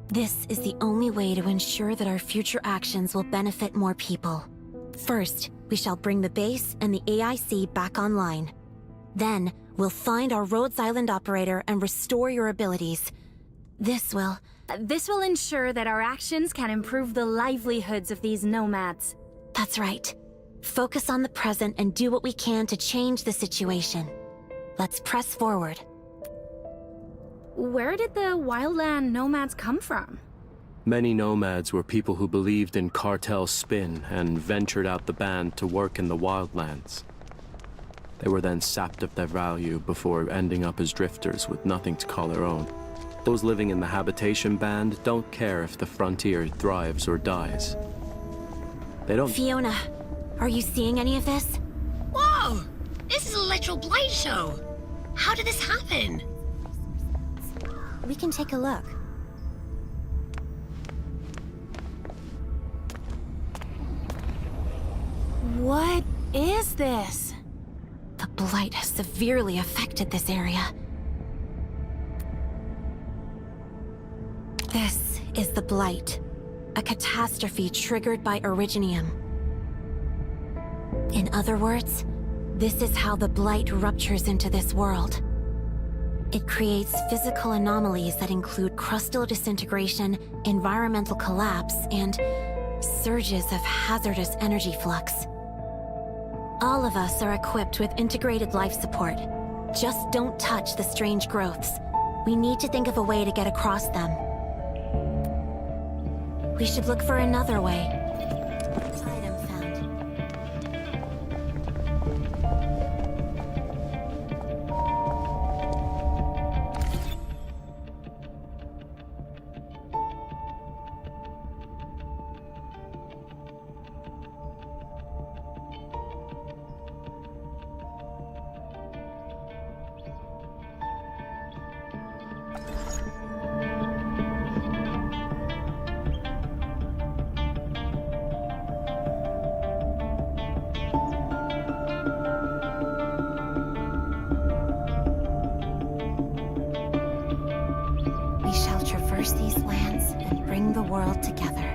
This is the only way to ensure that our future actions will benefit more people. First, we shall bring the base and the AIC back online. Then, we'll find our Rhodes Island operator and restore your abilities. This will ensure that our actions can improve the livelihoods of these nomads. That's right. Focus on the present and do what we can to change the situation. Let's press forward. Where did the wildland nomads come from? Many nomads were people who believed in cartel spin and ventured out the band to work in the wildlands. They were then sapped of their value before ending up as drifters with nothing to call their own. Those living in the habitation band don't care if the frontier thrives or dies. They don't— Fiona, are you seeing any of this? Whoa! This is a literal blight show! How did this happen? We can take a look. What is this? The blight has severely affected this area. This is the blight, a catastrophe triggered by originium. In other words, this is how the blight ruptures into this world. It creates physical anomalies that include crustal disintegration, environmental collapse, and surges of hazardous energy flux. All of us are equipped with integrated life support. Just don't touch the strange growths. We need to think of a way to get across them. We should look for another way. Item found. We shall traverse these lands and bring the world together.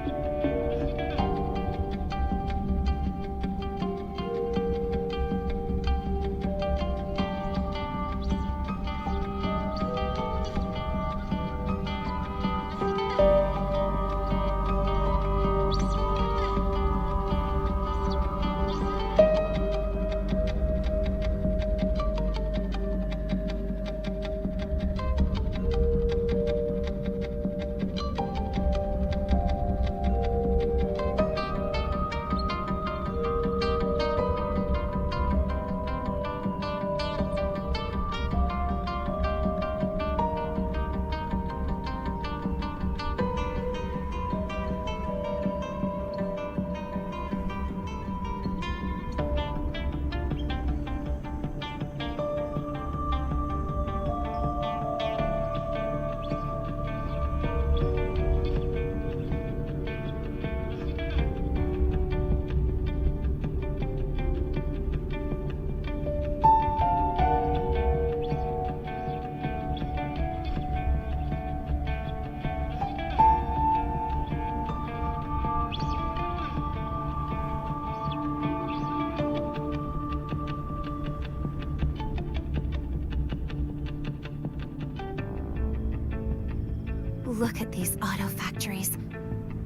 Look at these auto factories.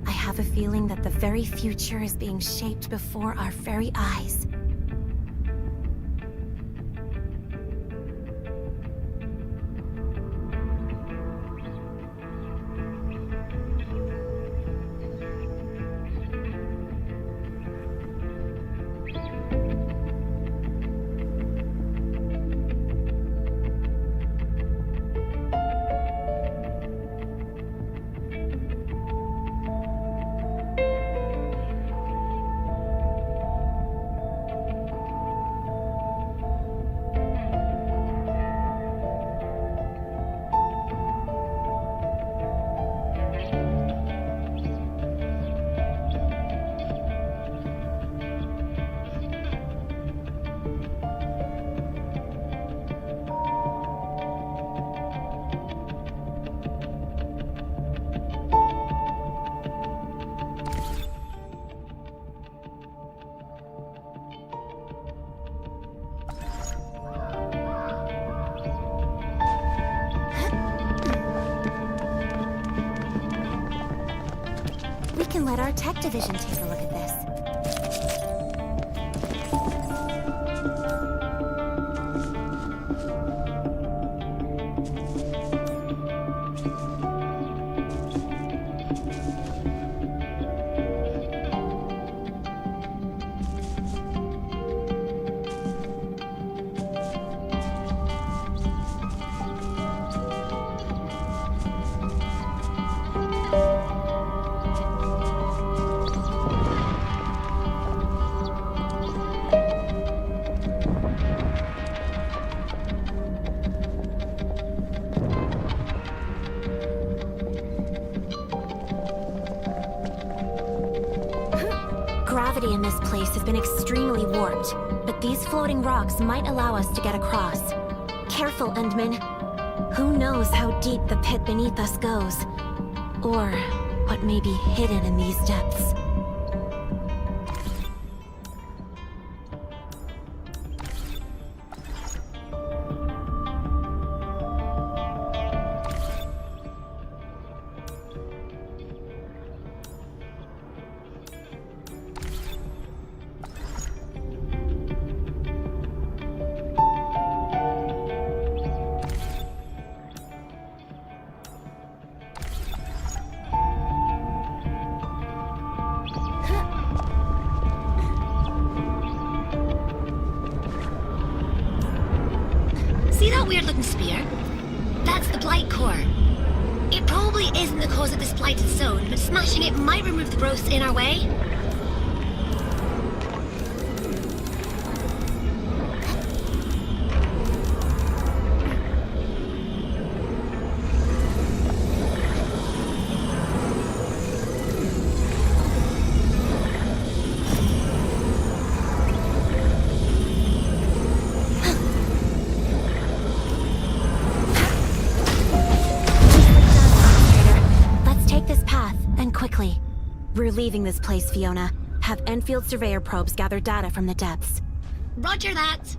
I have a feeling that the very future is being shaped before our very eyes. We can let our tech division take a look at this. Gravity in this place has been extremely warped, but these floating rocks might allow us to get across. Careful, Endman. Who knows how deep the pit beneath us goes, or what may be hidden in these depths. See that weird-looking spear? That's the blight core. It probably isn't the cause of this blighted zone, but smashing it might remove the growths in our way. Quickly. We're leaving this place, Fiona. Have Enfield surveyor probes gather data from the depths. Roger that.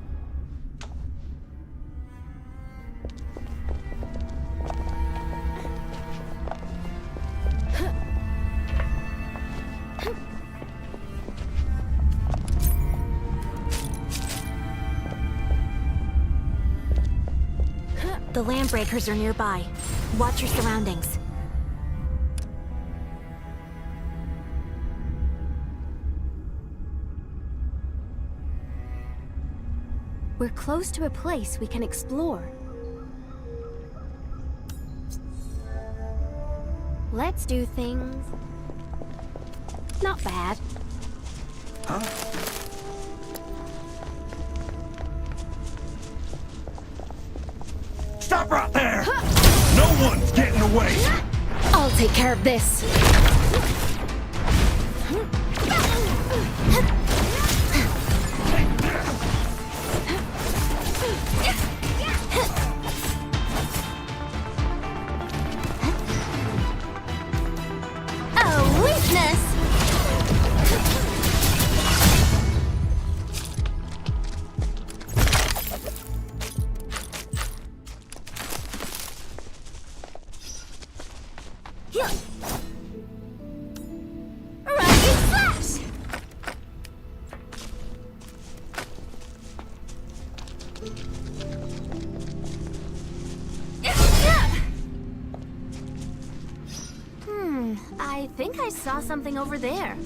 The land breakers are nearby. Watch your surroundings. We're close to a place we can explore. Let's do things... not bad. Huh? Stop right there! No one's getting away! I'll take care of this. I think I saw something over there.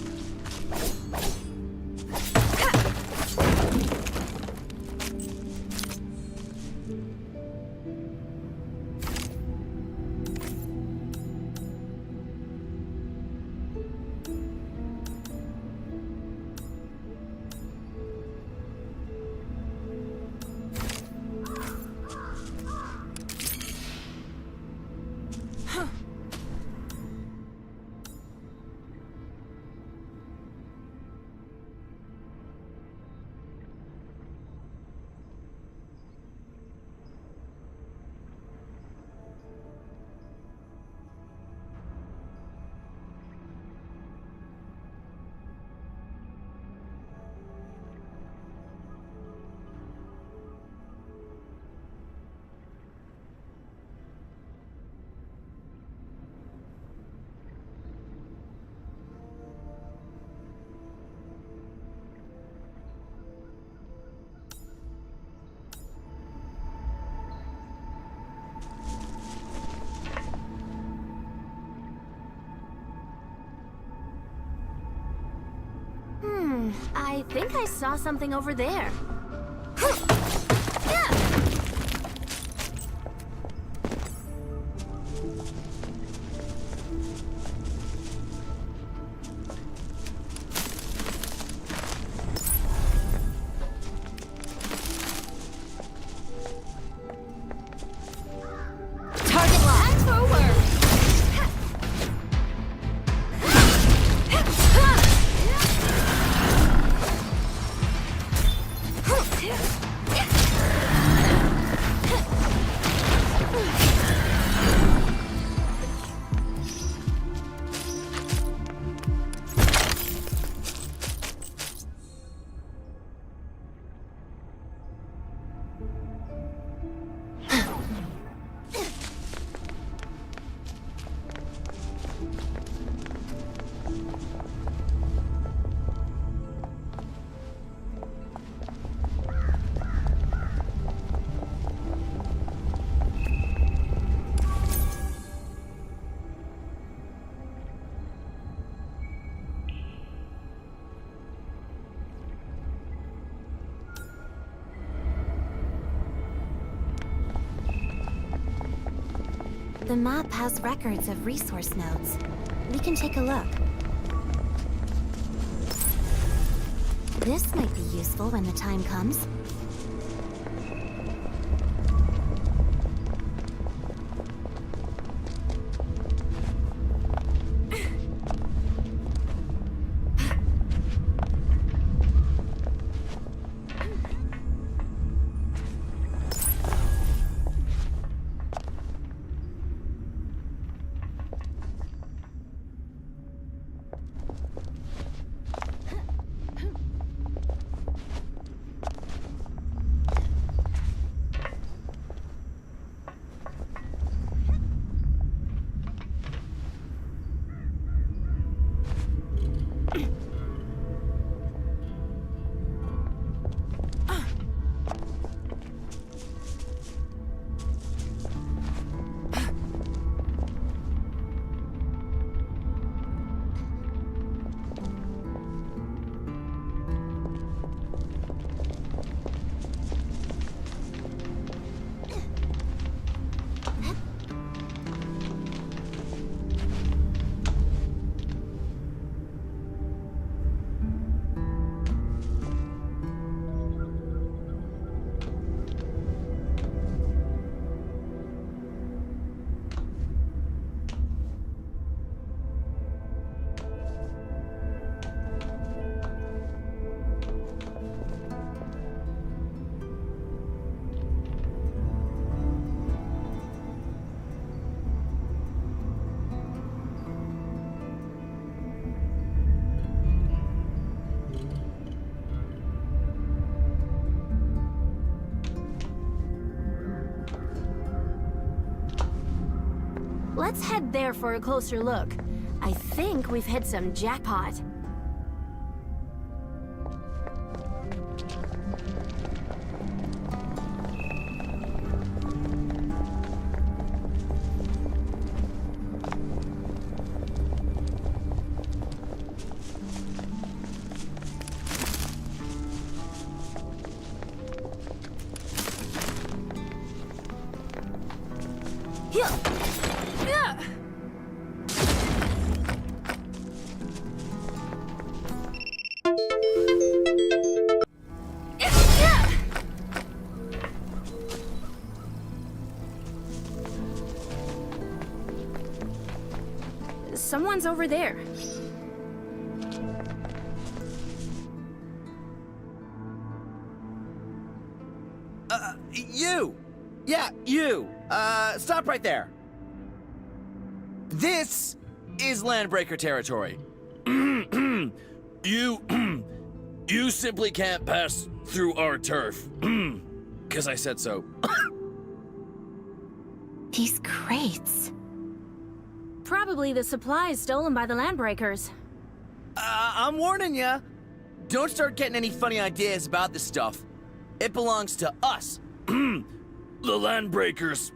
I think I saw something over there. Target locked. And forward. The map has records of resource nodes. We can take a look. This might be useful when the time comes. Let's head there for a closer look. I think we've hit some jackpot. Someone's over there. You! Yeah, you! Stop right there. This is Landbreaker territory. You simply can't pass through our turf. 'Cause I said so. These crates. Probably the supplies stolen by the Landbreakers. I'm warning ya. Don't start getting any funny ideas about this stuff. It belongs to us. The Landbreakers.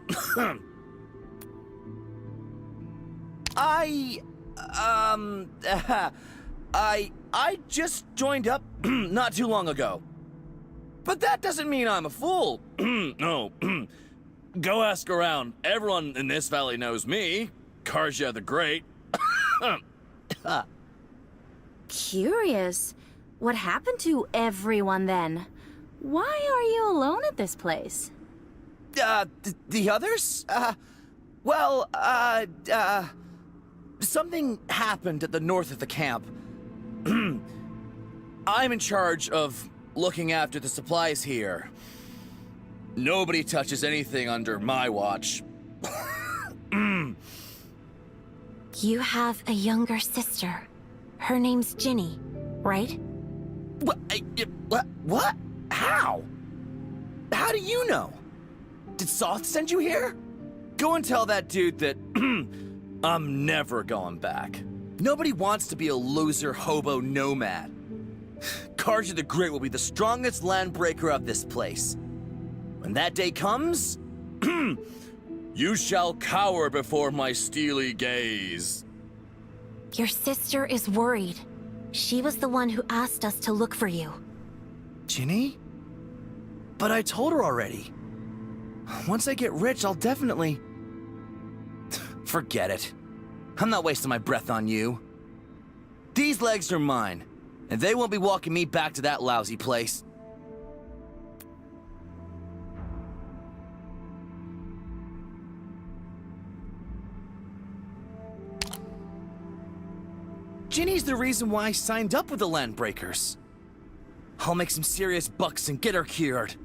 I just joined up not too long ago. But that doesn't mean I'm a fool. No. Go ask around. Everyone in this valley knows me. Karja the Great. Curious. What happened to everyone then? Why are you alone at this place? The others? Something happened at the north of the camp. I'm in charge of looking after the supplies here. Nobody touches anything under my watch. You have a younger sister. Her name's Ginny, right? What? How? How do you know? Did Soth send you here? Go and tell that dude that I'm never going back. Nobody wants to be a loser hobo nomad. Karja the Great will be the strongest landbreaker of this place. When that day comes, you shall cower before my steely gaze. Your sister is worried. She was the one who asked us to look for you. Ginny? But I told her already. Once I get rich, I'll definitely... Forget it. I'm not wasting my breath on you. These legs are mine, and they won't be walking me back to that lousy place. Ginny's the reason why I signed up with the Landbreakers. I'll make some serious bucks and get her cured.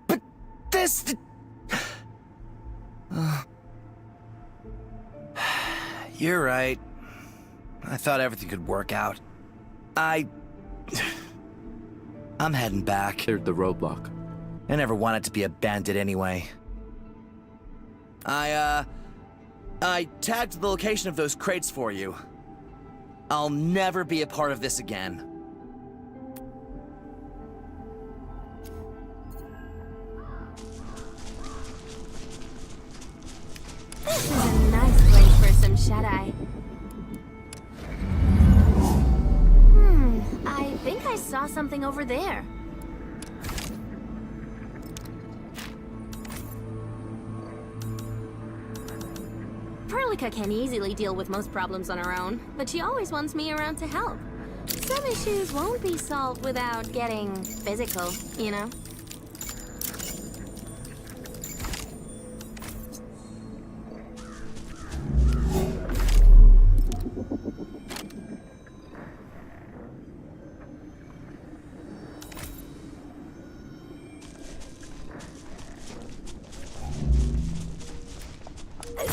But this... You're right. I thought everything could work out. I'm heading back. Cleared the roadblock. I never wanted to be a bandit anyway. I tagged the location of those crates for you. I'll never be a part of this again. This is a nice place for some shut-eye. I think I saw something over there. Perlica can easily deal with most problems on her own, but she always wants me around to help. Some issues won't be solved without getting physical, you know?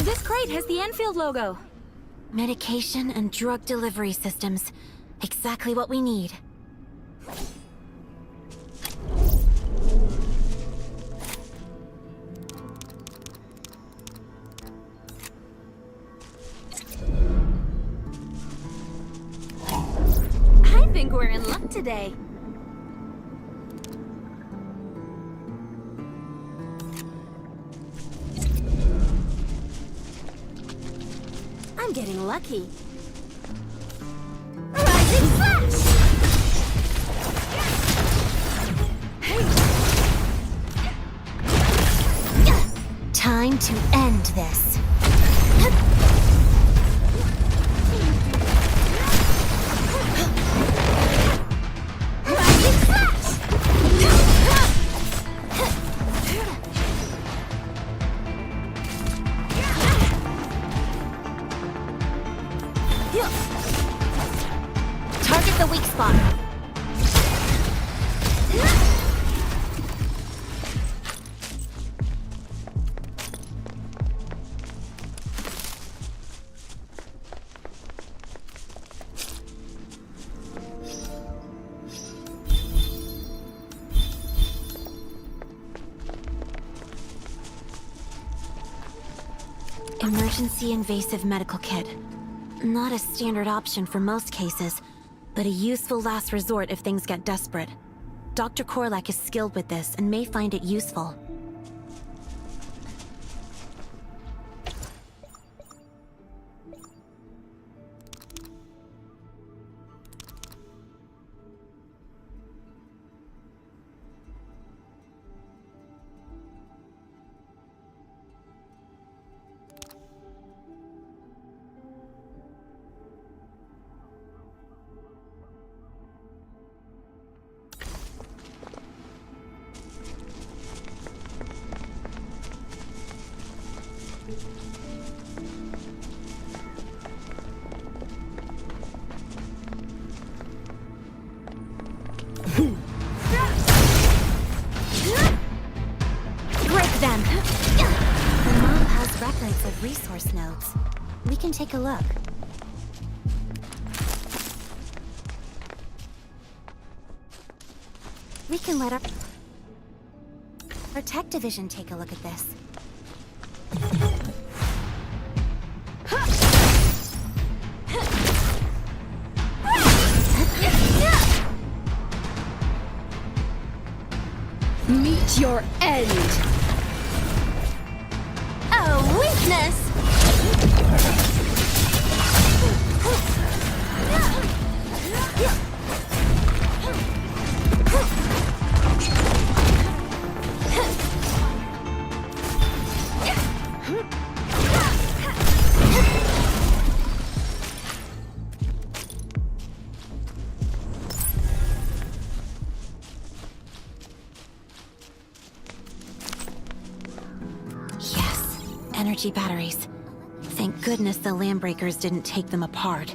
This crate has the Endfield logo. Medication and drug delivery systems. Exactly what we need. I think we're in luck today. I'm getting lucky. Rising Flash! Time to end end this. Target the weak spot. Emergency invasive medical kit. Not a standard option for most cases, but a useful last resort if things get desperate. Dr. Korlak is skilled with this and may find it useful. Break them! The mob has records of resource nodes. We can take a look. We can let our tech division take a look at this. Meet your end! A weakness! Energy batteries. Thank goodness the Landbreakers didn't take them apart.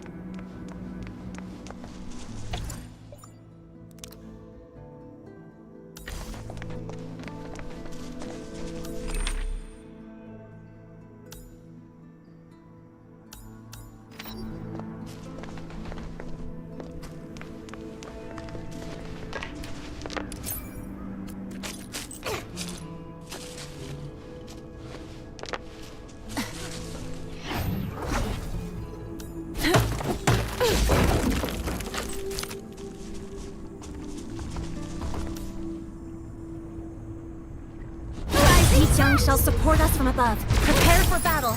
Shall support us from above. Prepare for battle.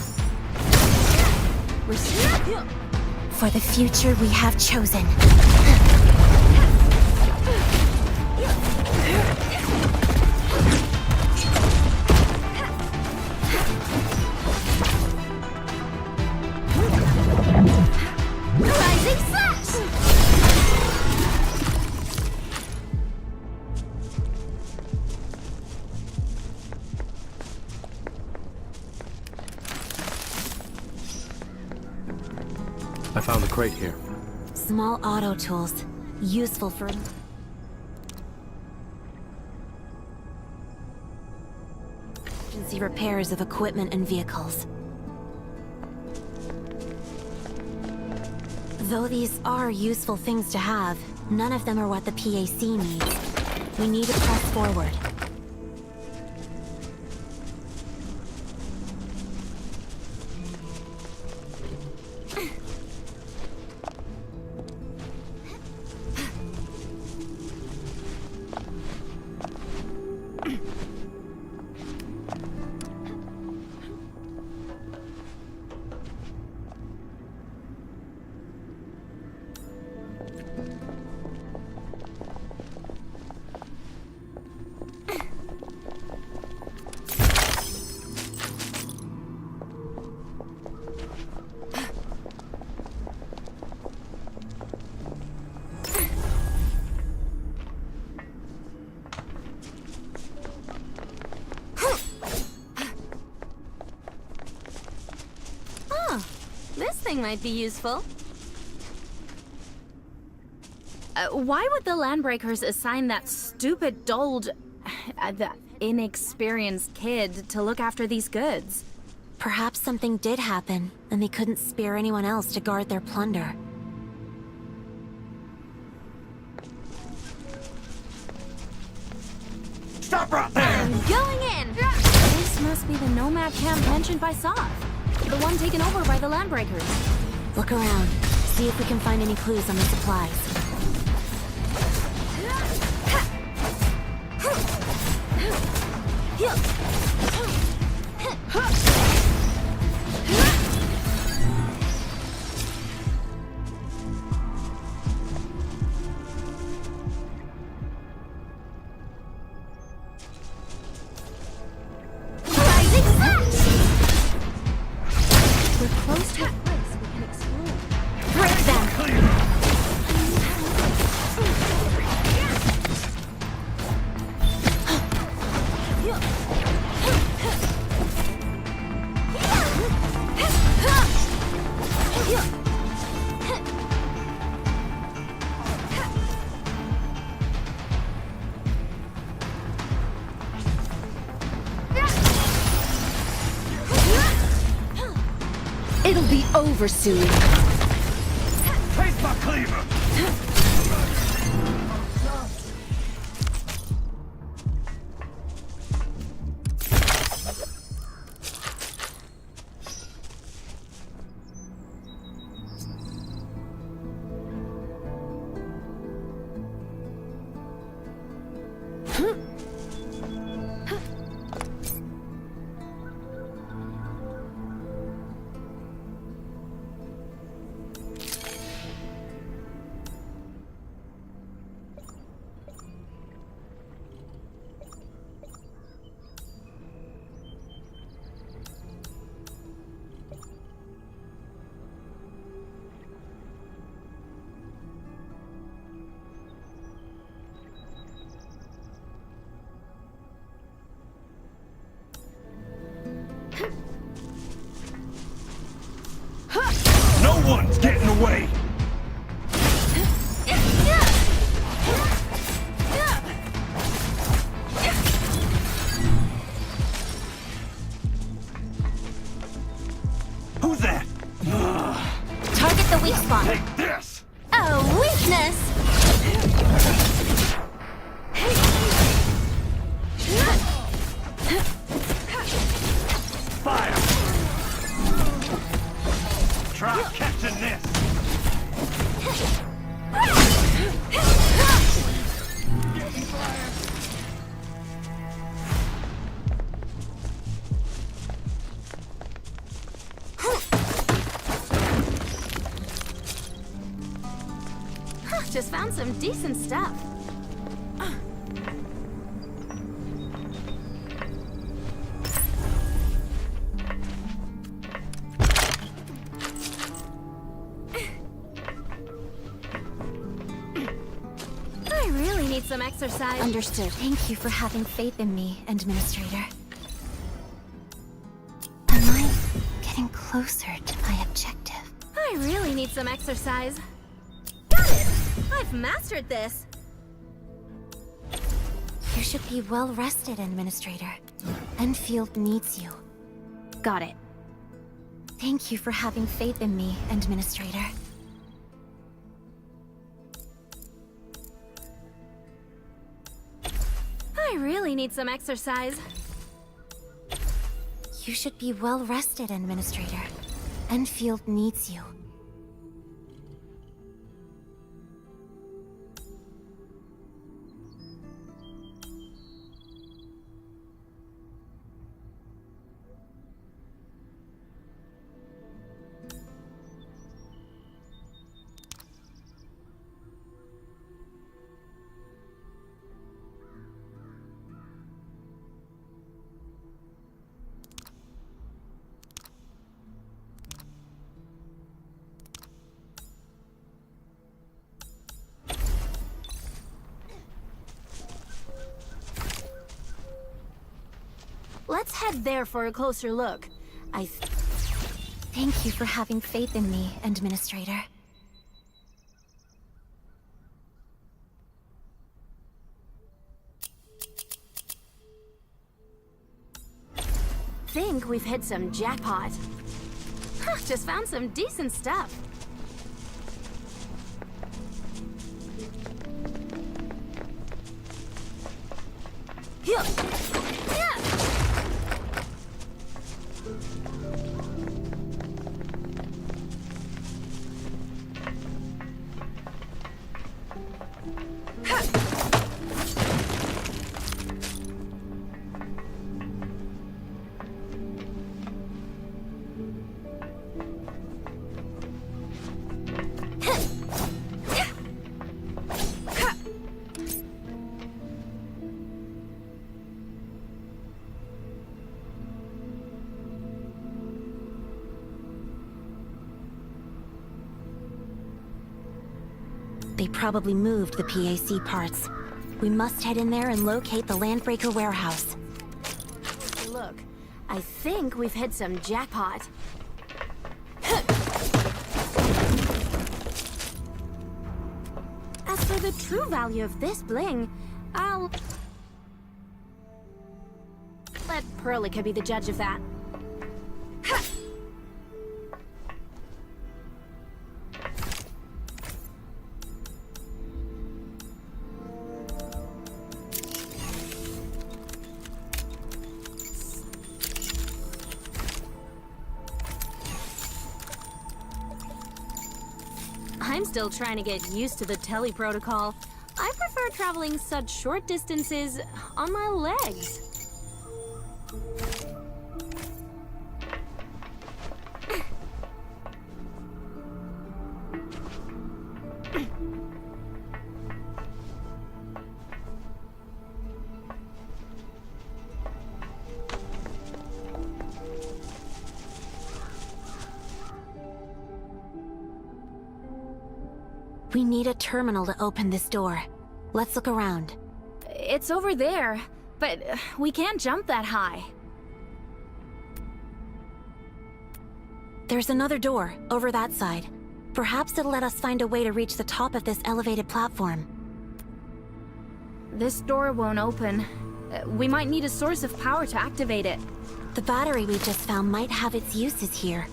For the future we have chosen. Rising slash! I found a crate here. Small auto tools. Useful for emergency repairs of equipment and vehicles. Though these are useful things to have, none of them are what the PAC needs. We need to press forward. This thing might be useful. Why would the Landbreakers assign that stupid, dulled, that inexperienced kid to look after these goods? Perhaps something did happen, and they couldn't spare anyone else to guard their plunder. Stop right there! I'm going in! This must be the nomad camp mentioned by Soth. The one taken over by the Landbreakers. Look around. See if we can find any clues on the supplies. We're close to a place we can explore. Break them! It'll be over soon. Take my cleaver! No one's getting away! Who's that? Target the weak spot. Take this! A weakness! Fire! Try catching this! Just found some decent stuff. I really need some exercise. Understood. Thank you for having faith in me, Administrator. Am I getting closer to my objective? I really need some exercise. Got it! I've mastered this! You should be well rested, Administrator. Endfield needs you. Got it. Thank you for having faith in me, Administrator. I really need some exercise. You should be well rested, Administrator. Endfield needs you. Let's head there for a closer look. Thank you for having faith in me, Administrator. Think we've hit some jackpot. Just found some decent stuff. Yeah. They probably moved the PAC parts. We must head in there and locate the Landbreaker warehouse. Look, I think we've hit some jackpot. As for the true value of this bling, I'll let Perlica be the judge of that. I'm still trying to get used to the tele protocol. I prefer traveling such short distances on my legs. We need a terminal to open this door. Let's look around. It's over there, but we can't jump that high. There's another door, over that side. Perhaps it'll let us find a way to reach the top of this elevated platform. This door won't open. We might need a source of power to activate it. The battery we just found might have its uses here.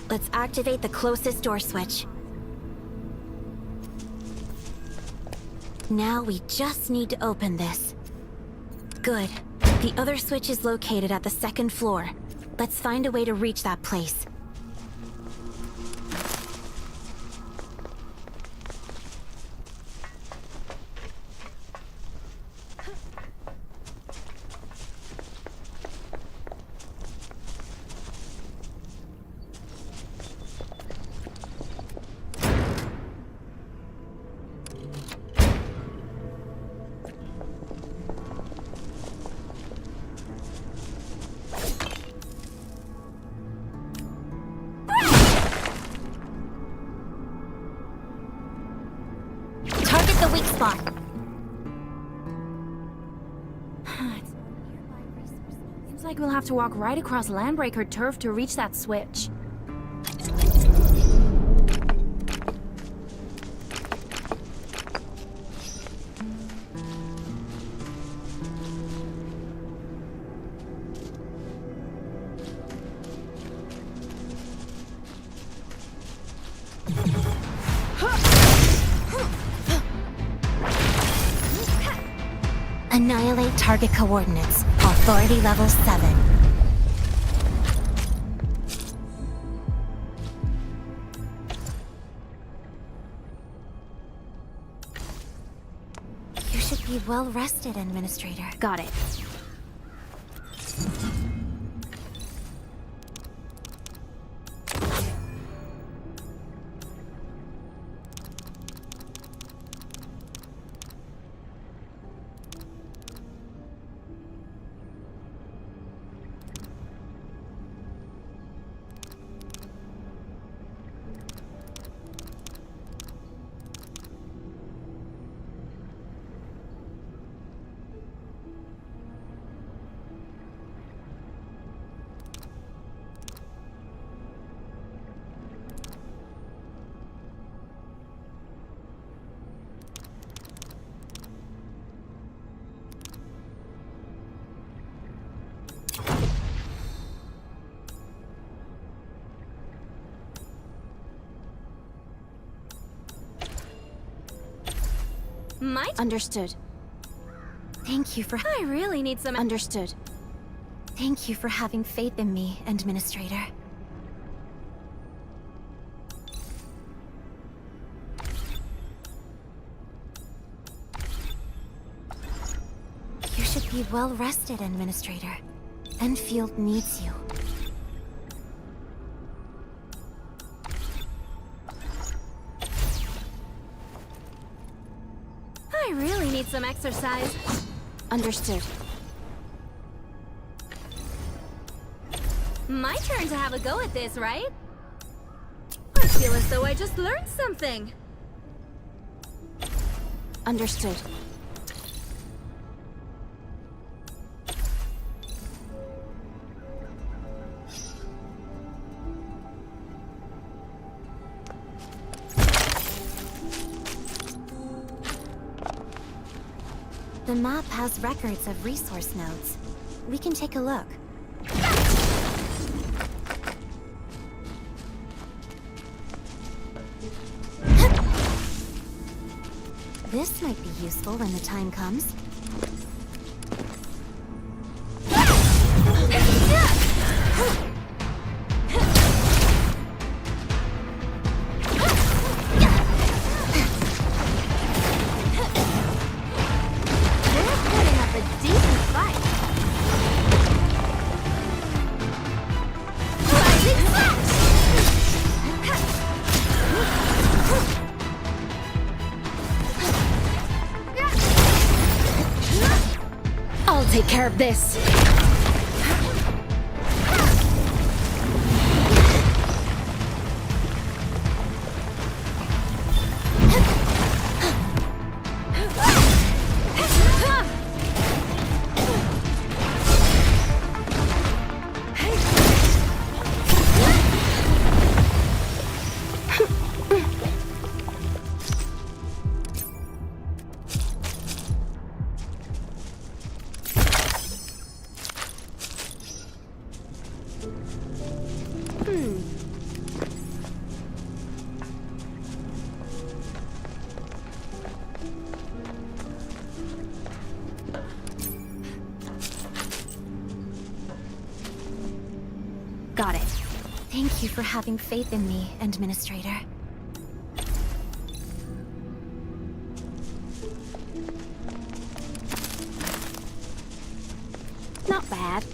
Let's activate the closest door switch. Now we just need to open this. Good. The other switch is located at the second floor. Let's find a way to reach that place. The weak spot. Seems like we'll have to walk right across Landbreaker turf to reach that switch. Annihilate target coordinates. Authority level 7. You should be well rested, Administrator. Got it. Understood. Thank you for... I really need some... Understood. Thank you for having faith in me, Administrator. You should be well rested, Administrator. Endfield needs you. I really need some exercise. Understood. My turn to have a go at this, right? I feel as though I just learned something. Understood. The map has records of resource nodes. We can take a look. This might be useful when the time comes. I'll take care of this. Got it. Thank you for having faith in me, Administrator. Not bad.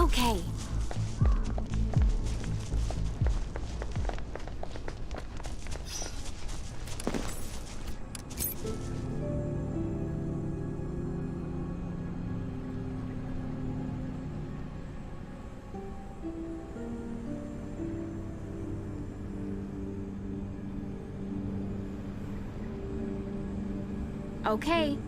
Okay. Okay.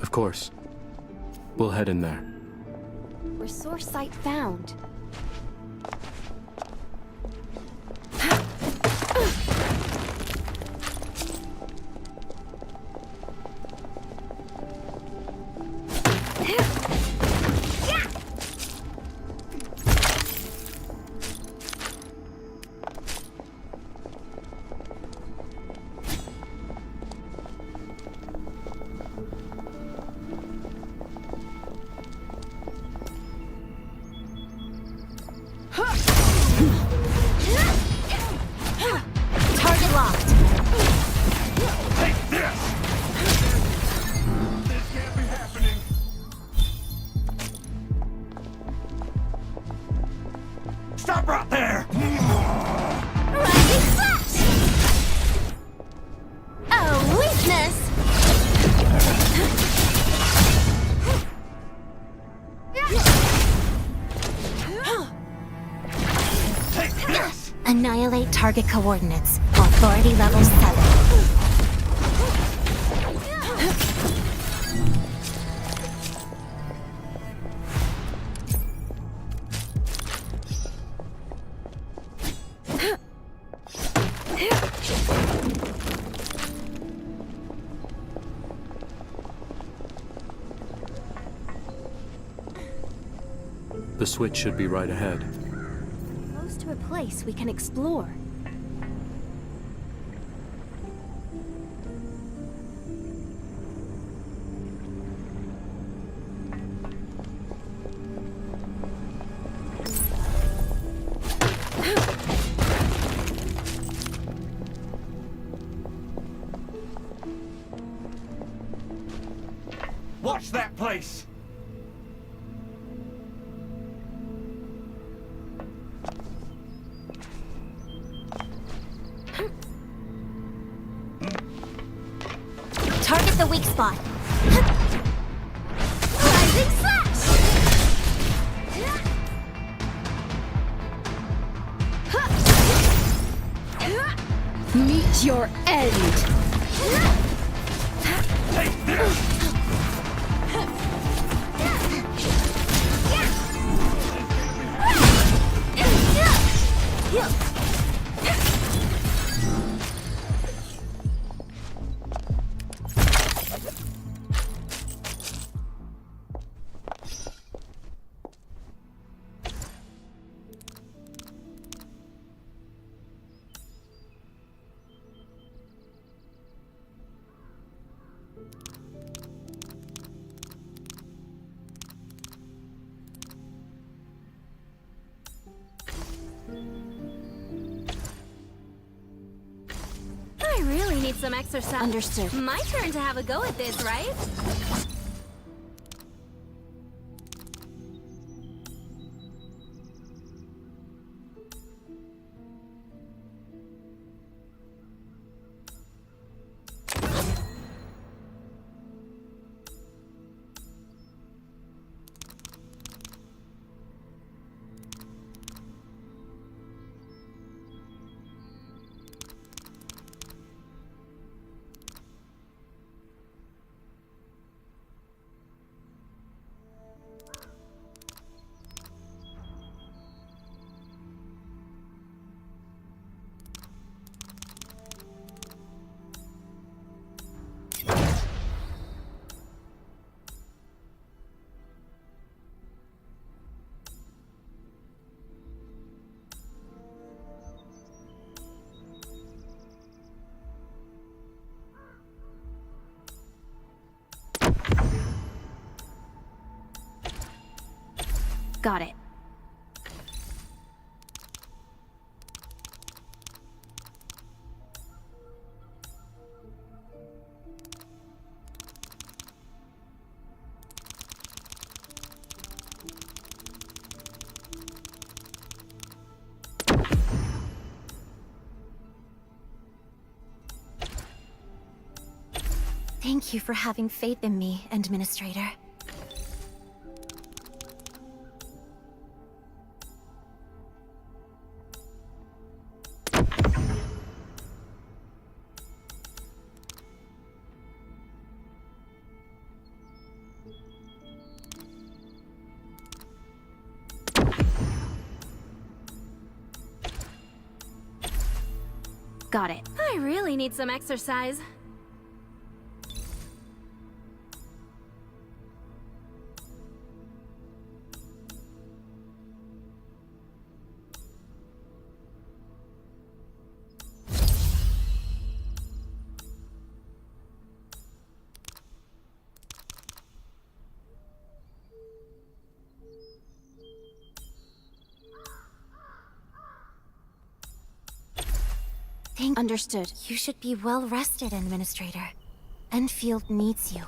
Of course. We'll head in there. Resource site found. Target locked. Take this! This can't be happening. Stop right there! Rising flash! Oh, weakness! Annihilate target coordinates. Authority level 7. The switch should be right ahead. Close to a place we can explore. Watch that place! Target the weak spot. Rising slash! Meet your end! Take this! I really need some exercise. Understood. My turn to have a go at this, right? Got it. Thank you for having faith in me, Administrator. Got it. I really need some exercise. Understood. You should be well rested, Administrator. Endfield needs you.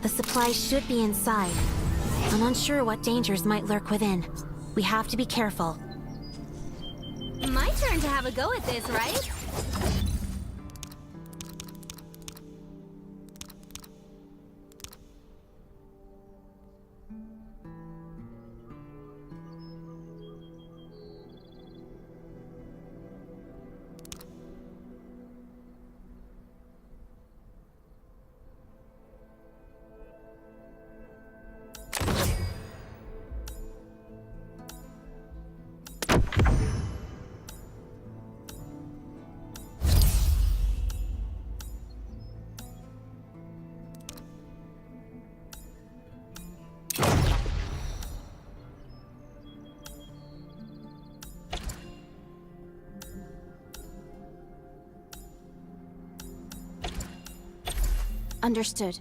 The supplies should be inside. I'm unsure what dangers might lurk within. We have to be careful. My turn to have a go at this, right? Understood.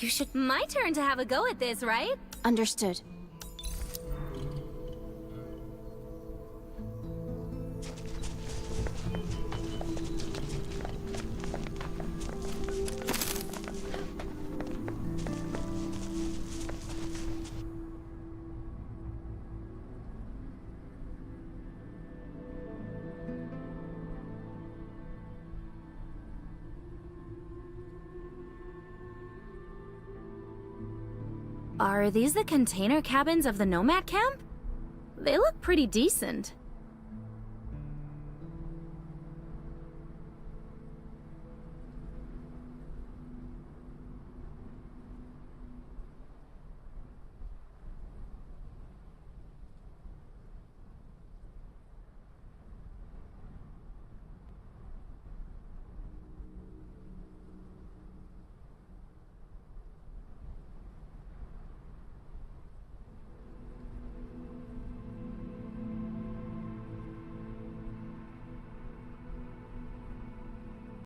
You should... My turn to have a go at this, right? Understood. Are these the container cabins of the nomad camp? They look pretty decent.